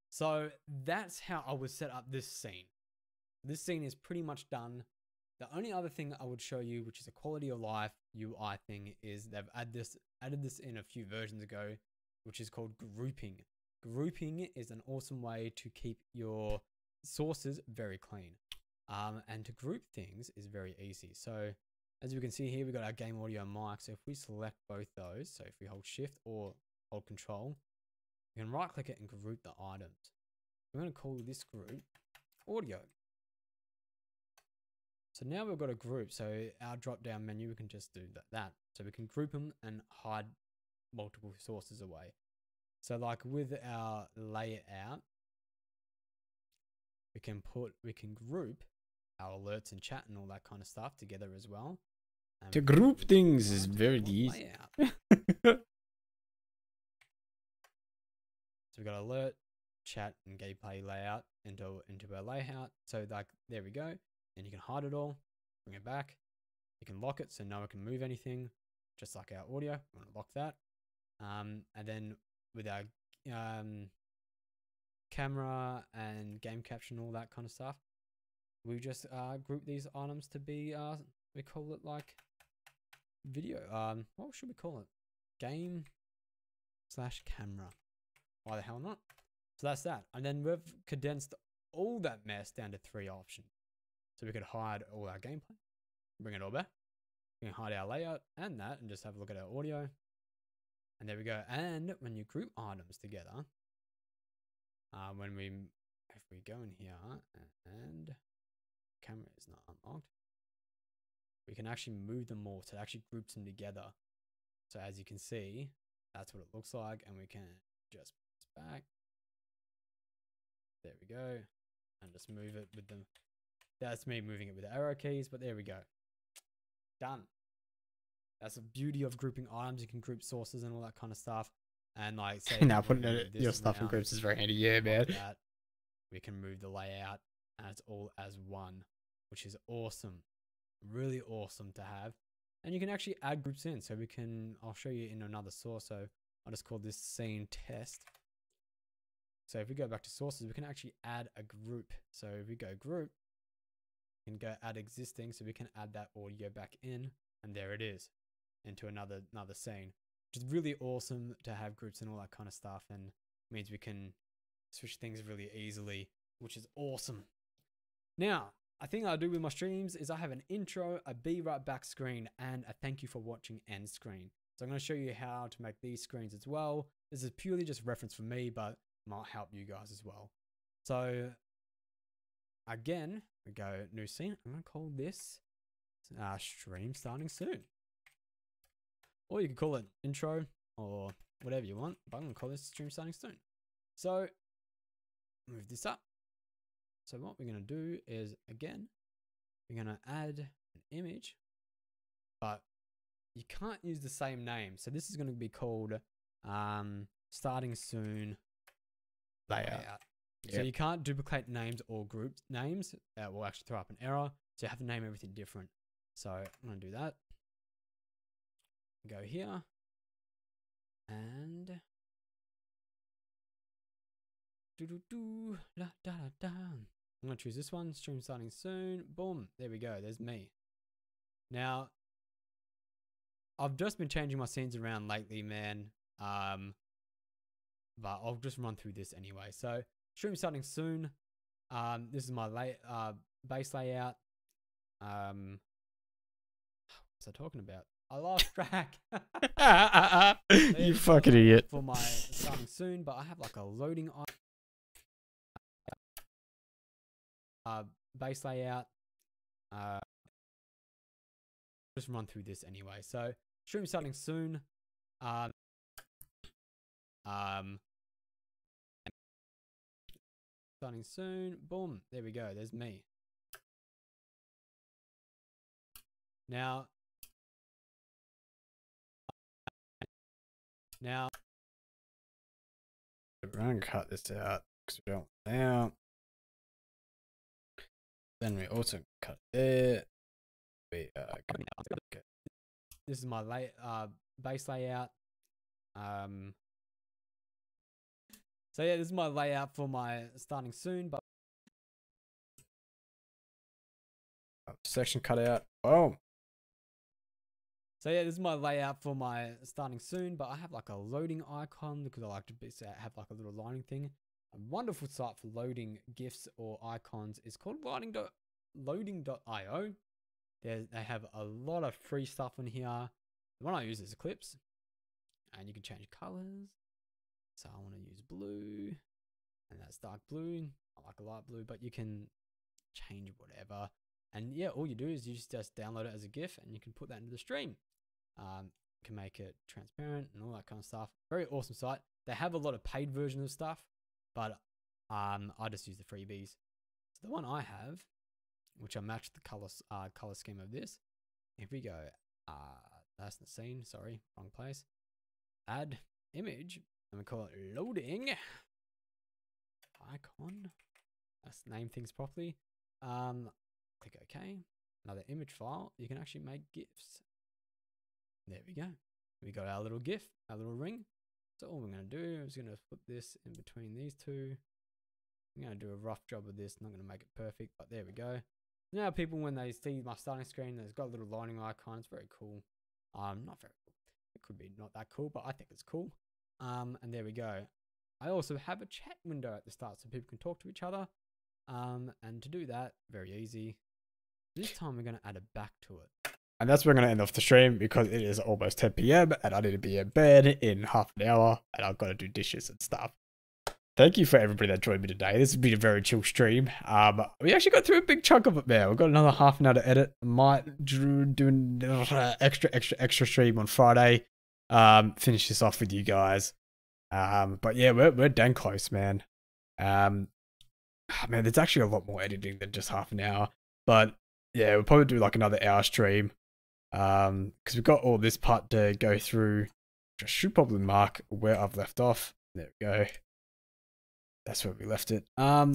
So that's how I would set up this scene. This scene is pretty much done. The only other thing I would show you, which is a quality of life UI thing, is they've added this in a few versions ago, which is called grouping. Grouping is an awesome way to keep your sources very clean. And to group things is very easy. So as you can see here, we've got our game audio and mic. So if we select both those, so if we hold shift or hold control, we can right click it and group the items. We're going to call this group audio. So now we've got a group. So our drop down menu, we can just do that. So we can group them and hide multiple sources away. So like with our layout, we can group our alerts and chat and all that kind of stuff together as well. And to group things is very easy. So we've got alert, chat, and gameplay layout into our layout. So like there we go. And you can hide it all, bring it back. You can lock it so no one can move anything, just like our audio. We want to lock that. And then with our camera and game caption, all that kind of stuff, we just group these items to be we call it like video. What should we call it? Game / camera. Why the hell not? So that's that. And then we've condensed all that mess down to 3 options. So we could hide all our gameplay, bring it all back. We can hide our layout and that, and just have a look at our audio. And there we go. And when you group items together, if we go in here and camera is not unlocked, we can actually move them all. So it actually groups them together. So as you can see, that's what it looks like. And we can just press back. There we go. And just move it with them. That's me moving it with the arrow keys, but there we go. Done. That's the beauty of grouping items. You can group sources and all that kind of stuff. And like say now putting your stuff in groups is very handy. Yeah, man. We can move the layout and it's all as one, which is awesome. Really awesome to have. And you can actually add groups in. So I'll show you in another source. So I'll just call this scene test. So if we go back to sources, we can actually add a group. So if we go group, we can go add existing. So we can add that audio back in, and there it is, into another scene, which is really awesome to have groups and all that kind of stuff, and means we can switch things really easily, which is awesome. Now, a thing I do with my streams is I have an intro, a be right back screen, and a thank you for watching end screen. So I'm going to show you how to make these screens as well. This is purely just reference for me, but might help you guys as well. So again, we go new scene. I'm going to call this stream starting soon. Or you can call it intro or whatever you want, but I'm going to call this stream starting soon. So move this up. So what we're going to do is, again, we're going to add an image, but you can't use the same name. So this is going to be called starting soon layout. Yep. So you can't duplicate names or group names. That will actually throw up an error. So you have to name everything different. So I'm going to do that. Go here. And I'm going to choose this one. Stream starting soon. Boom. There we go. There's me. Now, I've just been changing my scenes around lately, man. But I'll just run through this anyway. So stream starting soon. This is my base layout. What was I talking about? I lost track. You fucking idiot. For my starting soon, but I have like a loading base layout. Just run through this anyway. So stream starting soon. Starting soon. Boom. There we go. There's me. Now, we're going to cut this out because we don't want now. Then we also cut it. We okay. this is my base layout. So yeah, this is my layout for my starting soon, but section cut out. Oh. So yeah, this is my layout for my starting soon, but I have like a loading icon because I like to have like a little lining thing. A wonderful site for loading GIFs or icons is called loading.io. They have a lot of free stuff in here. The one I use is Eclipse, and you can change colors. So I want to use blue, and that's dark blue. I like a light blue, but you can change whatever. And yeah, all you do is you just download it as a GIF, and you can put that into the stream. You can make it transparent and all that kind of stuff. Very awesome site. They have a lot of paid versions of stuff, but I just use the freebies. So the one I have, which I matched the color scheme of this. If we go, that's the scene. Sorry, wrong place. Add image, and we call it loading icon. Let's name things properly. Click OK. Another image file. You can actually make GIFs. There we go. We got our little GIF, our little ring. So all we're going to do is going to put this in between these two. I'm going to do a rough job of this. Not going to make it perfect, but there we go. Now people, when they see my starting screen, there's got a little lining icon. It's very cool. Not very cool. It could be not that cool, but I think it's cool. And there we go. I also have a chat window at the start so people can talk to each other. And to do that, very easy. This time we're going to add a back to it. And that's where we're going to end off the stream because it is almost 10 PM and I need to be in bed in half an hour and I've got to do dishes and stuff. Thank you for everybody that joined me today. This has been a very chill stream. We actually got through a big chunk of it there. We've got another half an hour to edit. Might do an extra stream on Friday. Finish this off with you guys. But yeah, we're done close, man. Man, there's actually a lot more editing than just half an hour. But yeah, we'll probably do like another hour stream. Because we've got all this part to go through. I should probably mark where I've left off. There we go. That's where we left it. Yeah,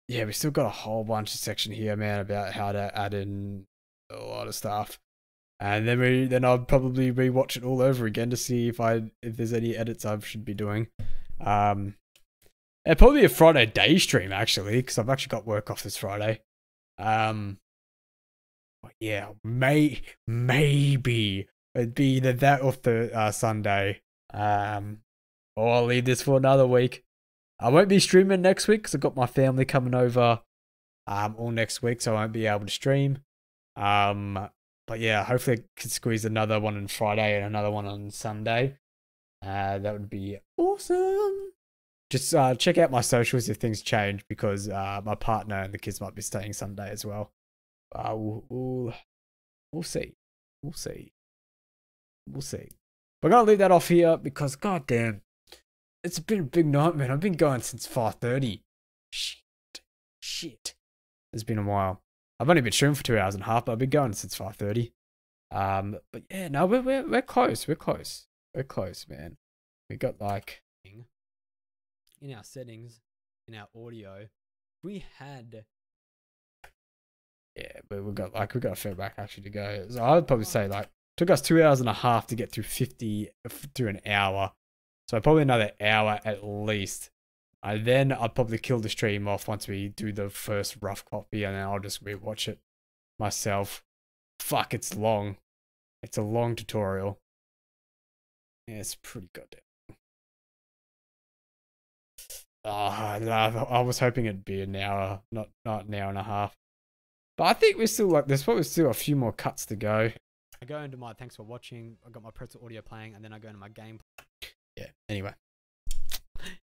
we still got a whole bunch of section here, man, about how to add in a lot of stuff. And then I'll probably rewatch it all over again to see if there's any edits I should be doing. It'll probably be a Friday day stream actually, because I've actually got work off this Friday. Yeah, maybe it'd be either that or the Sunday. Or I'll leave this for another week. I won't be streaming next week because I've got my family coming over all next week, so I won't be able to stream. But yeah, hopefully I can squeeze another one on Friday and another one on Sunday. That would be awesome. Just check out my socials if things change because my partner and the kids might be staying Sunday as well. We'll see. We'll see. We're going to leave that off here because, goddamn, it's been a big night, man. I've been going since 5:30. Shit. It's been a while. I've only been streaming for 2 hours and a half, but I've been going since 5:30. But yeah, no, we're close. We're close, man. We got like in our settings, in our audio, we had. Yeah, but we got a fair back actually to go. So I would probably say like took us 2 hours and a half to get through an hour. So probably another hour at least. And then I'll probably kill the stream off once we do the first rough copy, and then I'll just rewatch it myself. Fuck, it's long. It's a long tutorial. Yeah, it's pretty goddamn. I was hoping it'd be an hour, not an hour and a half. But I think we're still like, there's probably still a few more cuts to go. I go into my thanks for watching. I got my pretzel audio playing, and then I go into my game. Yeah, anyway.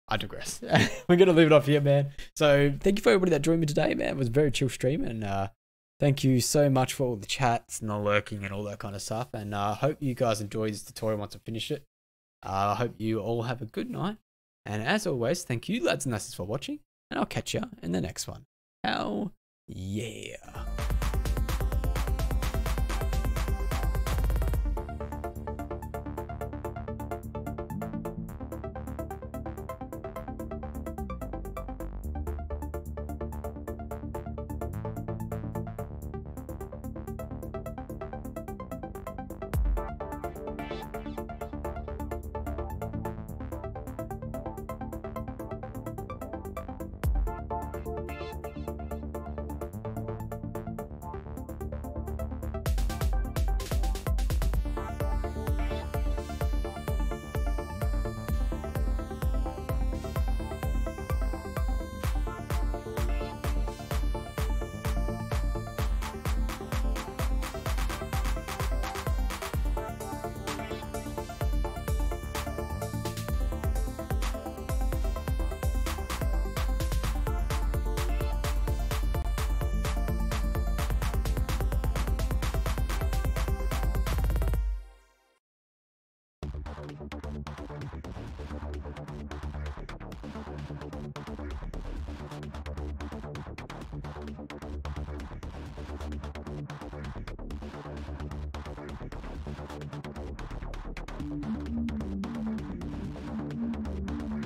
I digress. We're going to leave it off here, man. So thank you for everybody that joined me today, man. It was a very chill stream. And thank you so much for all the chats and the lurking and all that kind of stuff. And I hope you guys enjoyed this tutorial once I finish it. I hope you all have a good night. And as always, thank you, lads and lasses, for watching. And I'll catch you in the next one. Hell yeah.